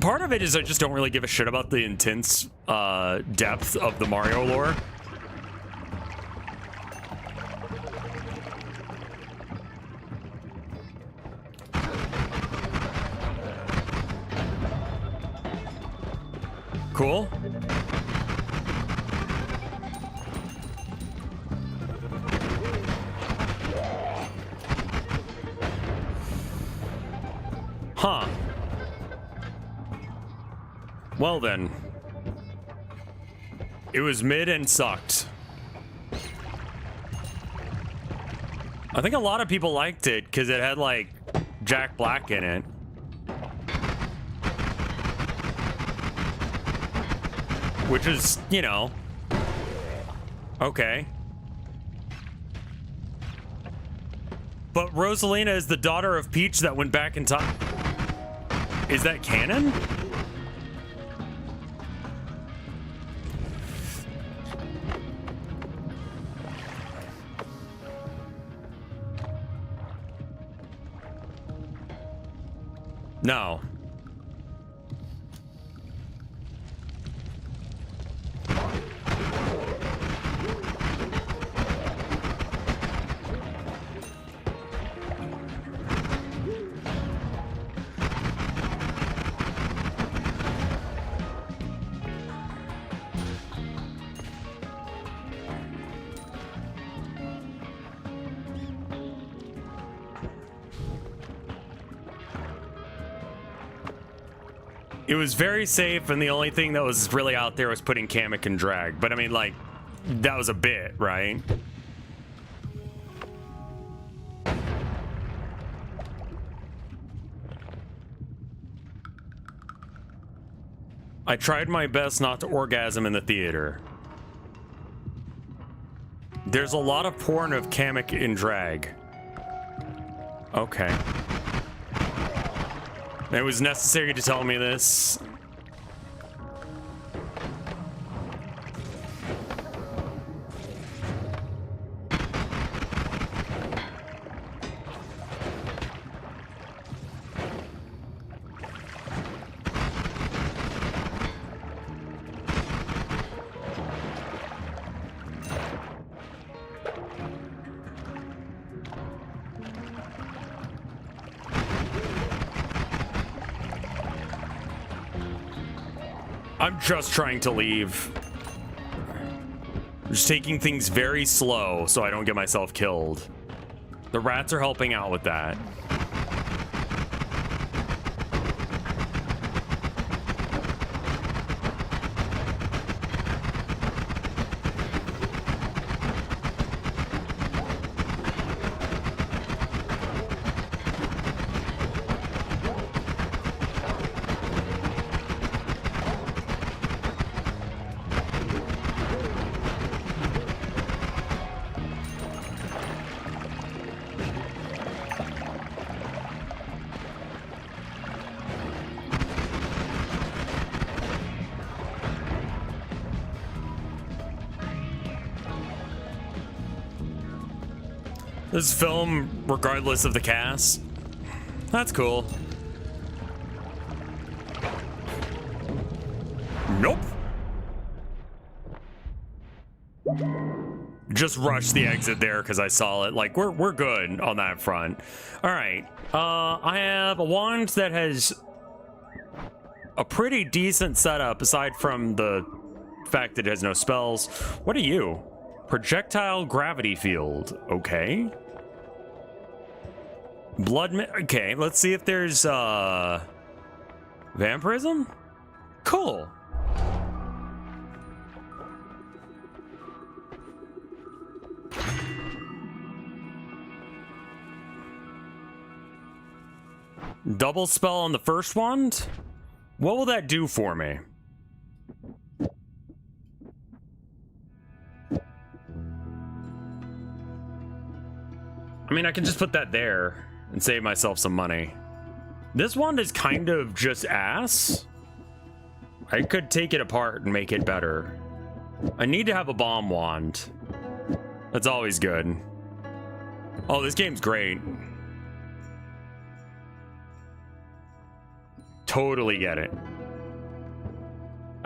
Part of it is I just don't really give a shit about the intense depth of the Mario lore. Cool. Huh. Well then. It was mid and sucked. I think a lot of people liked it because it had, like, Jack Black in it. Which is, you know, okay. But Rosalina is the daughter of Peach that went back in time. Is that canon? No. It was very safe, and the only thing that was really out there was putting Kamek in drag. But I mean, like, that was a bit, right? I tried my best not to orgasm in the theater. There's a lot of porn of Kamek in drag. Okay. It was necessary to tell me this. I'm just trying to leave. I'm just taking things very slow so I don't get myself killed. The rats are helping out with that. This film, regardless of the cast. That's cool. Nope. Just rush the exit there because I saw it. Like, we're good on that front. All right. I have a wand that has a pretty decent setup aside from the fact that it has no spells. What are you? Projectile gravity field. Okay. Okay, let's see if there's vampirism. Cool. Double spell on the first wand? What will that do for me? I mean, I can just put that there and save myself some money. This wand is kind of just ass. I could take it apart and make it better. I need to have a bomb wand. That's always good. Oh, this game's great. Totally get it.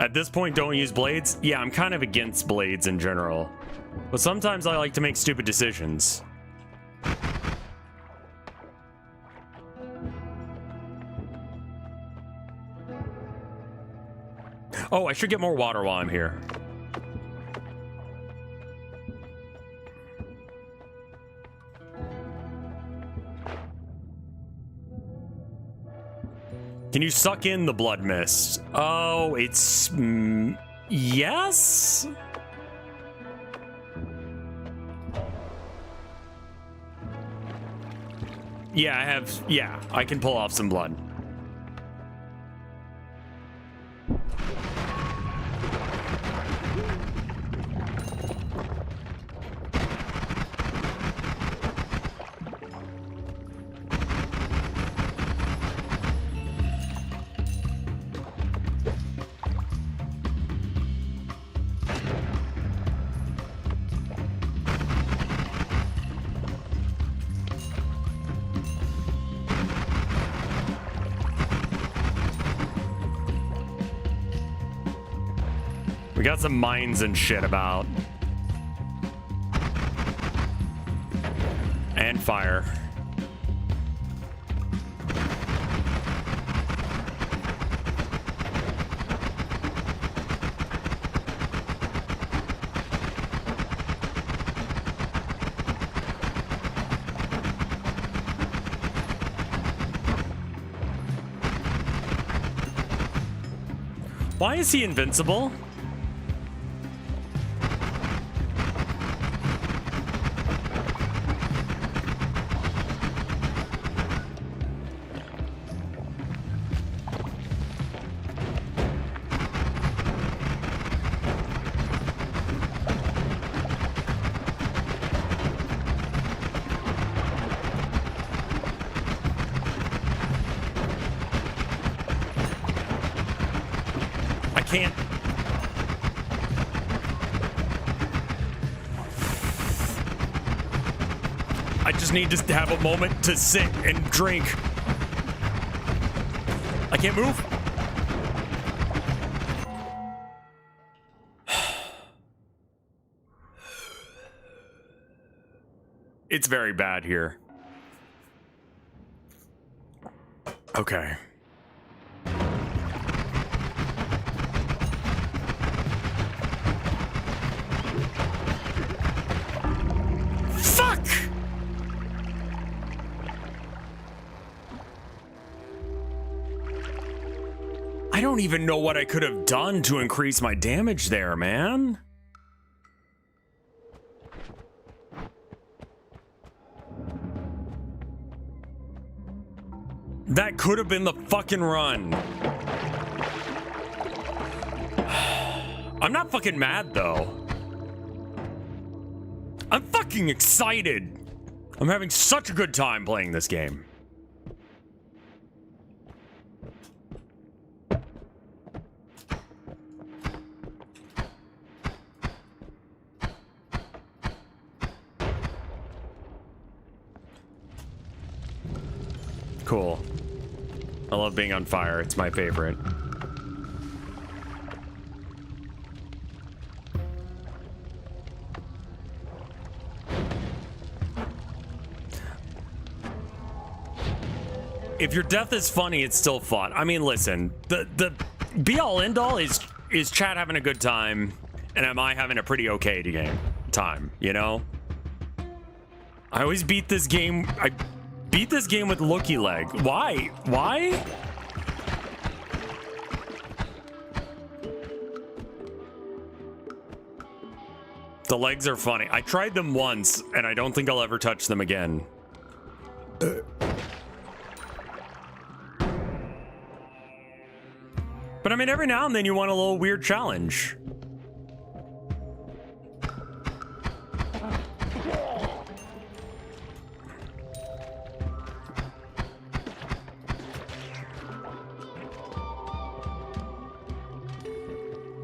At this point, don't use blades? Yeah, I'm kind of against blades in general. But sometimes I like to make stupid decisions. Oh, I should get more water while I'm here. Can you suck in the blood mist? Oh, it's... yes? Yeah, I have... yeah, I can pull off some blood. We got some mines and shit about. And fire. Why is he invincible? Can't. I just need to have a moment to sit and drink. I can't move. It's very bad here. Okay. I don't even know what I could have done to increase my damage there, man. That could have been the fucking run. I'm not fucking mad, though. I'm fucking excited. I'm having such a good time playing this game. Cool. I love being on fire. It's my favorite. If your death is funny, it's still fun. I mean, listen, the be all end all is chat having a good time, and am I having a pretty okay time, you know? I always beat this game. I beat this game with looky leg. Why? Why? The legs are funny. I tried them once, and I don't think I'll ever touch them again. But I mean, every now and then you want a little weird challenge.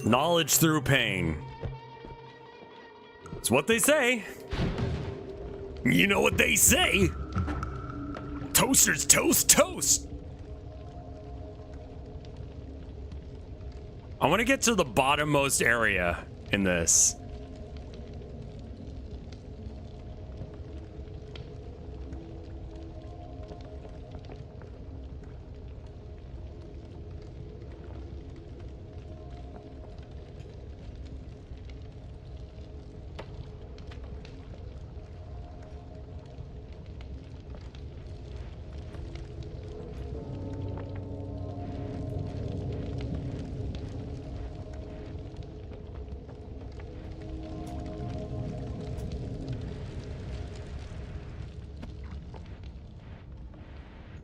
Knowledge through pain. It's what they say. You know what they say? Toasters toast toast. I want to get to the bottommost area in this.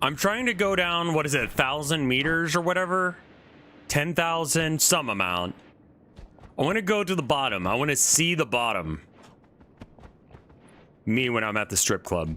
I'm trying to go down, what is it, 1,000 meters or whatever? 10,000, some amount. I want to go to the bottom. I want to see the bottom. Me when I'm at the strip club.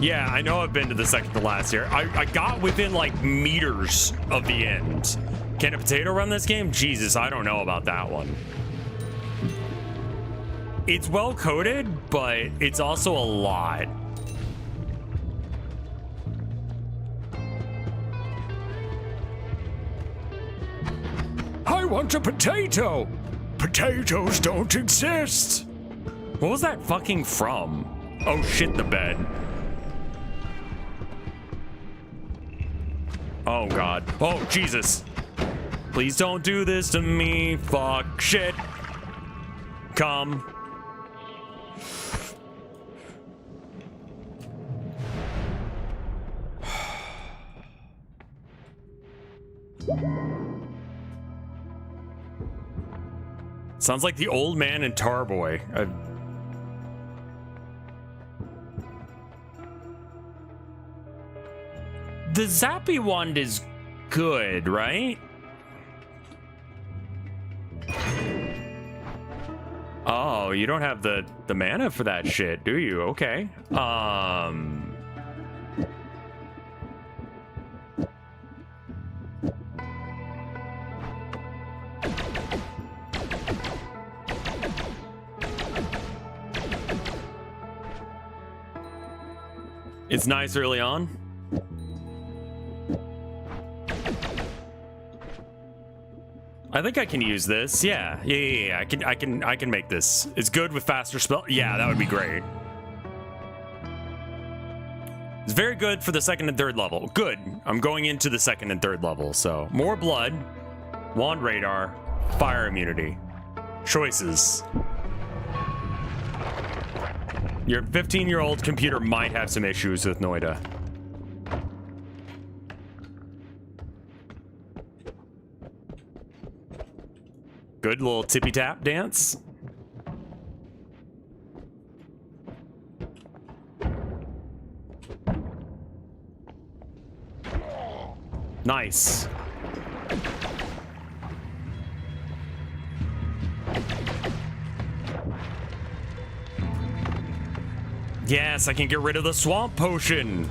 Yeah, I know I've been to the second to last here. I got within like meters of the end. Can a potato run this game? Jesus, I don't know about that one. It's well coded, but it's also a lot. I want a potato. Potatoes don't exist. What was that fucking from? Oh shit, the bed. Oh god. Oh Jesus. Please don't do this to me. Fuck shit. Come. Sounds like the old man in Tarboy. The Zappy wand is good, right? Oh, you don't have the mana for that shit, do you? Okay. It's nice early on. I think I can use this. Yeah. I can make this. It's good with faster spell. Yeah, that would be great. It's very good for the second and third level. Good. I'm going into the second and third level, so more blood, wand radar, fire immunity. Choices. Your 15-year-old computer might have some issues with Noita. Good little tippy tap dance. Nice. Yes, I can get rid of the swamp potion.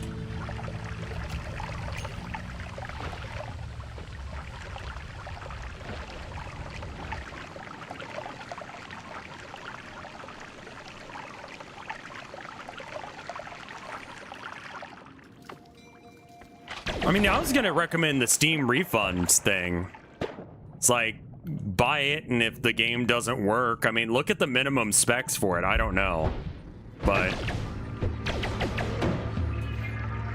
I mean, I was gonna recommend the Steam refunds thing. It's like, buy it, and if the game doesn't work, I mean, look at the minimum specs for it. I don't know, but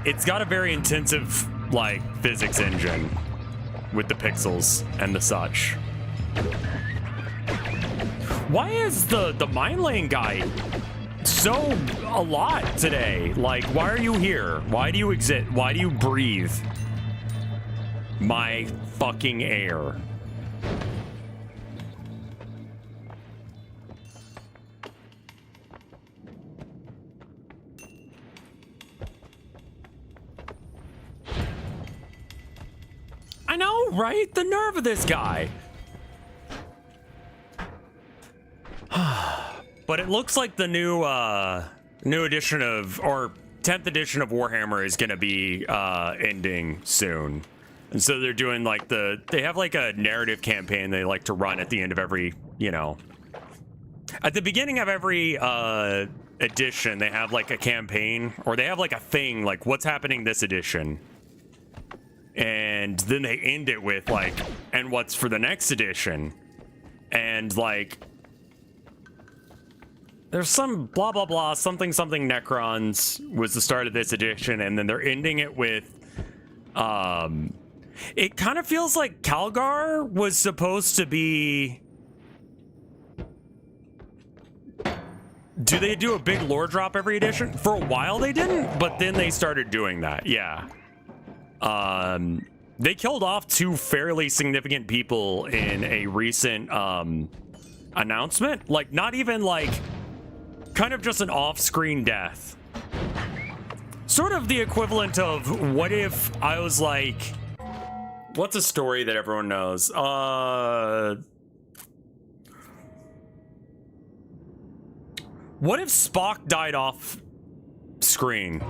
it's got a very intensive, like, physics engine with the pixels and the such. Why is the mine lane guy so a lot today? Like, why are you here? Why do you exist? Why do you breathe my fucking air? I know, right? The nerve of this guy. But it looks like the new edition of, or 10th edition of Warhammer is going to be ending soon. And so they're doing like they have like a narrative campaign they like to run at the end of every, you know, at the beginning of every edition, they have like a campaign, or they have like a thing, like what's happening this edition. And then they end it with like, and what's for the next edition. And like, there's some blah, blah, blah, something, something Necrons was the start of this edition. And then they're ending it with, it kind of feels like Calgar was supposed to be, do they do a big lore drop every edition? For a while they didn't, but then they started doing that. Yeah. They killed off 2 fairly significant people in a recent announcement. Like, not even like, kind of just an off-screen death. Sort of the equivalent of, what if I was like, what's a story that everyone knows? What if Spock died off screen?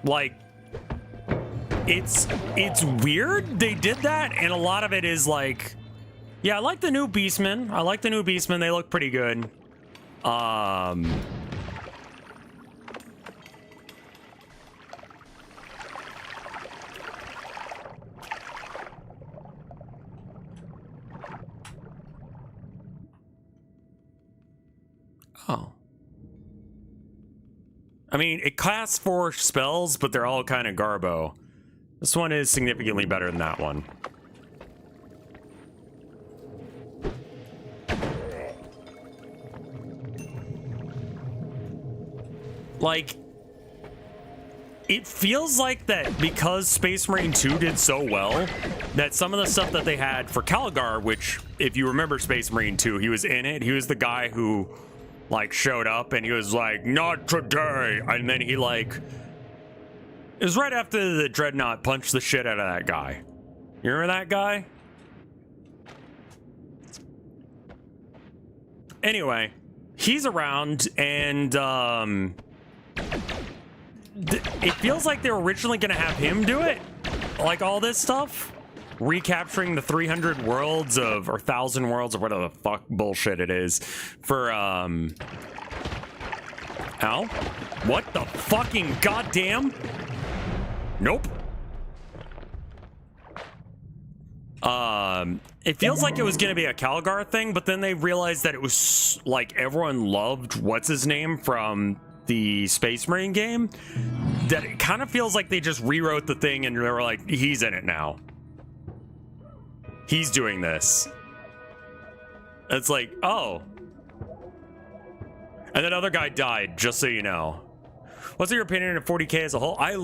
Like, it's weird they did that, and a lot of it is like, yeah, I like the new Beastmen. I like the new Beastmen. They look pretty good. Oh. I mean, it casts 4 spells, but they're all kind of garbo. This one is significantly better than that one. Like, it feels like that because Space Marine 2 did so well, that some of the stuff that they had for Calgar, which, if you remember Space Marine 2, he was in it. He was the guy who, like, showed up and he was like, not today. And then he, like, it was right after the Dreadnought punched the shit out of that guy. You remember that guy? Anyway, he's around, and it feels like they were originally going to have him do it, like all this stuff, recapturing the 300 worlds of, or 1,000 worlds, or whatever the fuck bullshit it is, for ow, what the fucking goddamn, nope. It feels like it was gonna be a Calgar thing, but then they realized that it was like everyone loved what's his name from the Space Marine game, that it kind of feels like they just rewrote the thing and they were like, he's in it now. He's doing this. It's like, oh. And that other guy died, just so you know. What's your opinion of 40K as a whole? I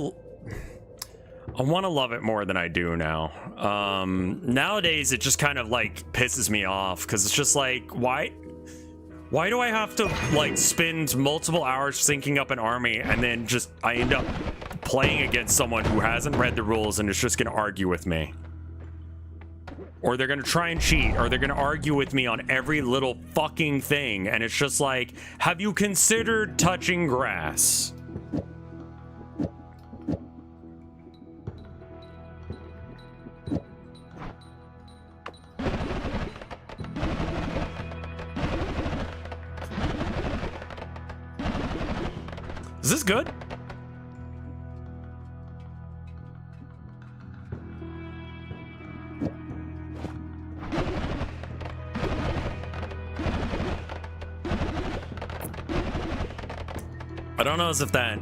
want to love it more than I do now. Nowadays, it just kind of like pisses me off because it's just like, why do I have to like spend multiple hours syncing up an army and then just I end up playing against someone who hasn't read the rules and is just going to argue with me? Or they're going to try and cheat, or they're going to argue with me on every little fucking thing. And it's just like, have you considered touching grass? Is this good? I don't know as if that...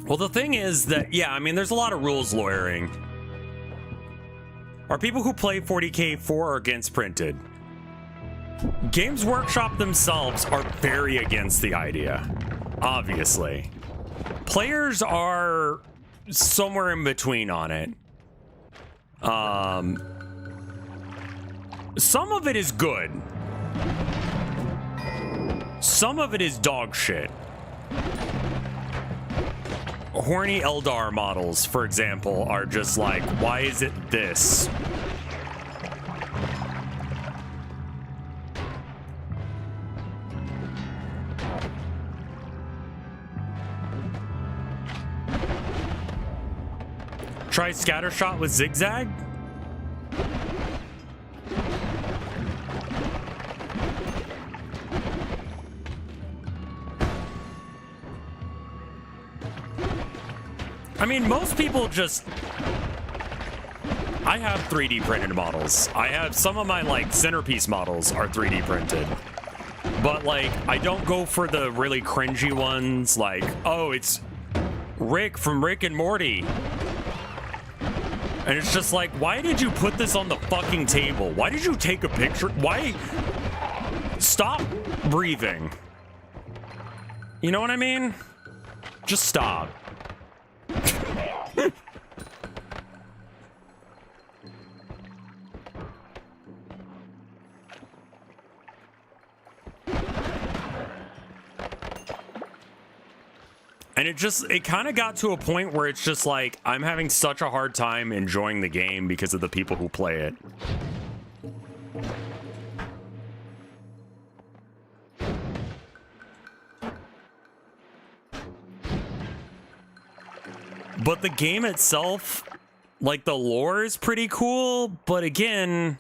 Well, the thing is that, yeah, I mean, there's a lot of rules lawyering. Are people who play 40K for or against printed? Games Workshop themselves are very against the idea, obviously. Players are somewhere in between on it. Some of it is good. Some of it is dog shit. Horny Eldar models, for example, are just like, why is it this? Try Scattershot with Zigzag? I mean, most people just... I have 3D printed models. I have some of my, like, centerpiece models are 3D printed. But, like, I don't go for the really cringy ones, like, oh, it's Rick from Rick and Morty. And it's just like, why did you put this on the fucking table? Why did you take a picture? Why? Stop breathing. You know what I mean? Just stop. And it kind of got to a point where it's just like, I'm having such a hard time enjoying the game because of the people who play it. But the game itself, like, the lore is pretty cool, but again,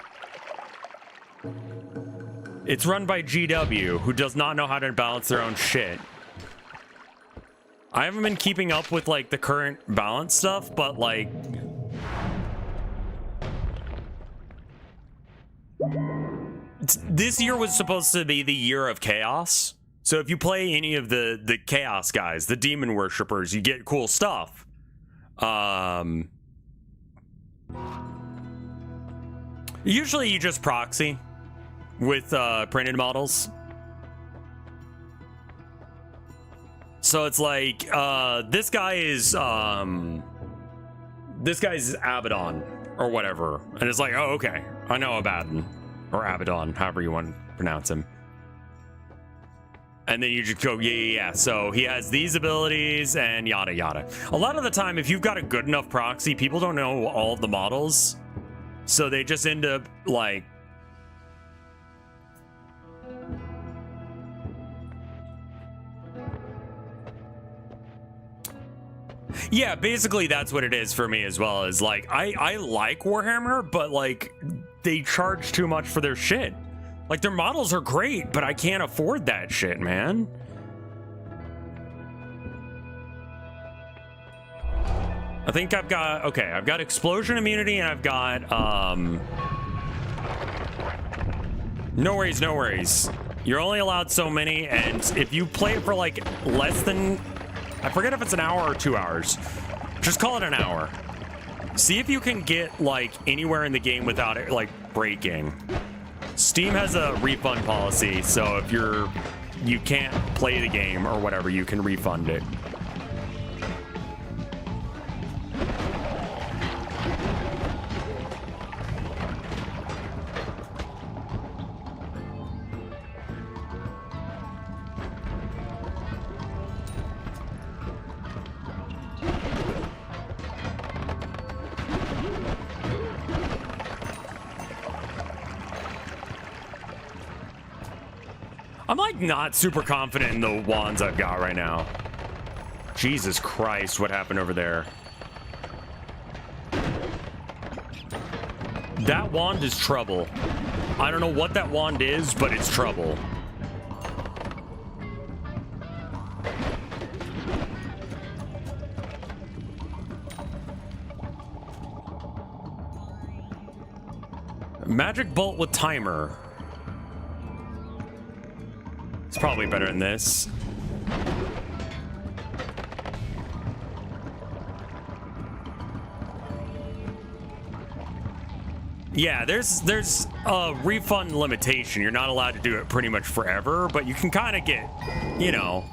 it's run by GW, who does not know how to balance their own shit. I haven't been keeping up with, like, the current balance stuff, but, like... This year was supposed to be the year of chaos. So if you play any of the chaos guys, the demon worshippers, you get cool stuff. Usually you just proxy with printed models. So it's like, this guy's Abaddon or whatever. And it's like, oh, okay. I know Abaddon or Abaddon, however you want to pronounce him. And then you just go, yeah. So he has these abilities and yada, yada. A lot of the time, if you've got a good enough proxy, people don't know all of the models. So they just end up like, yeah, basically that's what it is for me as well. Is like, I like Warhammer, but like they charge too much for their shit. Like, their models are great, but I can't afford that shit, man. I think I've got, okay, I've got explosion immunity and I've got, no worries, no worries. You're only allowed so many, and if you play it for like less than, I forget if it's an hour or 2 hours. Just call it an hour. See if you can get like anywhere in the game without it like breaking. Steam has a refund policy, so if you can't play the game or whatever, you can refund it. I'm like not super confident in the wands I've got right now. Jesus Christ, what happened over there? That wand is trouble. I don't know what that wand is, but it's trouble. Magic bolt with timer. It's probably better than this. Yeah, there's a refund limitation. You're not allowed to do it pretty much forever, but you can kind of get, you know,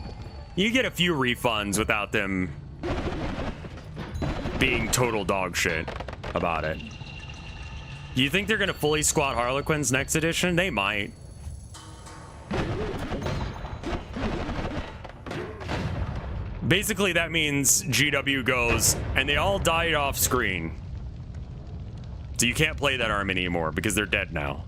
you get a few refunds without them being total dog shit about it. Do you think they're gonna fully squat Harlequins next edition? They might. Basically, that means GW goes, and they all died off screen. So you can't play that army anymore because they're dead now.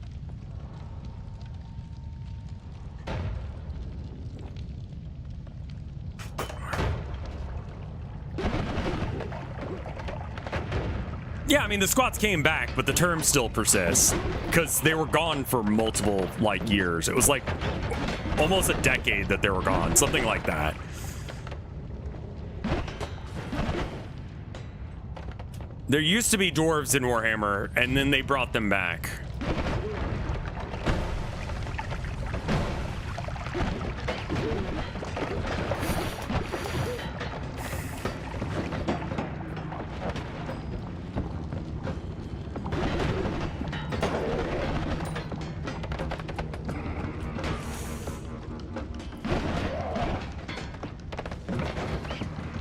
Yeah, I mean, the squats came back, but the term still persists because they were gone for multiple, like, years. It was like almost a decade that they were gone, something like that. There used to be dwarves in Warhammer, and then they brought them back.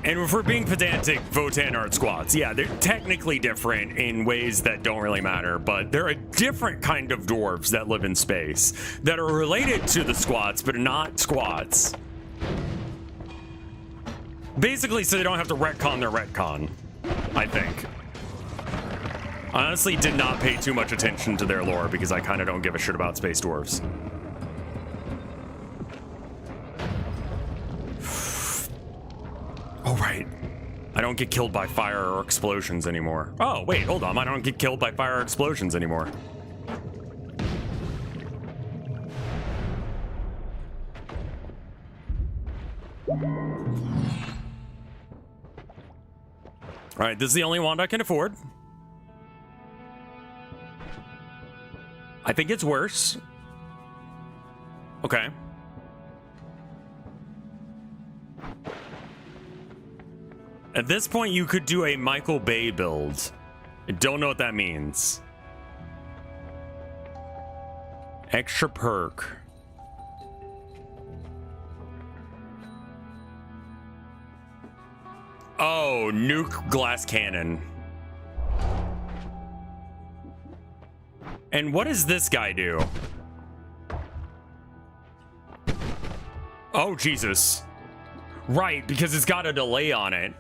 And if we're being pedantic, Votann aren't squats. Yeah, they're technically different in ways that don't really matter, but they're a different kind of dwarves that live in space that are related to the squats, but not squats. Basically, so they don't have to retcon their retcon, I think. I honestly did not pay too much attention to their lore because I kind of don't give a shit about space dwarves. Oh, right. I don't get killed by fire or explosions anymore. Oh, wait, hold on. I don't get killed by fire or explosions anymore. All right, this is the only wand I can afford. I think it's worse. Okay. At this point, you could do a Michael Bay build. I don't know what that means. Extra perk. Oh, nuke glass cannon. And what does this guy do? Oh, Jesus. Right, because it's got a delay on it.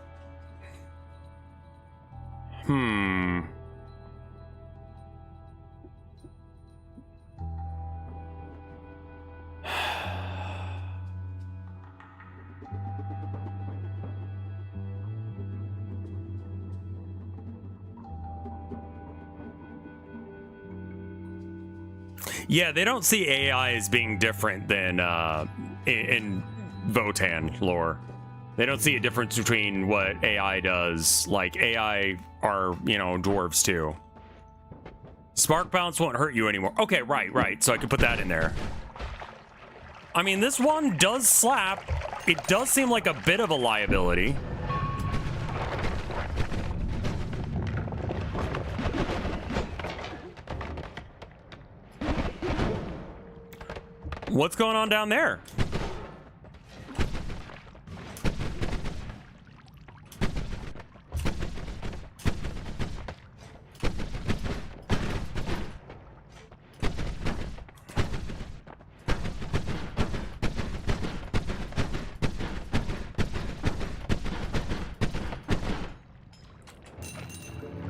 Yeah, they don't see AI as being different than in Votann lore. They don't see a difference between what AI does. Like, AI are, you know, dwarves too. Spark bounce won't hurt you anymore. Okay, right. So I can put that in there. I mean, this one does slap. It does seem like a bit of a liability. What's going on down there?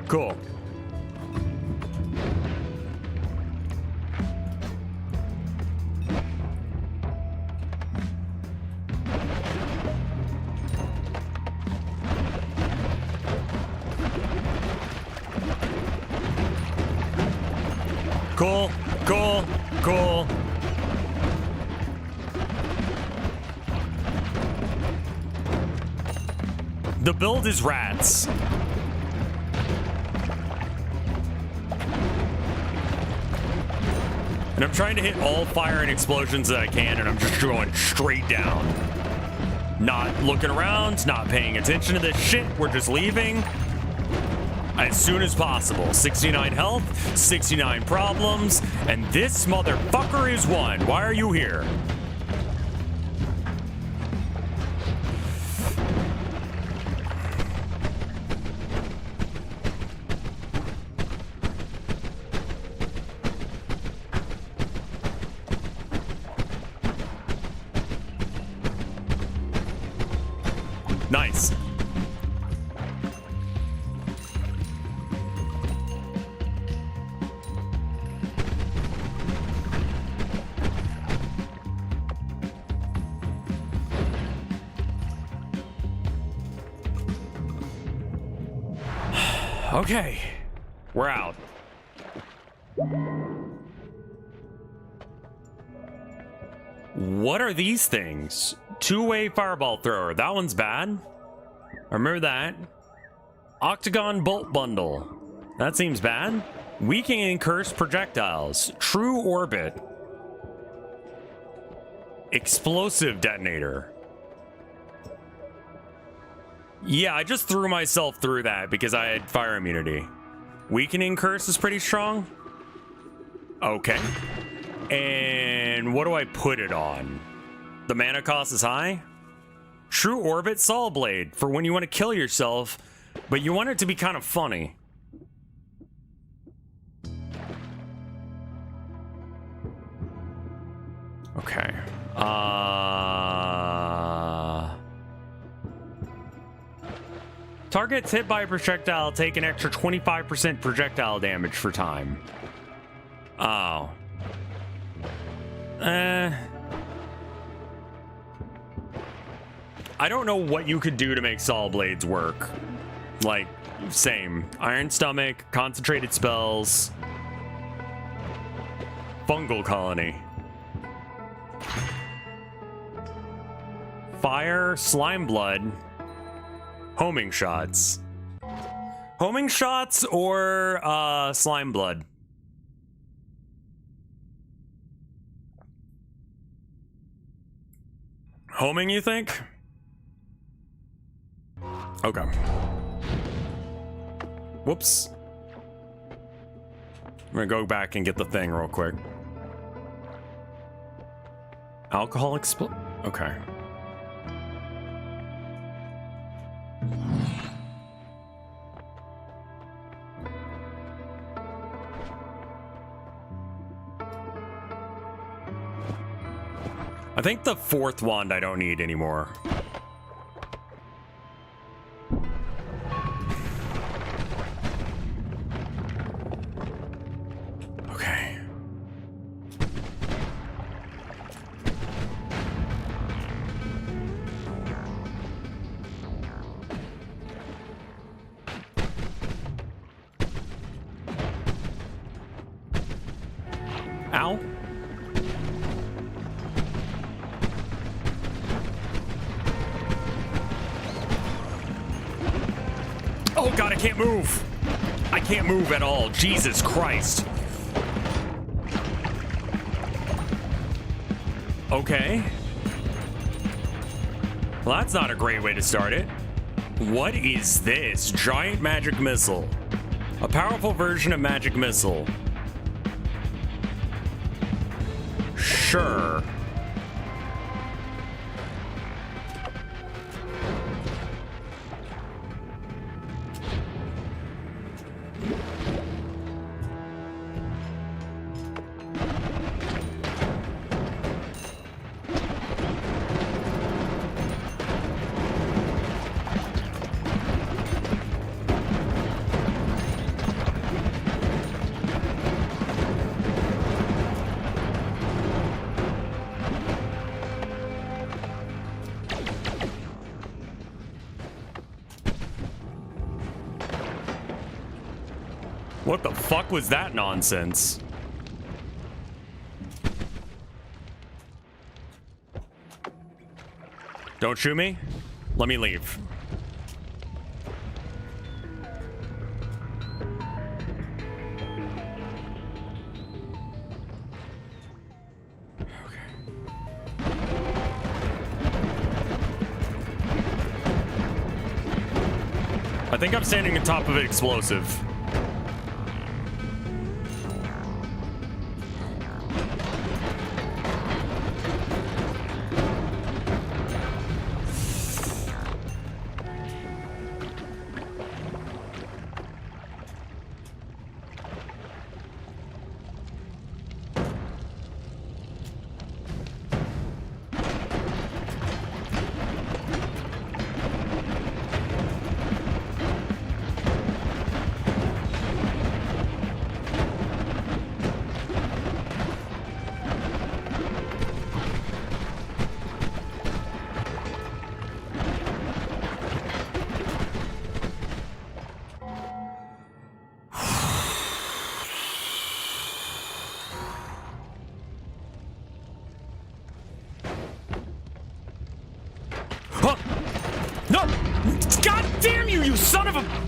Cool. Cool. The build is rats. And I'm trying to hit all fire and explosions that I can, and I'm just going straight down. Not looking around, not paying attention to this shit. We're just leaving as soon as possible. 69 health, 69 problems, and this motherfucker is one. Why are you here? Nice. Okay, we're out. What are these things? Two-way fireball thrower. That one's bad. I remember that. Octagon bolt bundle. That seems bad. Weakening cursed projectiles. True orbit. Explosive detonator. Yeah, I just threw myself through that because I had fire immunity. Weakening curse is pretty strong. Okay. And what do I put it on? The mana cost is high. True orbit saw blade for when you want to kill yourself, but you want it to be kind of funny. Okay. Targets hit by a projectile take an extra 25% projectile damage for time. Oh. I don't know what you could do to make saw blades work. Like, same. Iron stomach, concentrated spells, fungal colony. Fire, slime blood, homing shots. Homing shots or slime blood? Homing, you think? Okay. Whoops. I'm gonna go back and get the thing real quick. Alcohol okay. I think the fourth wand I don't need anymore. Okay. Ow. Oh god, I can't move. I can't move at all. Jesus Christ. Okay. Well, that's not a great way to start it. What is this? Giant magic missile. A powerful version of magic missile. Sure. What the fuck was that nonsense? Don't shoot me. Let me leave. I think I'm standing on top of an explosive. Huh? No! God damn you, you son of a...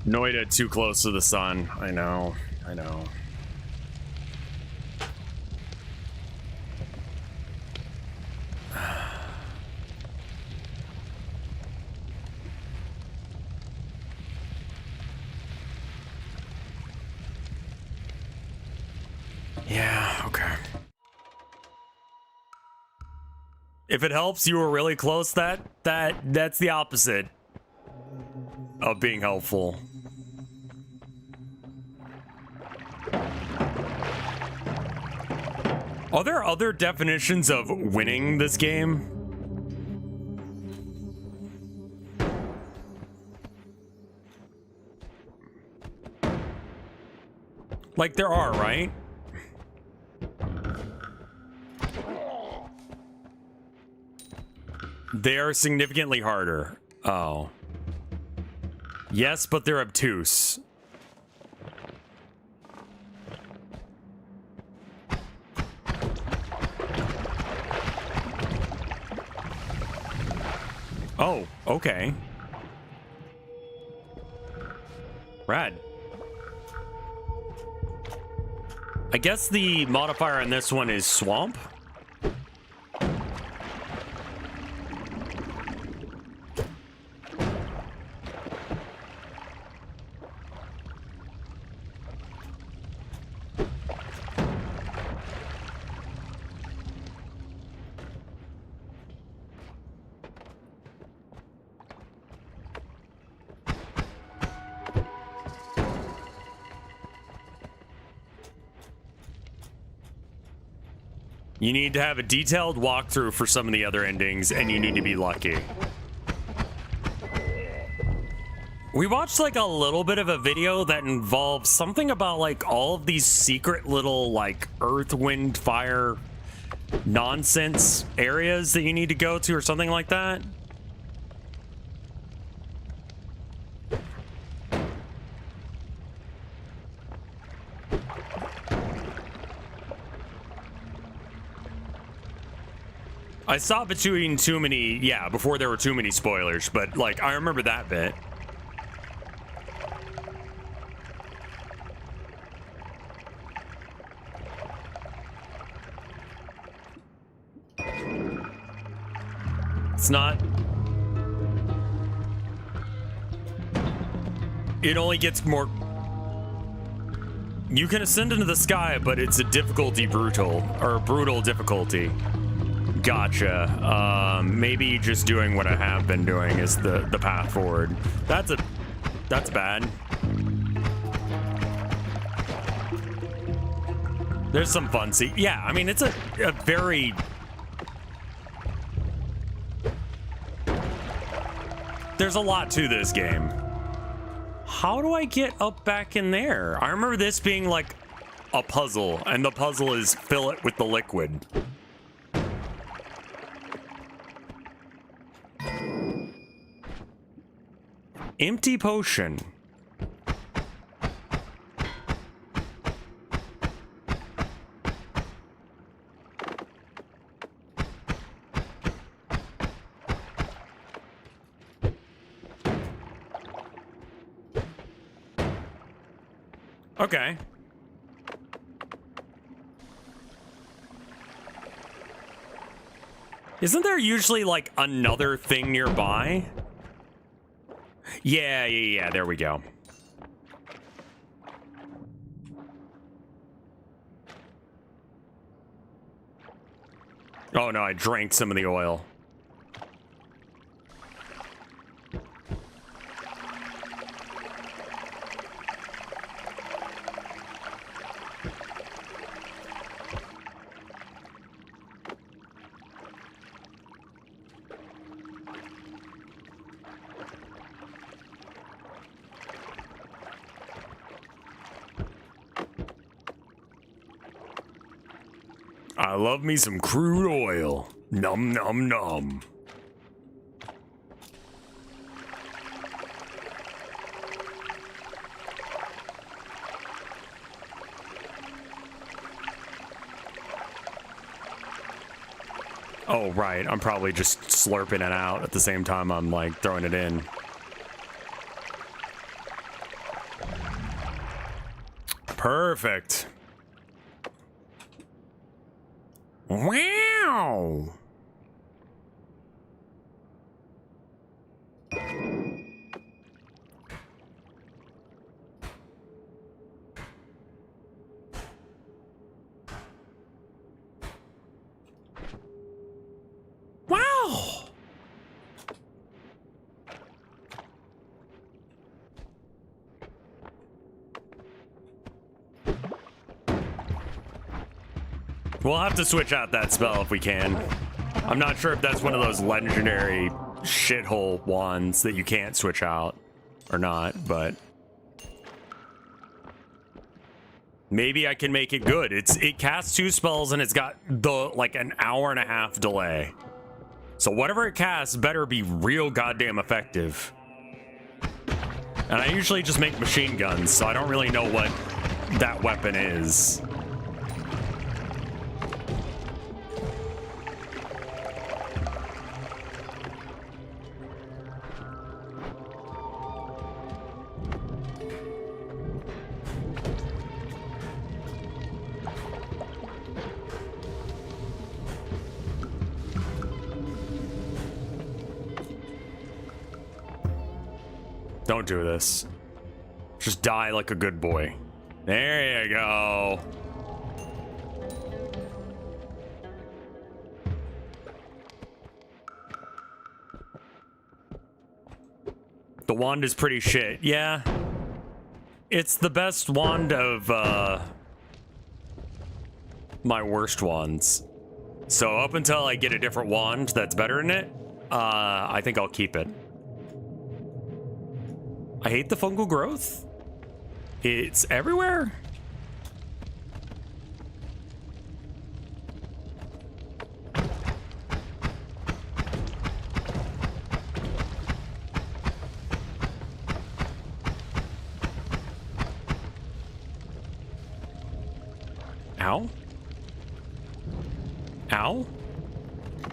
Noita too close to the sun. I know. I know. Yeah, okay. If it helps, you were really close. That's the opposite of being helpful. Are there other definitions of winning this game? Like there are, right? They are significantly harder. Oh. Yes, but they're obtuse. Oh, okay. Rad. I guess the modifier on this one is swamp. You need to have a detailed walkthrough for some of the other endings, and you need to be lucky. We watched like a little bit of a video that involves something about like all of these secret little like earth, wind, fire nonsense areas that you need to go to or something like that. I stopped between too many, yeah, before there were too many spoilers, but like I remember that bit. It's not. It only gets more. You can ascend into the sky, but it's a difficulty brutal, or brutal difficulty. Gotcha. Maybe just doing what I have been doing is the path forward. That's bad. There's some fun. See, yeah, I mean, it's a very... There's a lot to this game. how do I get up back in there? I remember this being like a puzzle, and the puzzle is fill it with the liquid. Empty potion. Okay. Isn't there usually like another thing nearby? Yeah, there we go. Oh no, I drank some of the oil. I love me some crude oil. Num num num. Oh, right. I'm probably just slurping it out at the same time I'm like throwing it in. Perfect. Wow. Wow. We'll have to switch out that spell if we can. I'm not sure if that's one of those legendary shithole wands that you can't switch out or not, but maybe I can make it good. It casts 2 spells and it's got the like an hour and a half delay. So whatever it casts better be real goddamn effective. And I usually just make machine guns, so I don't really know what that weapon is. Don't do this. Just die like a good boy. There you go. The wand is pretty shit. Yeah. It's the best wand of my worst wands. So up until I get a different wand that's better than it, I think I'll keep it. I hate the fungal growth. It's everywhere. Ow. Ow.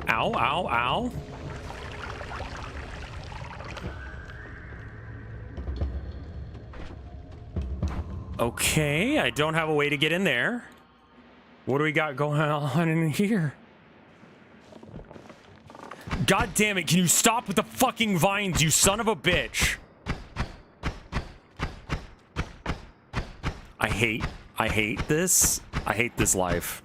Ow, ow, ow. Okay, I don't have a way to get in there. What do we got going on in here? God damn it, can you stop with the fucking vines, you son of a bitch? I hate this. I hate this life.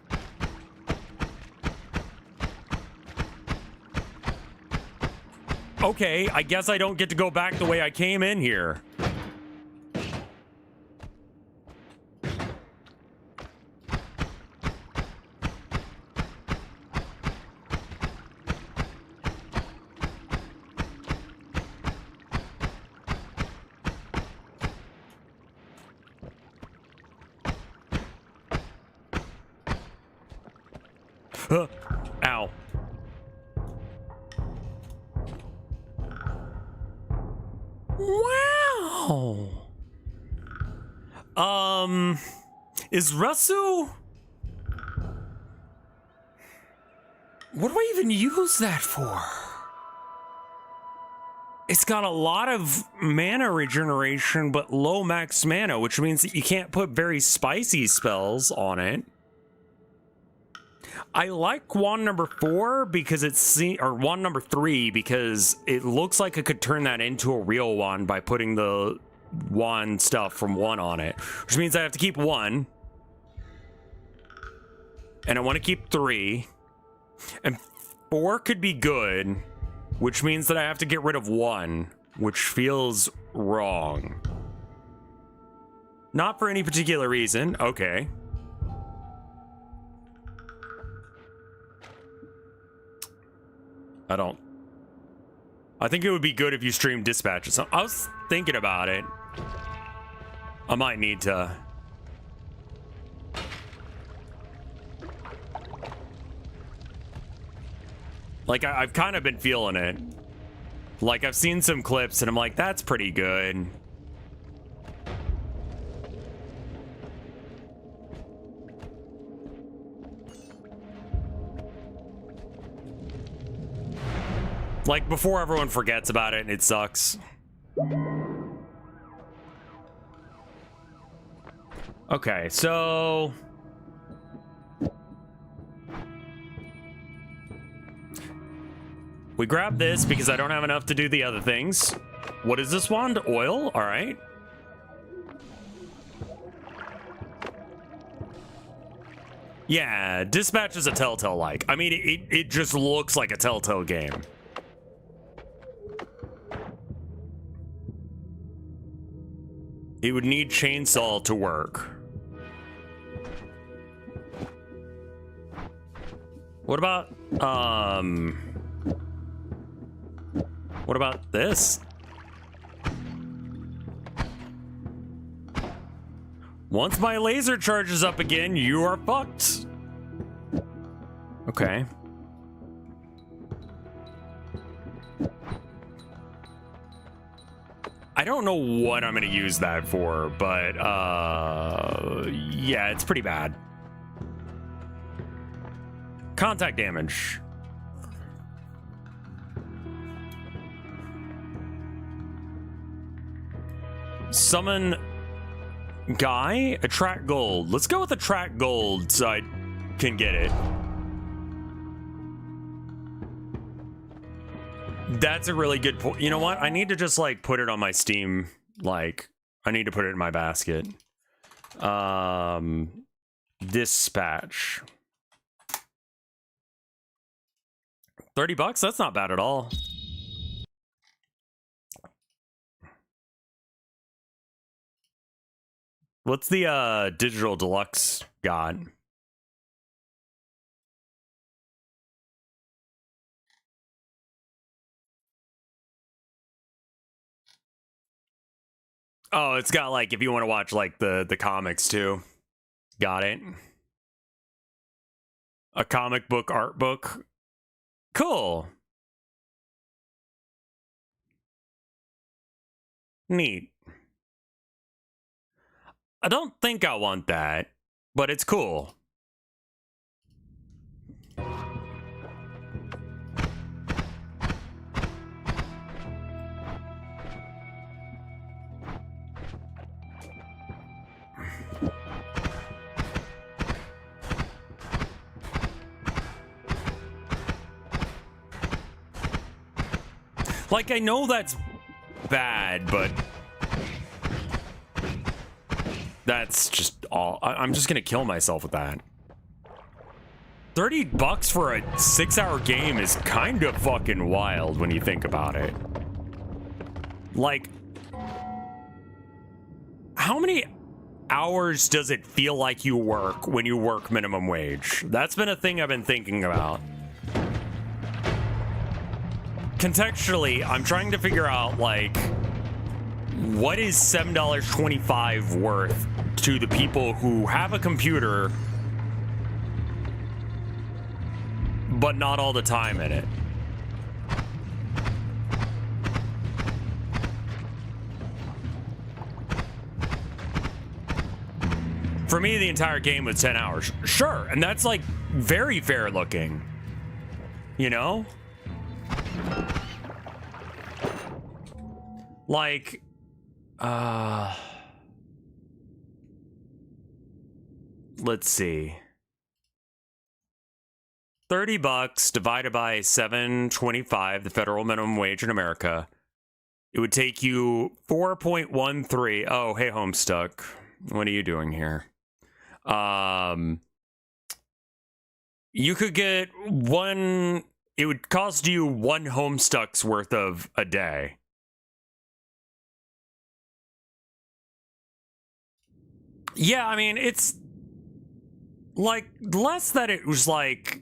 Okay, I guess I don't get to go back the way I came in here. Ow. Wow. Is Rasu? What do I even use that for? It's got a lot of mana regeneration, but low max mana, which means that you can't put very spicy spells on it. I like wand number 4 because or wand number 3 because it looks like I could turn that into a real wand by putting the wand stuff from 1 on it, which means I have to keep 1. And I want to keep 3. And 4 could be good, which means that I have to get rid of 1, which feels wrong. Not for any particular reason. Okay. I think it would be good if you stream dispatches. I was thinking about it. I might need to. Like, I've kind of been feeling it. Like, I've seen some clips and I'm like, that's pretty good. Like, before everyone forgets about it and it sucks. Okay, so... we grab this because I don't have enough to do the other things. What is this wand? Oil? All right. Yeah, Dispatch is a Telltale-like. I mean, it just looks like a Telltale game. It would need chainsaw to work. What about this? Once my laser charges up again, you are fucked. Okay. I don't know what I'm gonna use that for, but yeah, it's pretty bad. Contact damage. Summon guy, attract gold. Let's go with attract gold so I can get it. That's a really good point. You know what? I need to just like put it on my Steam. Like, I need to put it in my basket. Dispatch. $30? That's not bad at all. What's the digital deluxe got? Oh, it's got like if you want to watch like the comics too. Got it. A comic book art book. Cool. Neat. I don't think I want that, but it's cool. Like, I know that's bad, but that's just all. I'm just gonna kill myself with that. $30 for a 6-hour game is kind of fucking wild when you think about it. Like, how many hours does it feel like you work when you work minimum wage? That's been a thing I've been thinking about. Contextually, I'm trying to figure out, like, what is $7.25 worth to the people who have a computer but not all the time in it. For me, the entire game was 10 hours. Sure, and that's like very fair looking. You know? Like, let's see. $30 divided by $7.25, the federal minimum wage in America. It would take you 4.13. Oh, hey, Homestuck. What are you doing here? You could get one. It would cost you one Homestuck's worth of a day. Yeah, I mean, it's like less that it was like.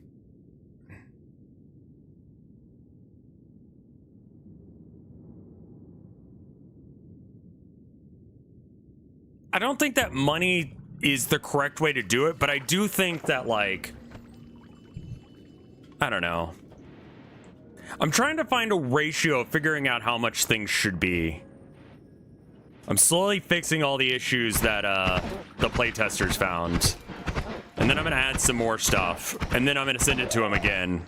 I don't think that money is the correct way to do it, but I do think that, like, I don't know. I'm trying to find a ratio of figuring out how much things should be. I'm slowly fixing all the issues that the playtesters found. And then I'm going to add some more stuff. And then I'm going to send it to them again.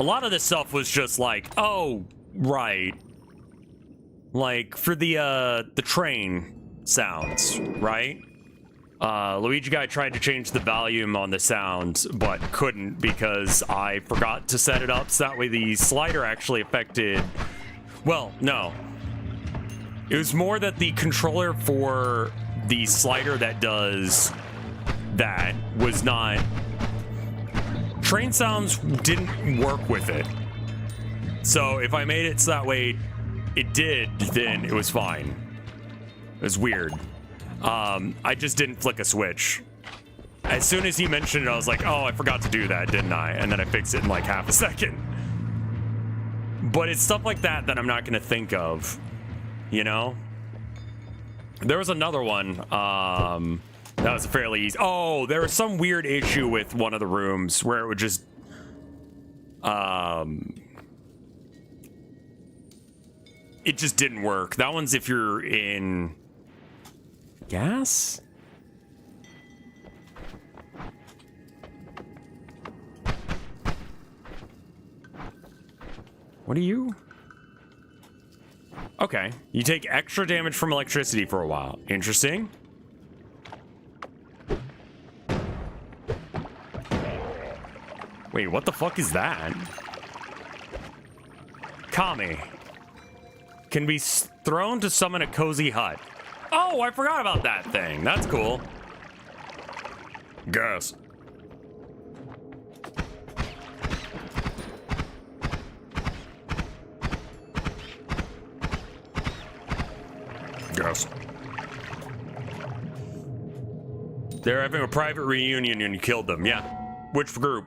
A lot of this stuff was just like, oh, right. Like, for the train sounds, right? Luigi guy tried to change the volume on the sound, but couldn't because I forgot to set it up so that way the slider actually affected... Well, no. It was more that the controller for the slider that does that was not... Train sounds didn't work with it. So if I made it so that way it did, then it was fine. It was weird. I just didn't flick a switch. As soon as he mentioned it, I was like, oh, I forgot to do that, didn't I? And then I fixed it in like half a second. But it's stuff like that that I'm not going to think of, you know? There was another one that was fairly easy. Oh, there was some weird issue with one of the rooms where it would just... It just didn't work. That one's if you're in... gas? What are you? Okay. You take extra damage from electricity for a while. Interesting. Wait, what the fuck is that? Kami. Can be thrown to summon a cozy hut. Oh, I forgot about that thing. That's cool. Gas. Gas. They're having a private reunion and you killed them. Yeah. Which group?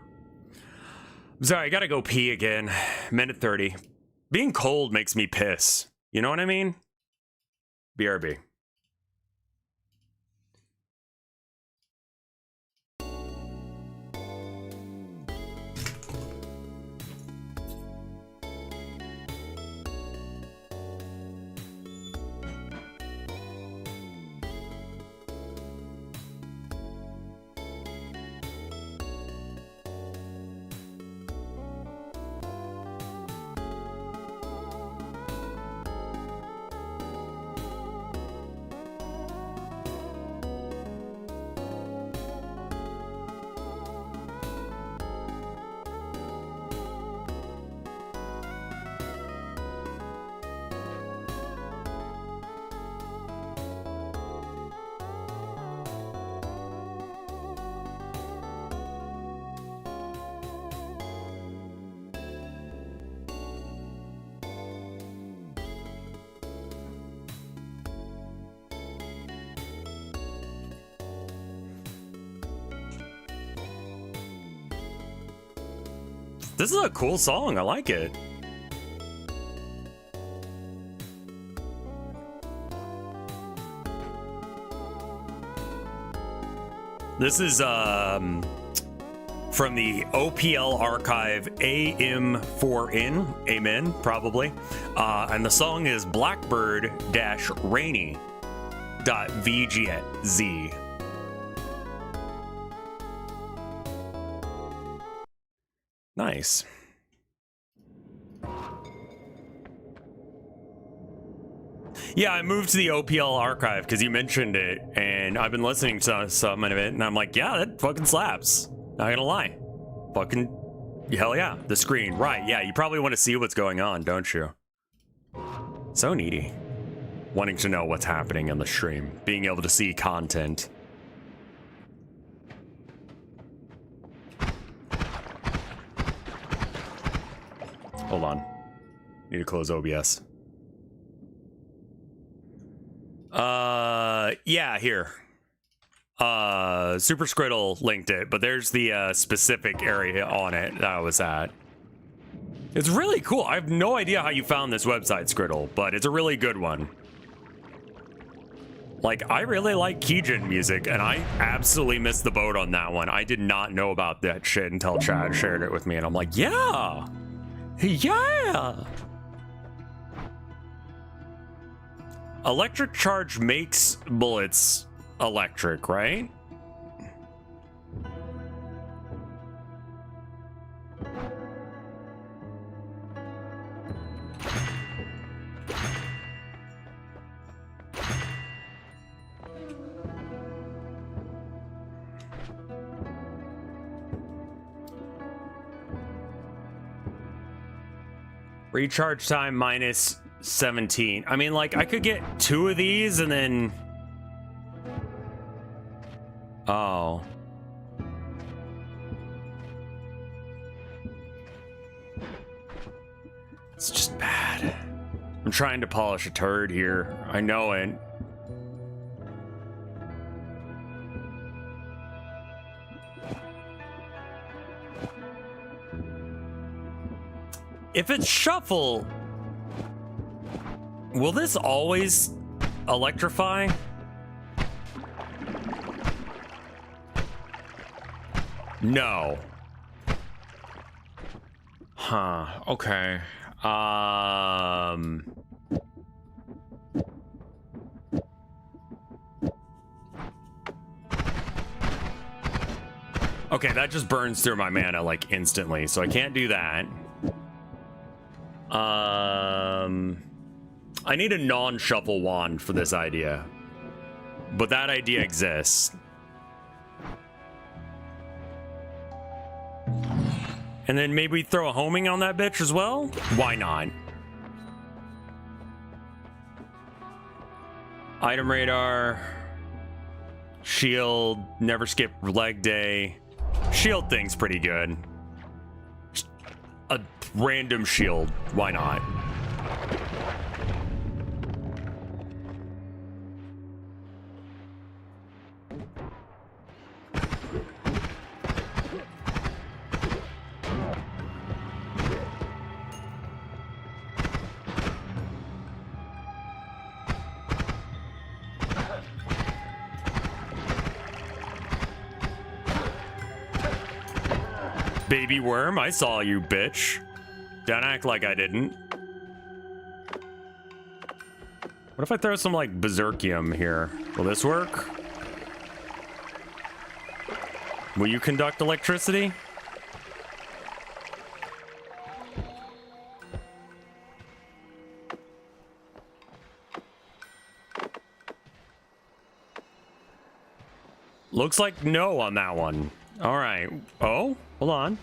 I'm sorry, I gotta go pee again. Minute 30. Being cold makes me piss. You know what I mean? BRB. This is a cool song. I like it. This is from the OPL archive AM4N, Amen, probably. And the song is Blackbird-Rainy.VGZ. Nice. Yeah, I moved to the OPL archive because you mentioned it, and I've been listening to some of it, and I'm like, yeah, that fucking slaps. Not gonna lie. Fucking, hell yeah, the screen. Right, yeah, you probably want to see what's going on, don't you? So needy. Wanting to know what's happening in the stream. Being able to see content. Hold on. Need to close OBS. Yeah, here. Super Scriddle linked it, but there's the specific area on it that I was at. It's really cool. I have no idea how you found this website, Scriddle, but it's a really good one. Like, I really like Keijin music, and I absolutely missed the boat on that one. I did not know about that shit until Chad shared it with me, and I'm like, yeah! Yeah! Electric charge makes bullets electric, right? Recharge time minus 17. I mean, like, I could get 2 of these and then... Oh. It's just bad. I'm trying to polish a turd here. I know it. If it's shuffle, will this always electrify? No. Huh, okay. Okay, that just burns through my mana like instantly, so I can't do that. I need a non-shuffle wand for this idea. But that idea exists. And then maybe throw a homing on that bitch as well? Why not? Item radar. Shield. Never skip leg day. Shield thing's pretty good. Just a random shield. Why not? Baby worm, I saw you, bitch. Don't act like I didn't. What if I throw some, like, berserkium here? Will this work? Will you conduct electricity? Looks like no on that one. All right. Oh, hold on.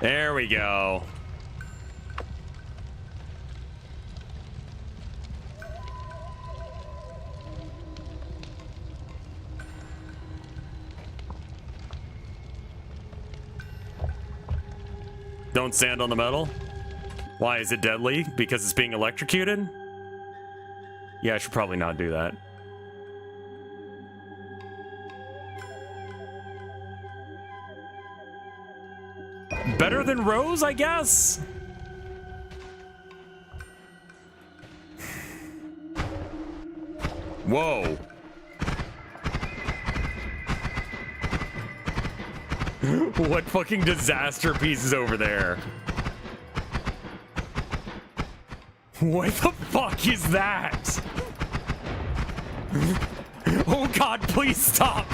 There we go. Don't stand on the metal. Why is it deadly? Because it's being electrocuted? Yeah, I should probably not do that. Better than Rose, I guess? Whoa. What fucking disaster piece is over there? What the fuck is that? Oh god, please stop.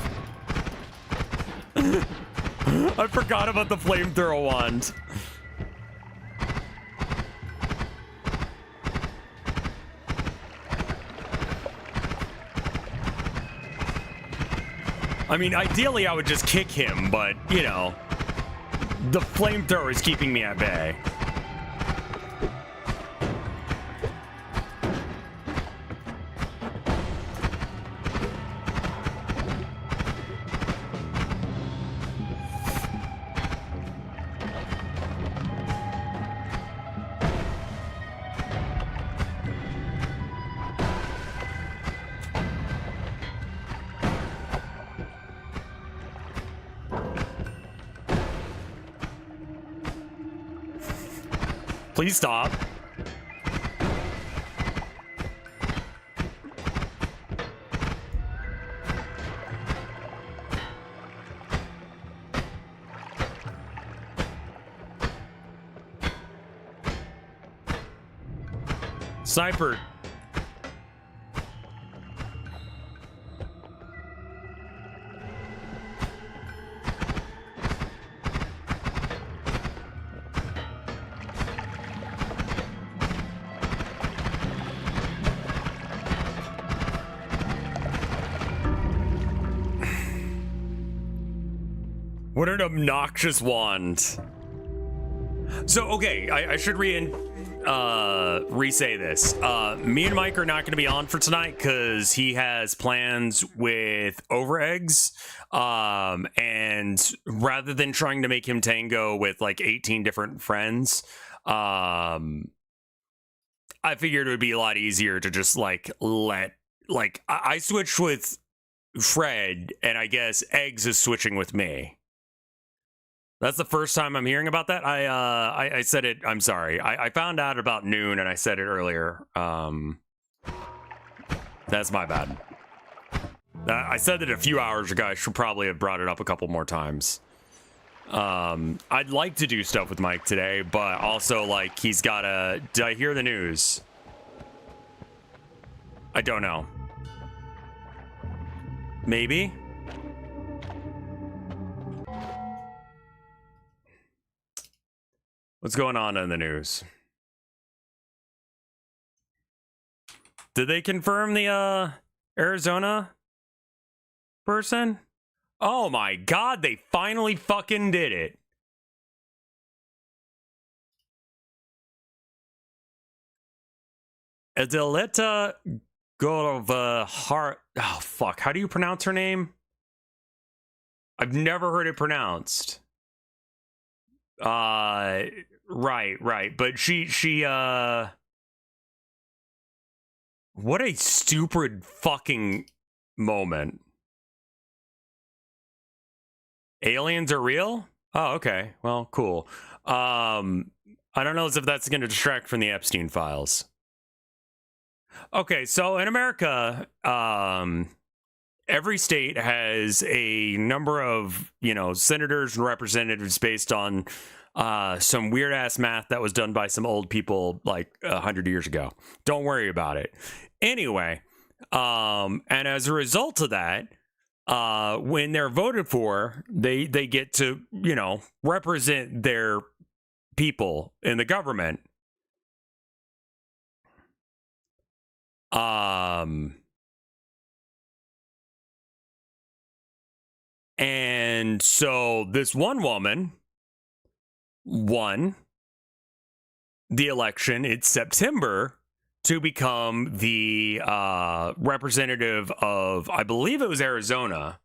I forgot about the flamethrower wand. I mean, ideally I would just kick him, but, you know, the flamethrower is keeping me at bay. Please stop. Sniper. What an obnoxious wand. So, okay, I should re-say this. Me and Mike are not going to be on for tonight because he has plans with over eggs. And rather than trying to make him tango with like 18 different friends, I figured it would be a lot easier to just like I switched with Fred, and I guess Eggs is switching with me. That's the first time I'm hearing about that. I said it. I'm sorry. I found out about noon, and I said it earlier. That's my bad. I said it a few hours ago. I should probably have brought it up a couple more times. I'd like to do stuff with Mike today, but also like he's gotta. Did I hear the news? I don't know. Maybe. What's going on in the news? Did they confirm the Arizona person? Oh my god, they finally fucking did it. Adelita Golovahar. Oh fuck, how do you pronounce her name? I've never heard it pronounced. Right. But she what a stupid fucking moment. Aliens are real? Oh, okay. Well, cool. I don't know if that's going to distract from the Epstein files. Okay, so in America, every state has a number of, senators and representatives based on some weird ass math that was done by some old people like 100 years ago. Don't worry about it. Anyway, and as a result of that, when they're voted for, they get to, represent their people in the government. And so this one woman won the election in September to become the representative of, I believe it was Arizona.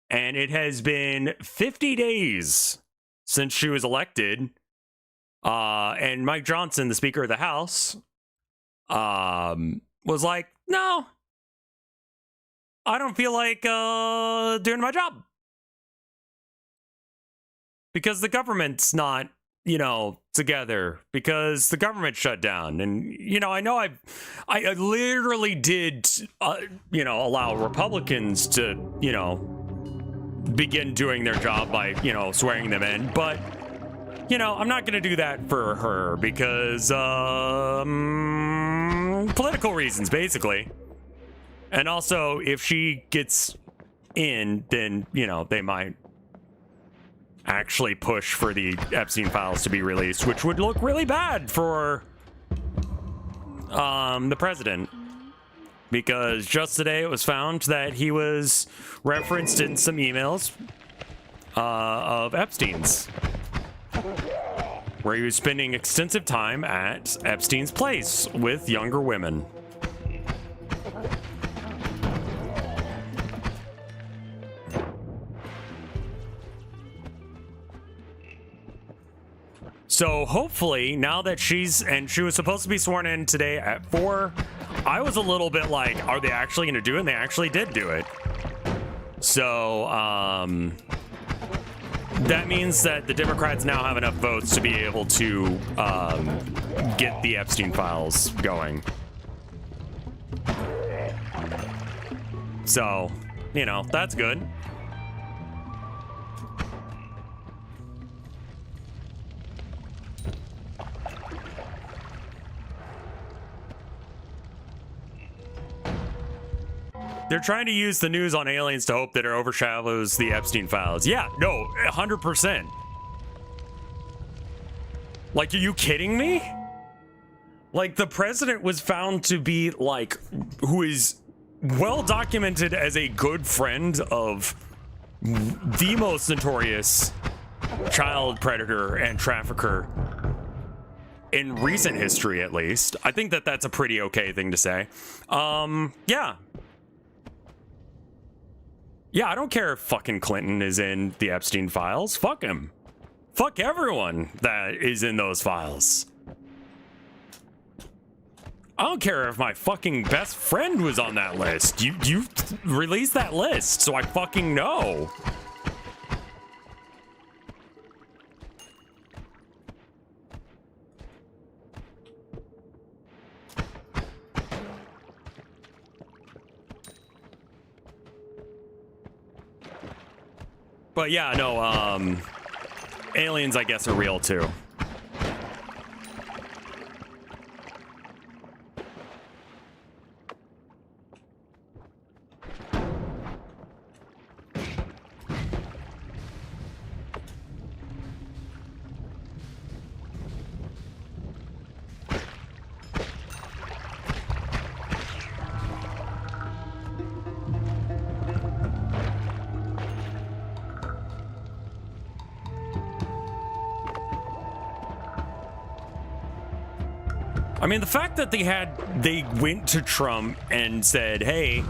And it has been 50 days since she was elected. And Mike Johnson, the Speaker of the House, was like, no, I don't feel like doing my job. because the government's not, you know, together, because the government shut down. And, you know I literally did, you know, allow Republicans to, you know, begin doing their job by, you know, swearing them in. But, you know, I'm not going to do that for her because, political reasons, basically. And also, if she gets in, then, you know, they might actually push for the Epstein files to be released, which would look really bad for the president, because just today it was found that he was referenced in some emails of Epstein's, where he was spending extensive time at Epstein's place with younger women. So hopefully, now that she was supposed to be sworn in today at 4, I was a little bit like, are they actually going to do it? And they actually did do it. So, that means that the Democrats now have enough votes to be able to get the Epstein files going. So, you know, that's good. They're trying to use the news on aliens to hope that it overshadows the Epstein files. Yeah, no, 100%. Like, are you kidding me? Like, the president was found to be, like, who is well documented as a good friend of the most notorious child predator and trafficker in recent history, at least. I think that that's a pretty okay thing to say. Yeah. Yeah, I don't care if fucking Clinton is in the Epstein files. Fuck him. Fuck everyone that is in those files. I don't care if my fucking best friend was on that list. You release that list so I fucking know. But yeah, no, aliens, I guess, are real too. I mean, the fact that they went to Trump and said, hey,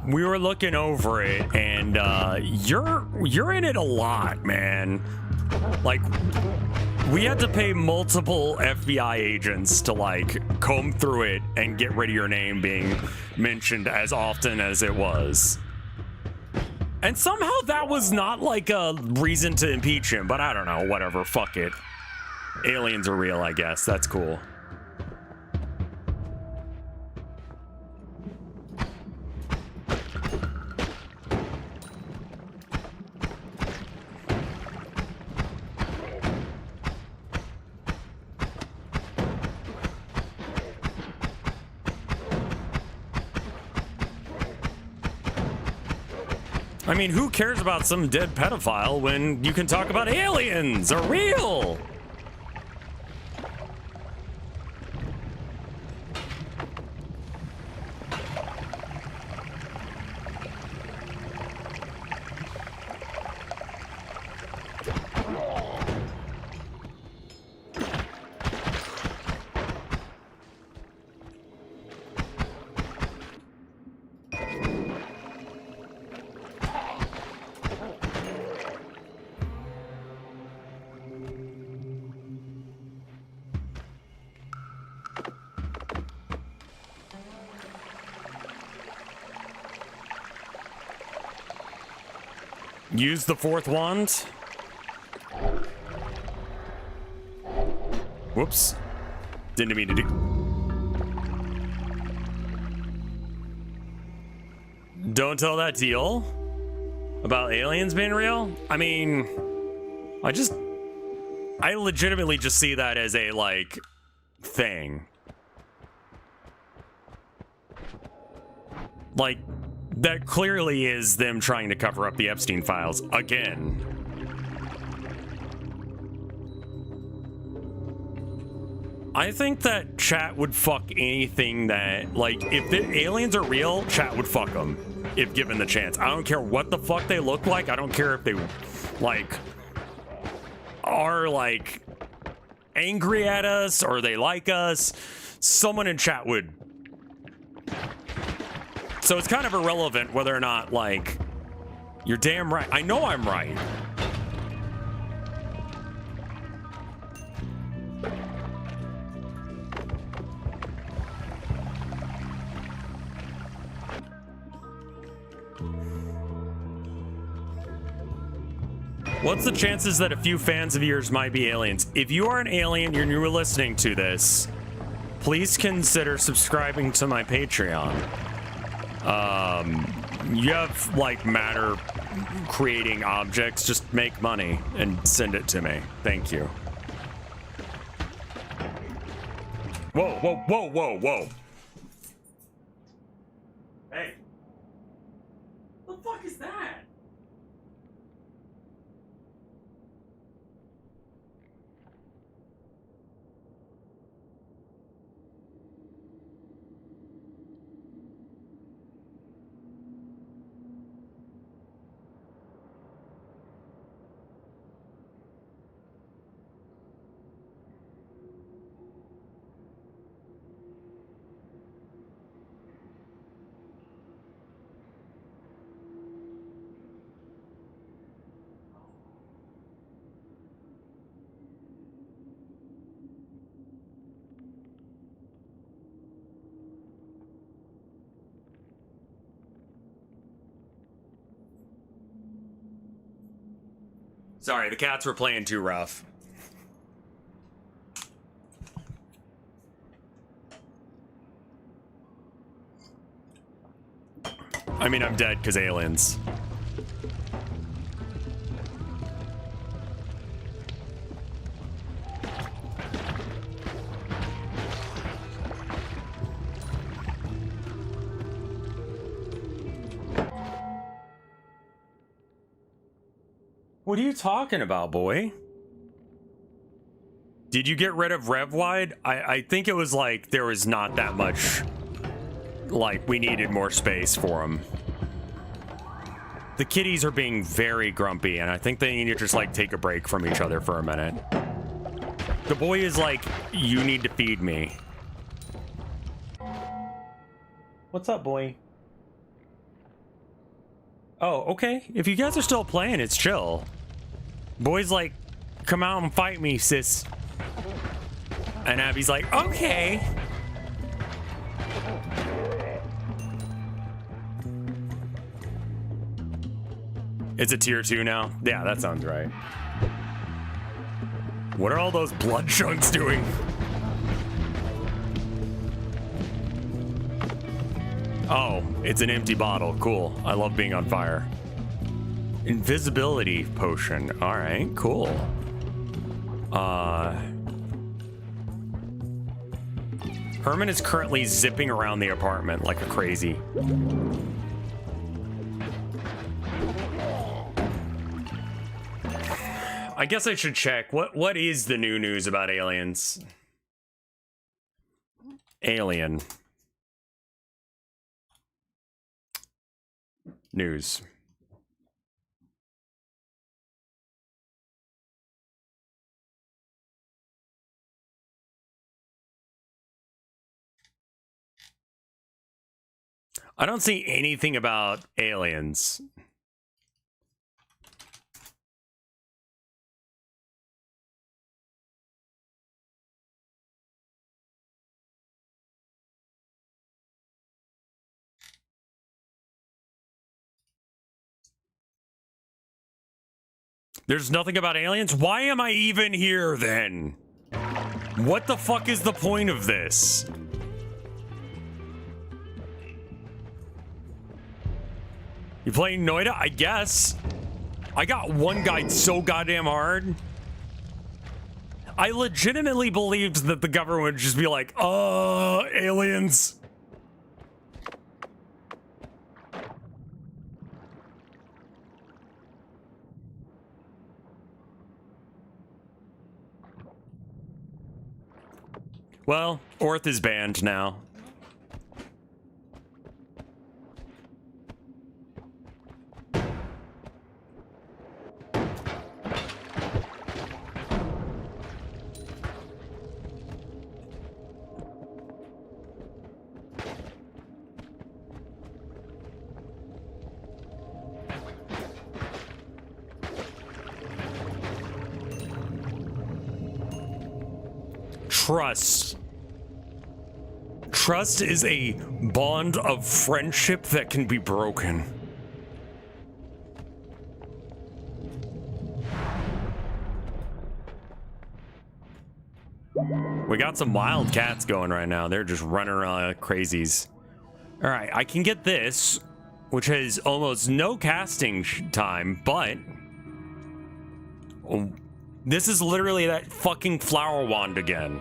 we were looking over it and you're in it a lot, man. Like, we had to pay multiple FBI agents to, like, comb through it and get rid of your name being mentioned as often as it was. And somehow that was not, like, a reason to impeach him, but I don't know, whatever, fuck it. Aliens are real, I guess. That's cool. I mean, who cares about some dead pedophile when you can talk about aliens are real? Use the fourth wand. Whoops. Didn't mean to do. Don't tell that deal about aliens being real. I mean, I legitimately just see that as a, like, thing. Like, that clearly is them trying to cover up the Epstein files again. I think that chat would fuck anything that, like, if the aliens are real, chat would fuck them if given the chance. I don't care what the fuck they look like. I don't care if they, like, are, like, angry at us or they like us. Someone in chat would. So it's kind of irrelevant whether or not, like, you're damn right. I know I'm right. What's the chances that a few fans of yours might be aliens? If you are an alien and you were listening to this, please consider subscribing to my Patreon. You have, like, matter creating objects. Just make money and send it to me. Thank you. Whoa, whoa, whoa, whoa, whoa. Hey. What the fuck is that? Sorry, the cats were playing too rough. I mean, I'm dead because aliens. What are you talking about, boy? Did you get rid of RevWide? I think it was like there was not that much, like we needed more space for them. The kitties are being very grumpy and I think they need to just like take a break from each other for a minute. The boy is like, you need to feed me. What's up, boy? Oh, okay. If you guys are still playing, it's chill. Boy's like, come out and fight me, sis. And Abby's like, okay. It's a tier 2 now? Yeah, that sounds right. What are all those blood chunks doing? Oh, it's an empty bottle. Cool. I love being on fire. Invisibility potion. All right, cool. Herman is currently zipping around the apartment like a crazy. I guess I should check. What is the new news about aliens? Alien. News. I don't see anything about aliens. There's nothing about aliens? Why am I even here then? What the fuck is the point of this? You playing Noita? I guess. I got one guy so goddamn hard. I legitimately believed that the government would just be like, aliens. Well, Orth is banned now. Trust. Trust is a bond of friendship that can be broken. We got some wild cats going right now. They're just running around like crazies. All right, I can get this, which has almost no casting time, but this is literally that fucking flower wand again.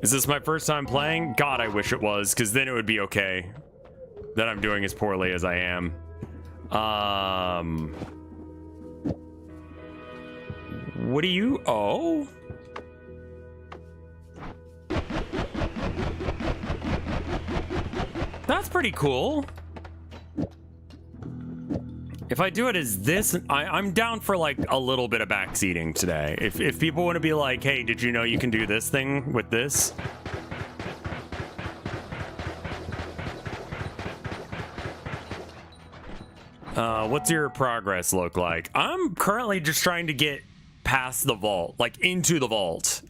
Is this my first time playing? God, I wish it was, because then it would be okay that I'm doing as poorly as I am. What do you... Oh? That's pretty cool. If I do it as this, I'm down for like a little bit of backseating today. If people want to be like, hey, did you know you can do this thing with this? What's your progress look like? I'm currently just trying to get past the vault, like into the vault.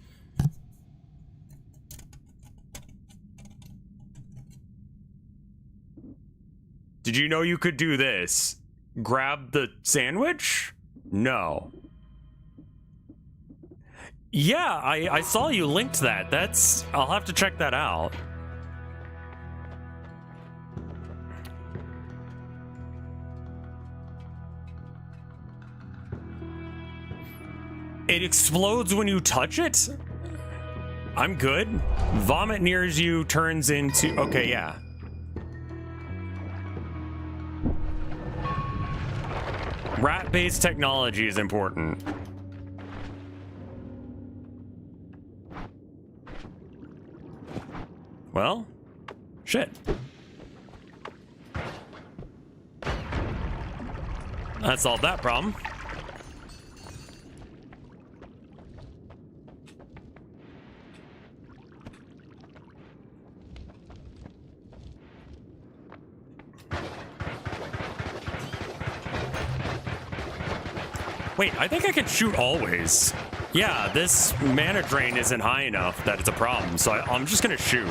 Did you know you could do this? Grab the sandwich? No. Yeah, I saw you linked that. I'll have to check that out. It explodes when you touch it? I'm good. Vomit nears you turns into... Okay, yeah. Rat-based technology is important. Well, shit. That solved that problem. Wait, I think I can shoot always. Yeah, this mana drain isn't high enough that it's a problem, so I'm just gonna shoot.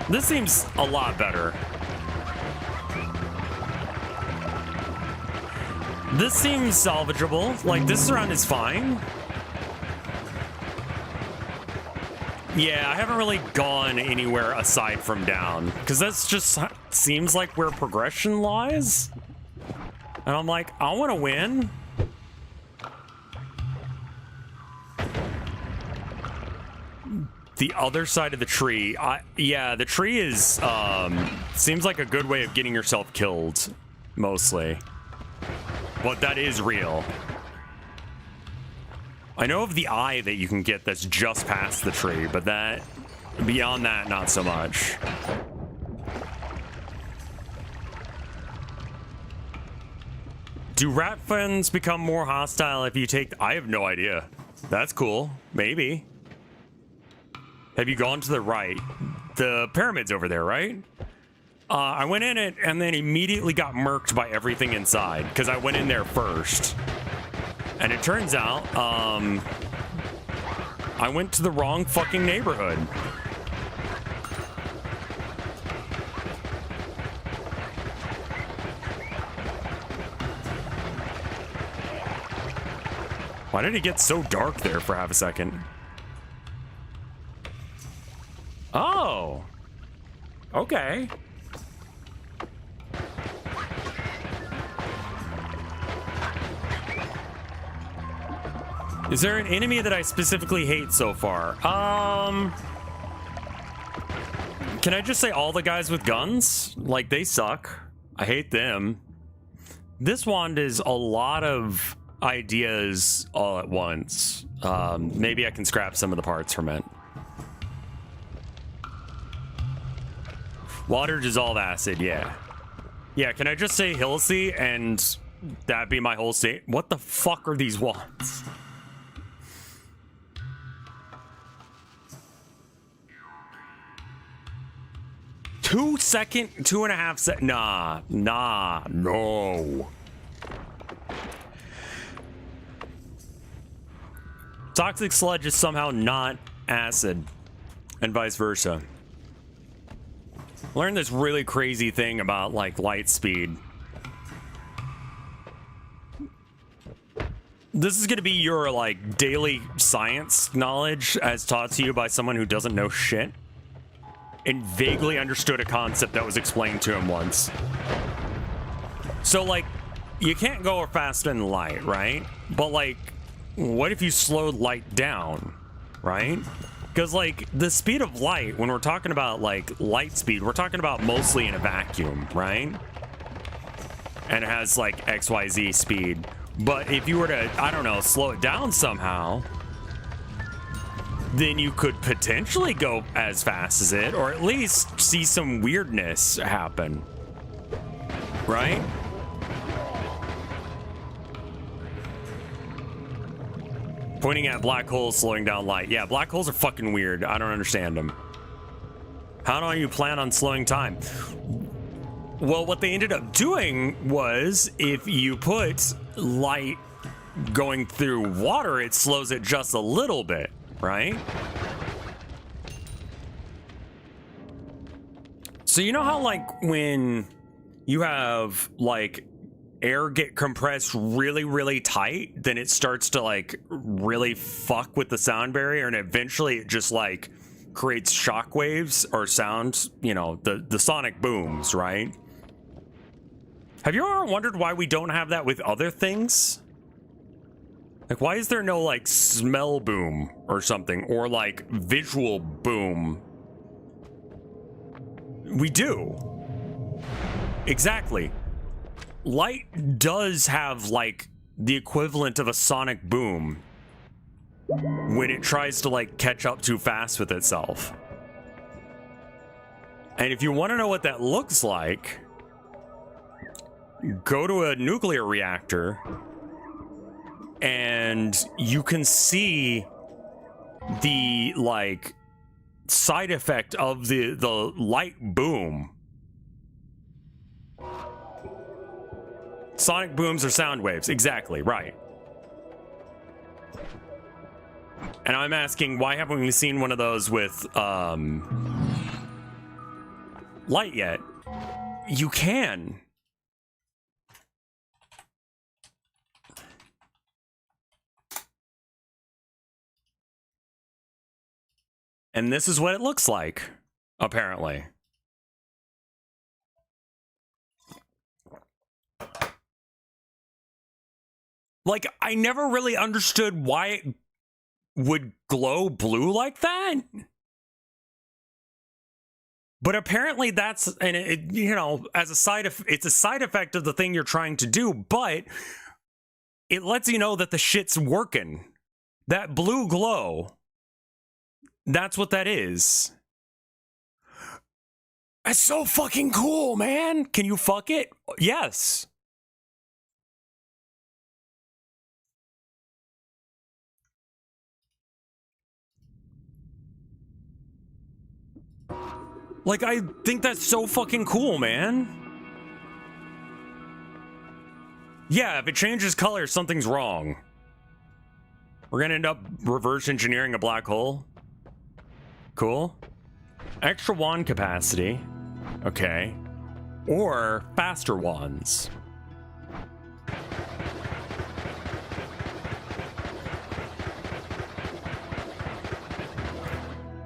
This seems a lot better. This seems salvageable. Like, this round is fine. Yeah, I haven't really gone anywhere aside from down, because that's just seems like where progression lies. And I'm like, I want to win. The other side of the tree. Yeah, the tree is, seems like a good way of getting yourself killed, mostly. But that is real. I know of the eye that you can get that's just past the tree, but that, beyond that, not so much. Do rat friends become more hostile if you take... I have no idea. That's cool. Maybe. Have you gone to the right? The pyramid's over there, right? I went in it and then immediately got murked by everything inside because I went in there first. And it turns out, I went to the wrong fucking neighborhood. Why did it get so dark there for half a second? Oh. Okay. Is there an enemy that I specifically hate so far? Can I just say all the guys with guns? Like, they suck. I hate them. This wand is a lot of ideas all at once. Maybe I can scrap some of the parts from it. Water dissolve acid, yeah. Yeah, can I just say Hilsey and that be my whole state? What the fuck are these wands? Two and a half second. Nah, no. Toxic sludge is somehow not acid, and vice versa. Learned this really crazy thing about like light speed. This is gonna be your like daily science knowledge as taught to you by someone who doesn't know shit and vaguely understood a concept that was explained to him once. So like, you can't go faster than light, right? But like, what if you slowed light down, right? Because like the speed of light, when we're talking about like light speed, we're talking about mostly in a vacuum, right? And it has like XYZ speed. But if you were to, I don't know, slow it down somehow, then you could potentially go as fast as it, or at least see some weirdness happen, right? Pointing at black holes, slowing down light. Yeah, black holes are fucking weird. I don't understand them. How do you plan on slowing time? Well, what they ended up doing was if you put light going through water, it slows it just a little bit, right? So you know how like when you have like air get compressed really, really tight, then it starts to like really fuck with the sound barrier, and eventually it just like creates shock waves or sound, you know, the sonic booms, right? Have you ever wondered why we don't have that with other things? Like, why is there no like smell boom or something, or like visual boom? We do. Exactly. Light does have like the equivalent of a sonic boom when it tries to like catch up too fast with itself. And if you want to know what that looks like, go to a nuclear reactor and you can see the like side effect of the light boom. Sonic booms are sound waves. Exactly, right. And I'm asking, why haven't we seen one of those with light yet? You can. And this is what it looks like, apparently. Like, I never really understood why it would glow blue like that. But apparently that's, and it, you know, as a side of, it's a side effect of the thing you're trying to do, but it lets you know that the shit's working. That blue glow, that's what that is. That's so fucking cool, man. Can you fuck it? Yes. Like, I think that's so fucking cool, man. Yeah, if it changes color, something's wrong. We're gonna end up reverse engineering a black hole. Cool. Extra wand capacity. Okay. Or faster wands.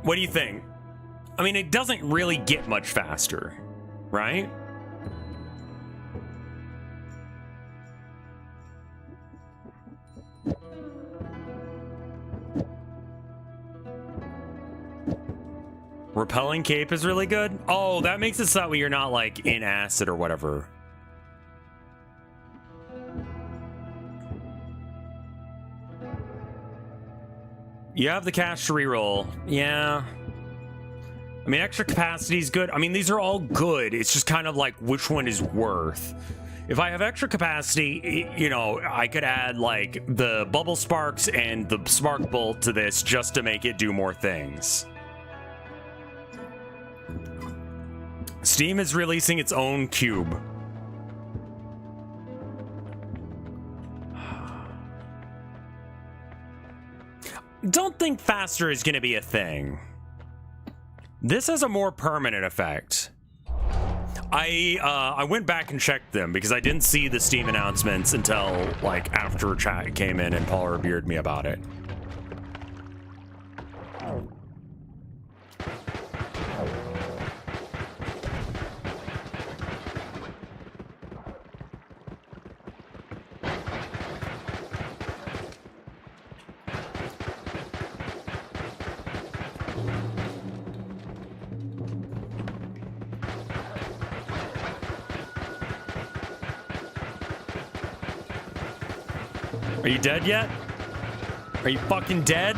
What do you think? I mean, it doesn't really get much faster, right? Repelling cape is really good. Oh, that makes it so that way you're not like in acid or whatever. You have the cash to reroll. Yeah. I mean, extra capacity is good. I mean, these are all good. It's just kind of like which one is worth. If I have extra capacity, you know, I could add like the bubble sparks and the spark bolt to this just to make it do more things. Steam is releasing its own cube. Don't think faster is going to be a thing. This has a more permanent effect. I went back and checked them because I didn't see the Steam announcements until like after chat came in and Paul revered me about it. Are you dead yet? Are you fucking dead?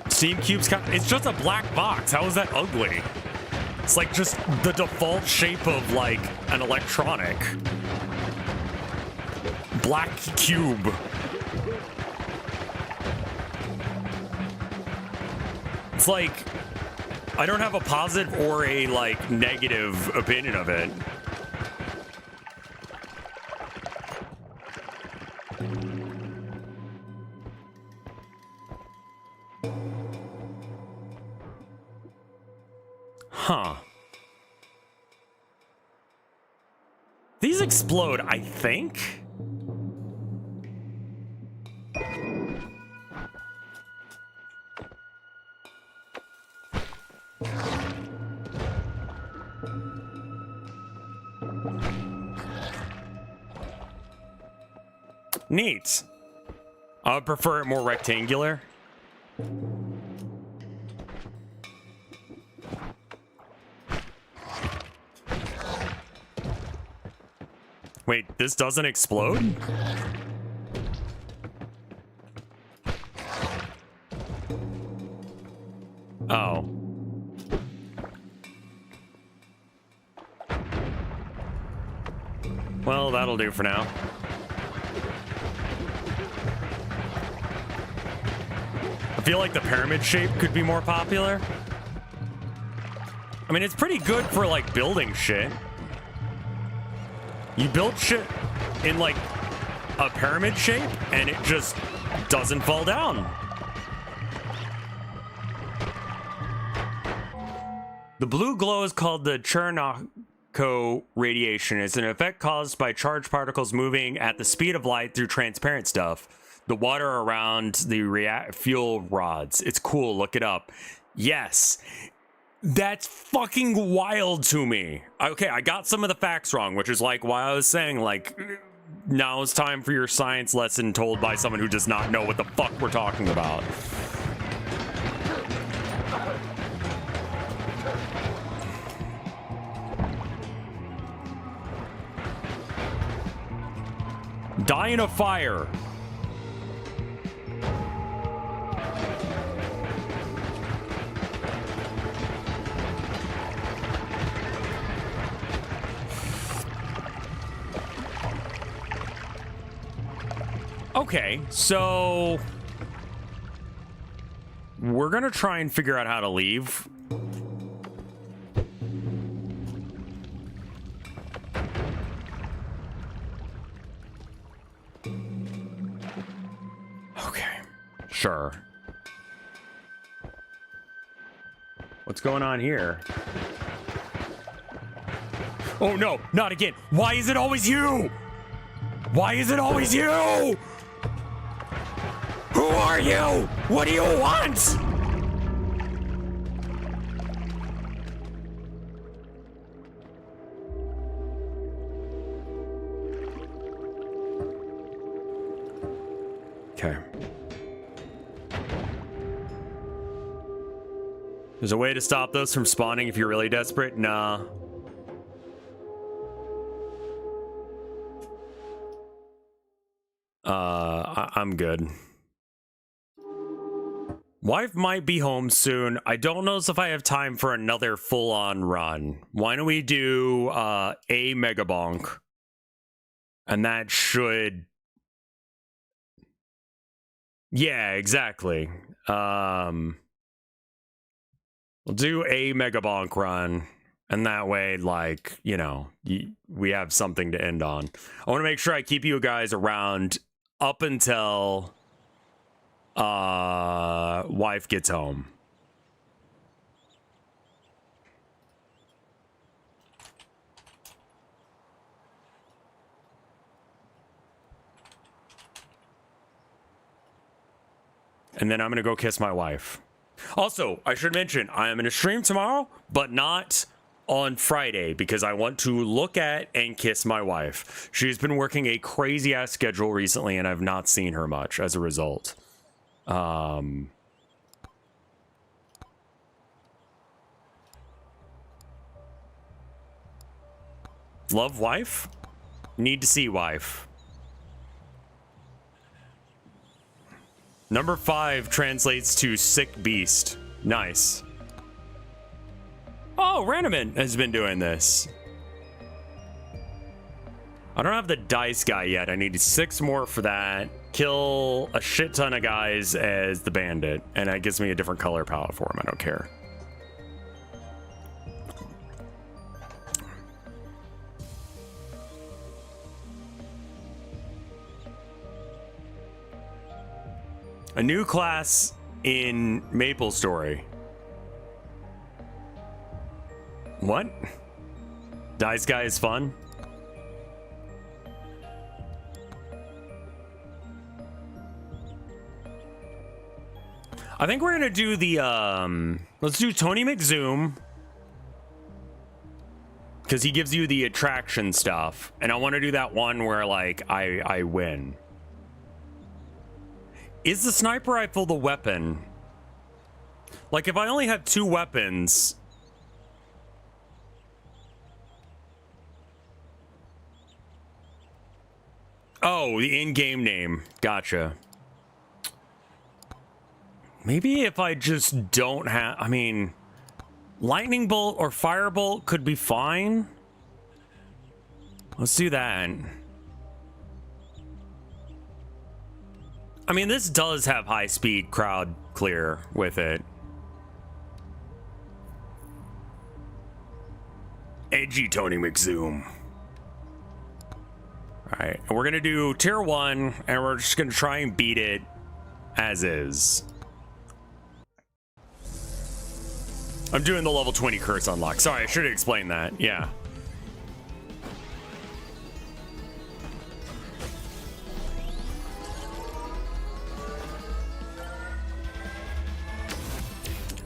Steam Cube's it's just a black box. How is that ugly? It's like just the default shape of like an electronic. Black cube. It's like I don't have a positive or a like negative opinion of it. Huh. These explode, I think. Neat. I would prefer it more rectangular. Wait, this doesn't explode? Oh. Well, that'll do for now. I feel like the pyramid shape could be more popular. I mean, it's pretty good for like building shit. You build shit in like a pyramid shape and it just doesn't fall down. The blue glow is called the Cherenkov radiation. It's an effect caused by charged particles moving at the speed of light through transparent stuff. The water around the fuel rods. It's cool. Look it up. Yes. That's fucking wild to me. Okay, I got some of the facts wrong, which is like why I was saying, like, now it's time for your science lesson told by someone who does not know what the fuck we're talking about. Die in a fire. Okay, so we're gonna try and figure out how to leave. Okay, sure. What's going on here? Oh no, not again. Why is it always you? Why is it always you? Who are you? What do you want? Okay. There's a way to stop those from spawning if you're really desperate? Nah. I'm good. Wife might be home soon. I don't know if I have time for another full-on run. Why don't we do a mega bonk? And that should... Yeah, exactly. We'll do a mega bonk run. And that way, like, you know, we have something to end on. I want to make sure I keep you guys around up until wife gets home. And then I'm going to go kiss my wife. Also, I should mention, I am in a stream tomorrow, but not on Friday because I want to look at and kiss my wife. She's been working a crazy ass schedule recently and I've not seen her much as a result. Love wife? Need to see wife. Number 5 translates to sick beast. Nice. Oh, Ranaman has been doing this. I don't have the dice guy yet. I need 6 more for that. Kill a shit ton of guys as the bandit. And that gives me a different color palette for him. I don't care. A new class in MapleStory. What? Dice guy is fun? I think we're gonna do the let's do Tony McZoom, because he gives you the attraction stuff, and I want to do that one where like I win. Is the sniper rifle the weapon? Like if I only have 2 weapons. Oh, the in-game name. Gotcha. Maybe if I just don't have... I mean, lightning bolt or firebolt could be fine. Let's do that. I mean, this does have high-speed crowd clear with it. Edgy Tony McZoom. Alright, we're gonna do tier 1, and we're just gonna try and beat it as is. I'm doing the level 20 curse unlock. Sorry, I should have explained that. Yeah.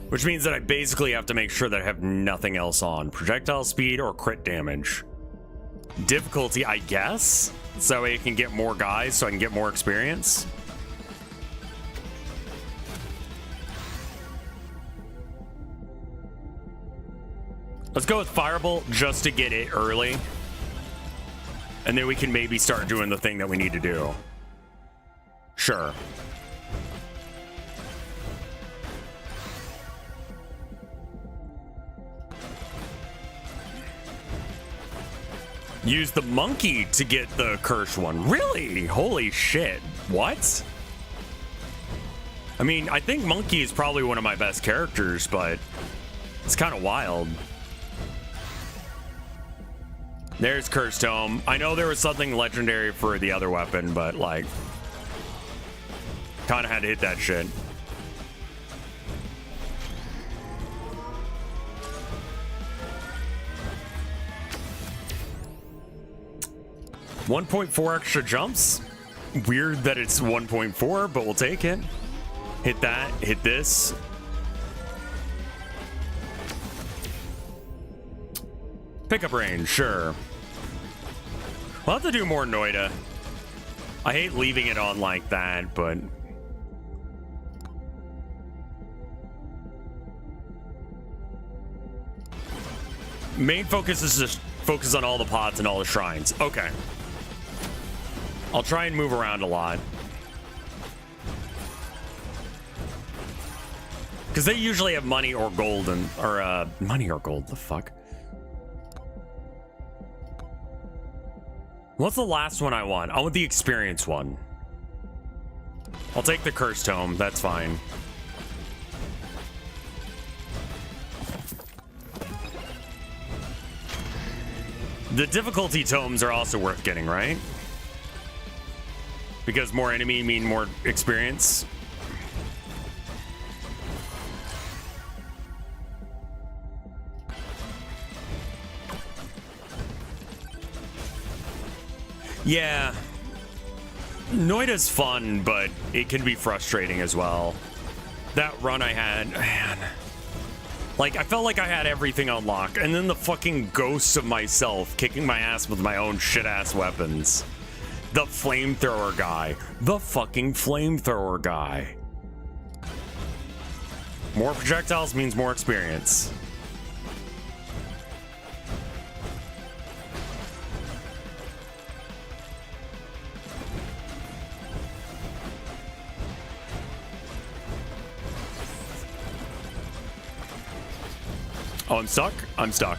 Which means that I basically have to make sure that I have nothing else on. Projectile speed or crit damage. Difficulty, I guess? So I can get more guys so I can get more experience. Let's go with Firebolt just to get it early. And then we can maybe start doing the thing that we need to do. Sure. Use the monkey to get the cursed one. Really? Holy shit. What? I mean, I think Monkey is probably one of my best characters, but it's kind of wild. There's Cursed Tome. I know there was something legendary for the other weapon, but like, kind of had to hit that shit. .4 extra jumps. Weird that it's 1.4, but we'll take it. Hit that, hit this. Pickup range, sure. We'll have to do more Noita. I hate leaving it on like that, but... Main focus is just focus on all the pots and all the shrines. Okay. I'll try and move around a lot. Because they usually have money or gold and... Or, money or gold, the fuck? What's the last one I want? I want the experience one. I'll take the Cursed Tome. That's fine. The difficulty tomes are also worth getting, right? Because more enemy mean more experience. Yeah. Noita's fun, but it can be frustrating as well. That run I had, man. Like, I felt like I had everything unlocked, and then the fucking ghost of myself kicking my ass with my own shit-ass weapons. The flamethrower guy. The fucking flamethrower guy. More projectiles means more experience. Oh, I'm stuck? I'm stuck.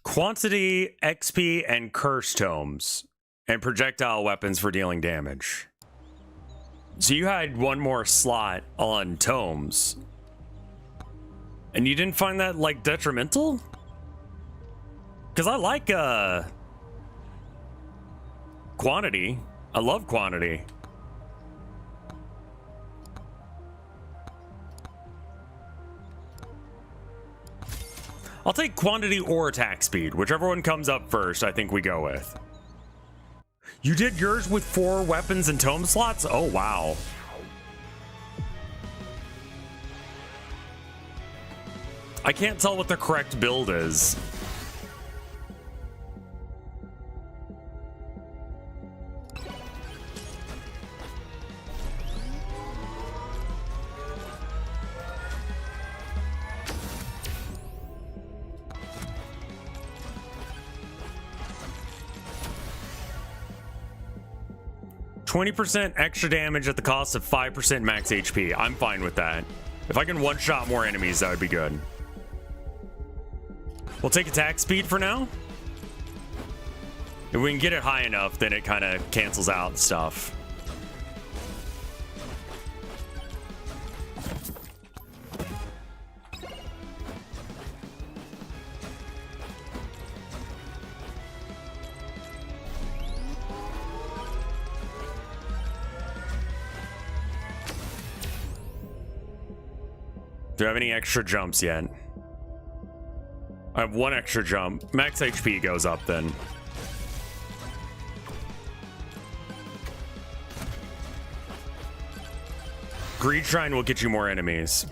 Quantity, XP, and curse tomes. And projectile weapons for dealing damage. So you had one more slot on tomes. And you didn't find that, like, detrimental? Because I like, quantity. I love quantity. I'll take quantity or attack speed. Whichever one comes up first, I think we go with. You did yours with 4 weapons and tome slots? Oh, wow. I can't tell what the correct build is. %, extra damage at the cost of 5% max HP. I'm fine with that. If I can one-shot more enemies, that would be good. We'll take attack speed for now. If we can get it high enough, then it kind of cancels out stuff. Do I have any extra jumps yet? I have 1 extra jump. Max HP goes up then. Greed Shrine will get you more enemies.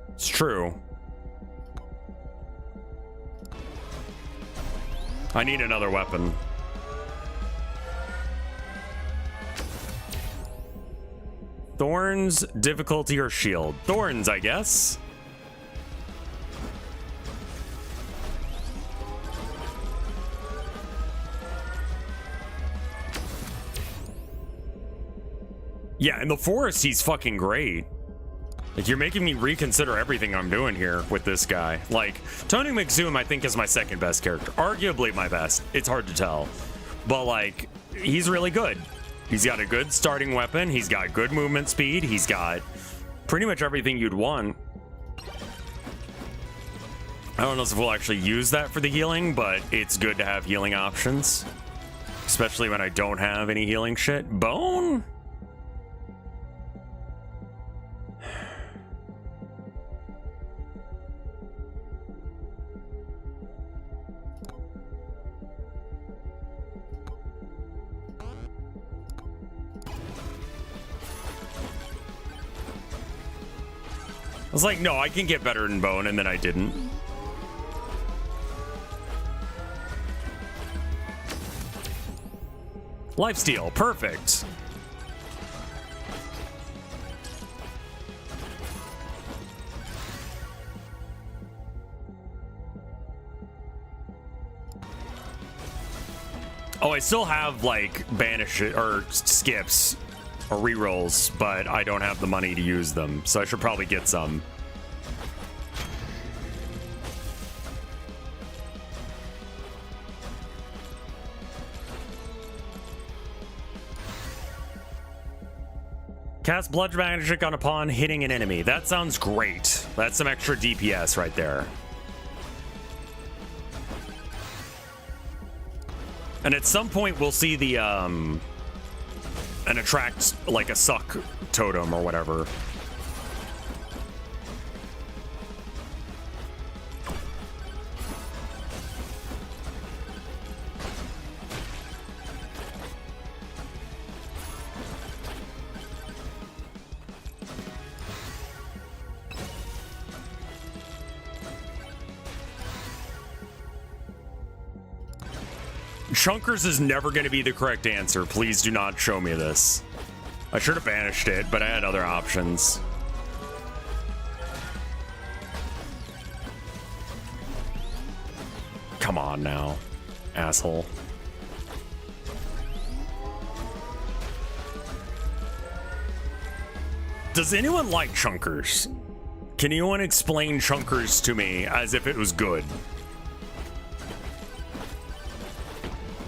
It's true. I need another weapon. Thorns, difficulty, or shield? Thorns, I guess. Yeah, in the forest, he's fucking great. Like, you're making me reconsider everything I'm doing here with this guy. Like, Tony McZoom, I think, is my second best character. Arguably my best. It's hard to tell. But, like, he's really good. He's got a good starting weapon. He's got good movement speed. He's got pretty much everything you'd want. I don't know if we'll actually use that for the healing, but it's good to have healing options. Especially when I don't have any healing shit. Bone? I was like, no, I can get better than bone, and then I didn't. Lifesteal, perfect. Oh, I still have, like, banish or skips or rerolls, but I don't have the money to use them, so I should probably get some. Cast Blood Magic upon hitting an enemy. That sounds great. That's some extra DPS right there. And at some point, we'll see the, an attract, like a suck totem or whatever. Chunkers is never going to be the correct answer. Please do not show me this. I should have banished it, but I had other options. Come on now, asshole. Does anyone like Chunkers? Can anyone explain Chunkers to me as if it was good?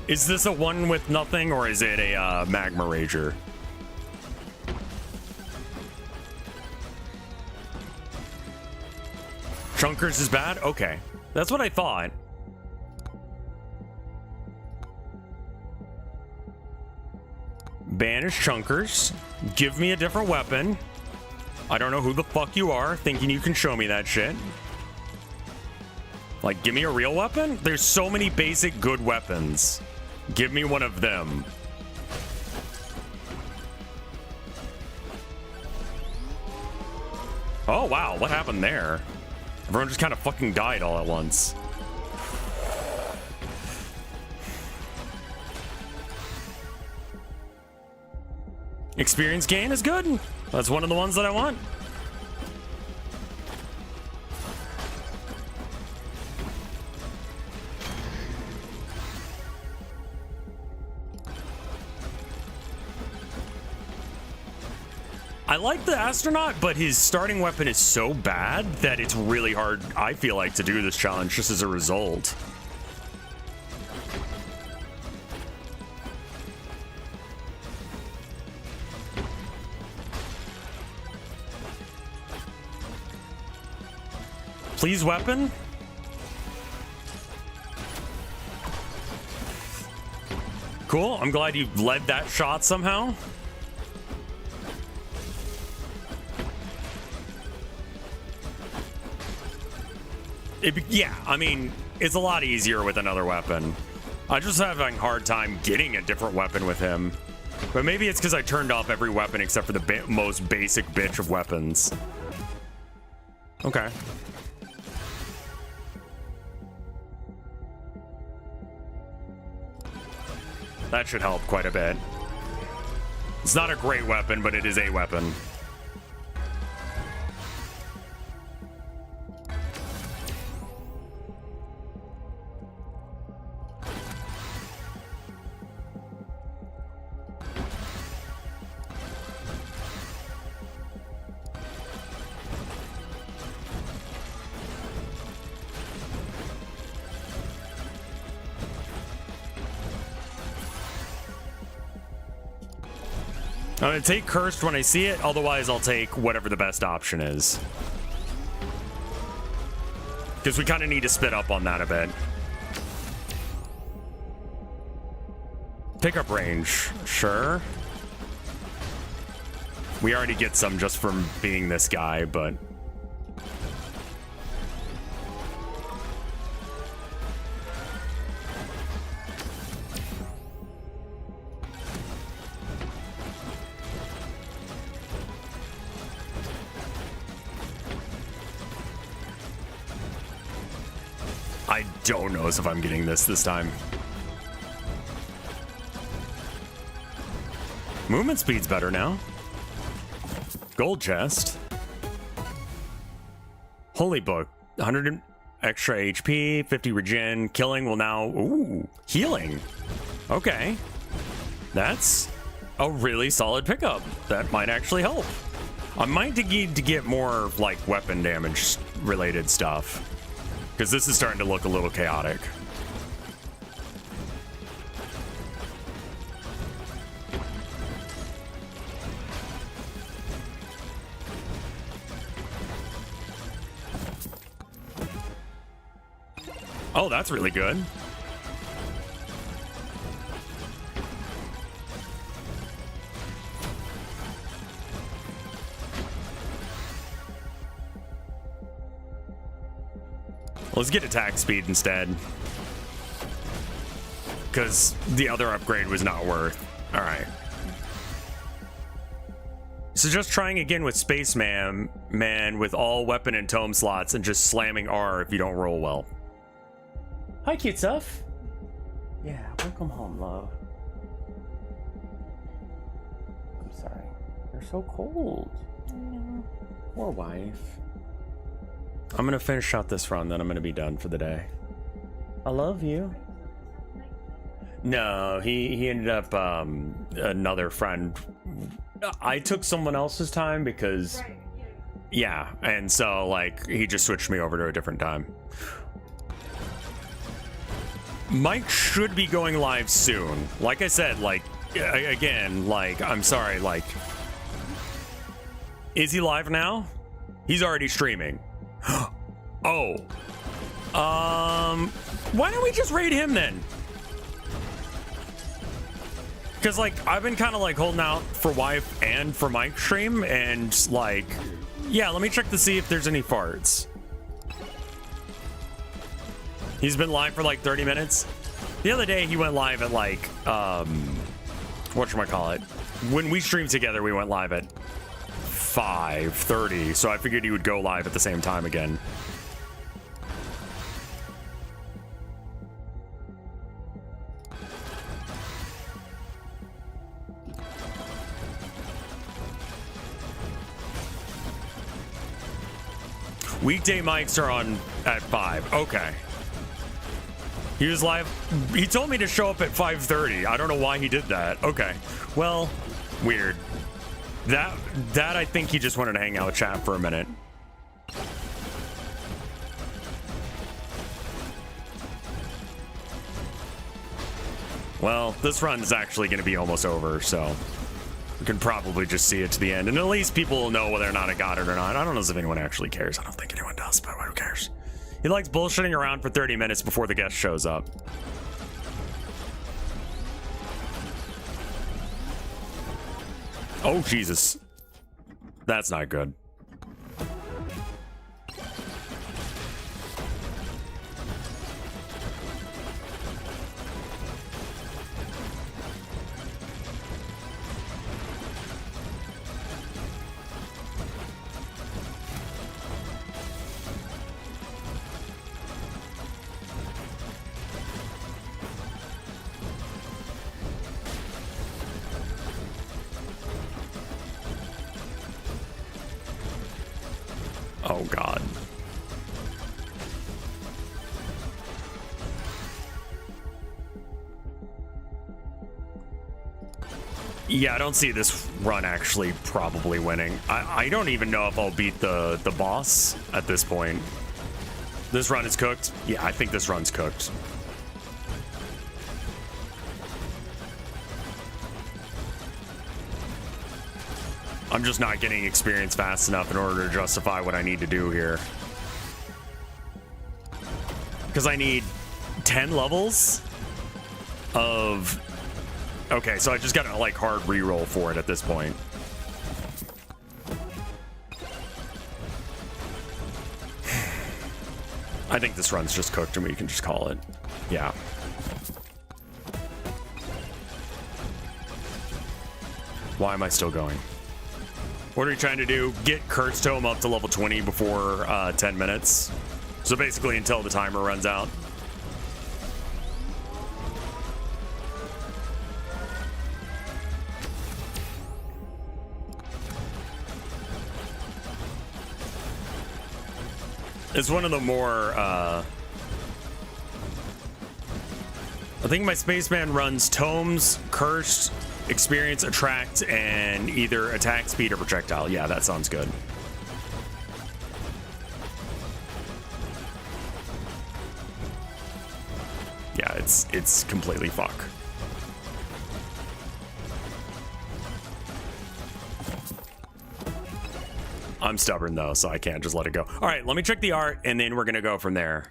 Is this a one with nothing, or is it a magma rager? Chunkers is bad? Okay. That's what I thought. Banish Chunkers. Give me a different weapon. I don't know who the fuck you are, thinking you can show me that shit. Like, give me a real weapon? There's so many basic good weapons. Give me one of them. Oh, wow. What happened there? Everyone just kind of fucking died all at once. Experience gain is good. That's one of the ones that I want. I like the astronaut, but his starting weapon is so bad that it's really hard, I feel like, to do this challenge just as a result. Please, weapon. Cool. I'm glad you led that shot somehow. Yeah, I mean, it's a lot easier with another weapon. I'm just having a hard time getting a different weapon with him. But maybe it's because I turned off every weapon except for the most basic bitch of weapons. Okay. That should help quite a bit. It's not a great weapon, but it is a weapon. I'm gonna take Cursed when I see it, otherwise I'll take whatever the best option is. Because we kind of need to spit up on that a bit. Pickup range, sure. We already get some just from being this guy, but... I don't know if I'm getting this time. Movement speed's better now. Gold chest. Holy book. 100 extra HP, 50 regen. Killing will now... Ooh, healing. Okay. That's a really solid pickup. That might actually help. I might need to get more, like, weapon damage related stuff. Because this is starting to look a little chaotic. Oh, that's really good. Let's get attack speed instead. Because the other upgrade was not worth. Alright. So just trying again with Spaceman with all weapon and tome slots and just slamming R if you don't roll well. Hi, cute stuff. Yeah, welcome home, love. I'm sorry. You're so cold. Poor wife. I'm gonna finish out this run, then I'm gonna be done for the day. I love you. No, he ended up another friend. I took someone else's time because yeah, and so like he just switched me over to a different time. Mike should be going live soon. Like I said, like again, like I'm sorry, like is he live now? He's already streaming. Oh. Why don't we just raid him then? Because like I've been kind of like holding out for wife and for Mike stream, and like yeah, let me check to see if there's any farts. He's been live for like 30 minutes. The other day he went live at like whatchamacallit. When we streamed together, we went live at 5:30, so I figured he would go live at the same time again. Weekday mics are on at 5. Okay. He was live. He told me to show up at 5:30. I don't know why he did that. Okay. Well, weird. That I think he just wanted to hang out with chat for a minute. Well, this run is actually going to be almost over, so we can probably just see it to the end, and at least people will know whether or not I got it or not. I don't know if anyone actually cares. I don't think anyone does, but who cares? He likes bullshitting around for 30 minutes before the guest shows up. Oh, Jesus. That's not good. Oh, God. Yeah, I don't see this run actually probably winning. I don't even know if I'll beat the boss at this point. This run is cooked. Yeah, I think this run's cooked. I'm just not getting experience fast enough in order to justify what I need to do here. Because I need 10 levels of... Okay, so I just gotta, like, hard reroll for it at this point. I think this run's just cooked and we can just call it. Yeah. Why am I still going? What are you trying to do? Get Cursed Tome up to level 20 before 10 minutes. So basically until the timer runs out. It's one of the more, I think my Spaceman runs Tomes, Cursed, Experience, Attract, and either Attack, Speed, or Projectile. Yeah, that sounds good. Yeah, it's completely fuck. I'm stubborn though, so I can't just let it go. All right, let me check the art, and then we're gonna go from there.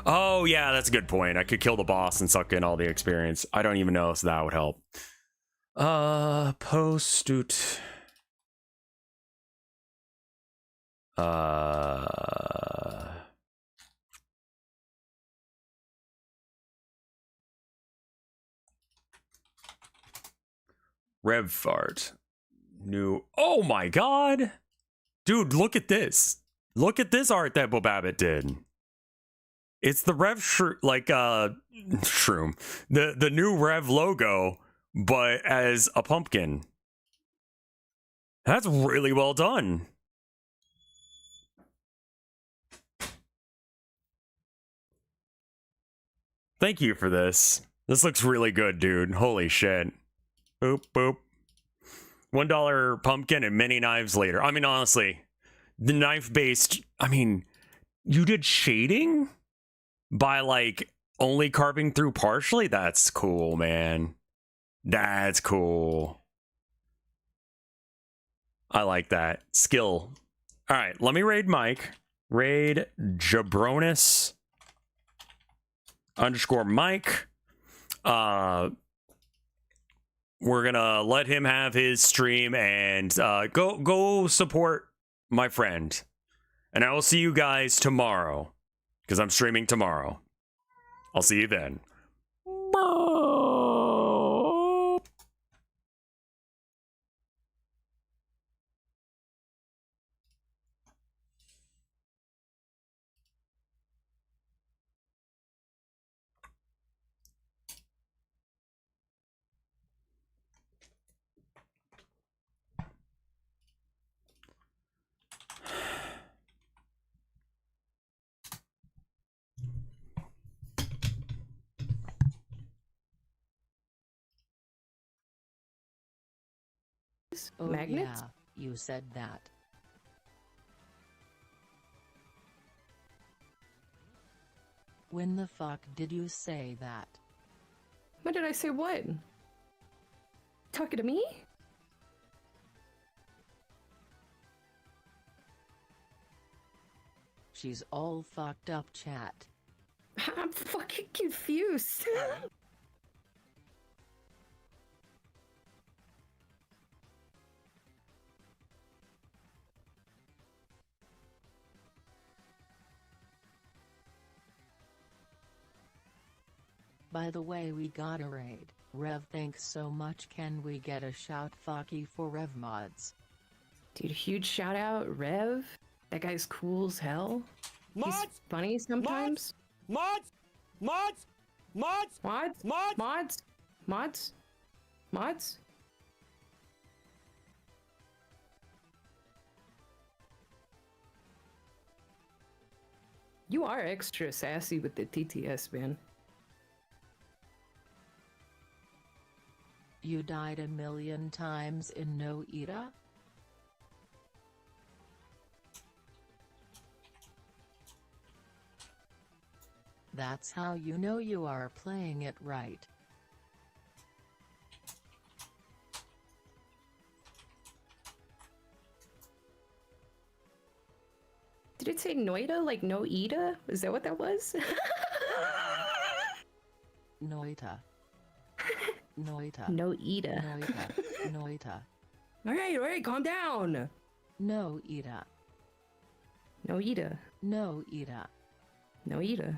Oh yeah, that's a good point. I could kill the boss and suck in all the experience. I don't even know if that would help. Postute. Rev art. New. Oh my god, dude, look at this. Look at this art that Bobabbit did. It's the Rev shroom. The new Rev logo, but as a pumpkin. That's really well done. Thank you for this. This looks really good, dude. Holy shit. Boop, boop. $1 pumpkin and many knives later. I mean, honestly, the knife-based... I mean, you did shading? By, like, only carving through partially? That's cool, man. That's cool. I like that. Skill. All right, let me raid Mike. Raid Jabronis _ Mike. We're gonna let him have his stream and go support my friend. And I will see you guys tomorrow, because I'm streaming tomorrow. I'll see you then.
Oh,
Magnets?
yeah, you said that. When the fuck did you say that?
When did I say what? Talking to me?
She's all fucked up, chat.
I'm fucking confused.
By the way, we got a raid. Rev, thanks so much. Can we get a shout fucky for Rev mods?
Dude, huge shout out, Rev. That guy's cool as hell.
Mods!
He's funny sometimes.
Mods! Mods! Mods!
Mods?
Mods!
Mods? Mods? Mods? You are extra sassy with the TTS, man.
You died 1,000,000 times in Noita? That's how you know you are playing it right.
Did it say Noita, like Noita? Is that what that was?
Noita. Noita.
Noita.
Noita. Noita.
All right, calm down.
Noita.
Noita.
Noita.
Noita.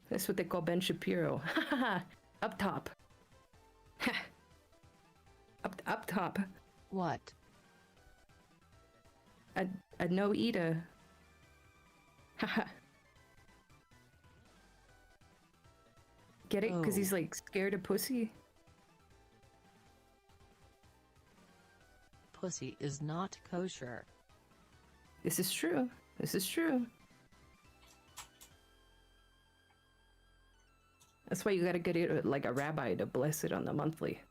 That's what they call Ben Shapiro. Up top. up top.
What?
A Noita. Haha. Get it? Because he's
Oh.
like scared of pussy?
Pussy is not kosher.
This is true. This is true. That's why you gotta get it like a rabbi to bless it on the monthly.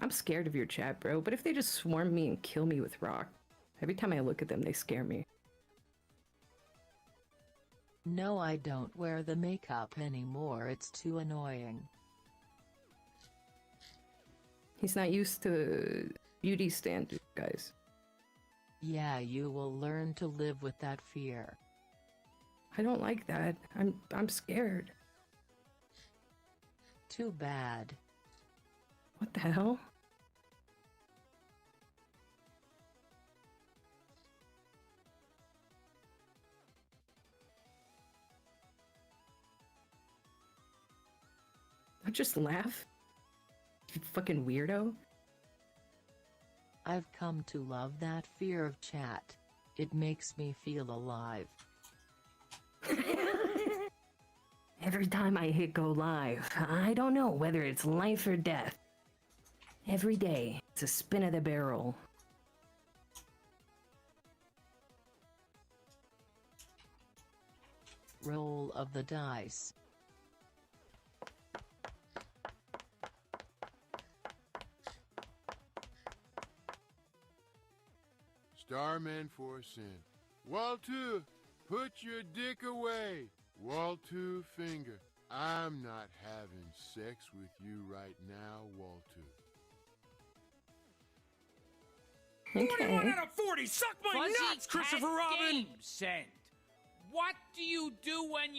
I'm scared of your chat, bro, but if they just swarm me and kill me with rock, every time I look at them, they scare me.
No, I don't wear the makeup anymore, it's too annoying.
He's not used to beauty standards, guys.
Yeah, you will learn to live with that fear.
I don't like that. I'm scared.
Too bad.
What the hell? I just laugh. You fucking weirdo.
I've come to love that fear of chat. It makes me feel alive.
Every time I hit go live, I don't know whether it's life or death. Every day, it's a spin of the barrel.
Roll of the dice.
Starman for sin. Walter, put your dick away. Walter Finger. I'm not having sex with you right now, Walter.
41
Okay.
out of 40! Suck my
Fuzzy
nuts, Christopher
Cat
Robin!
Game Send. What do you do when you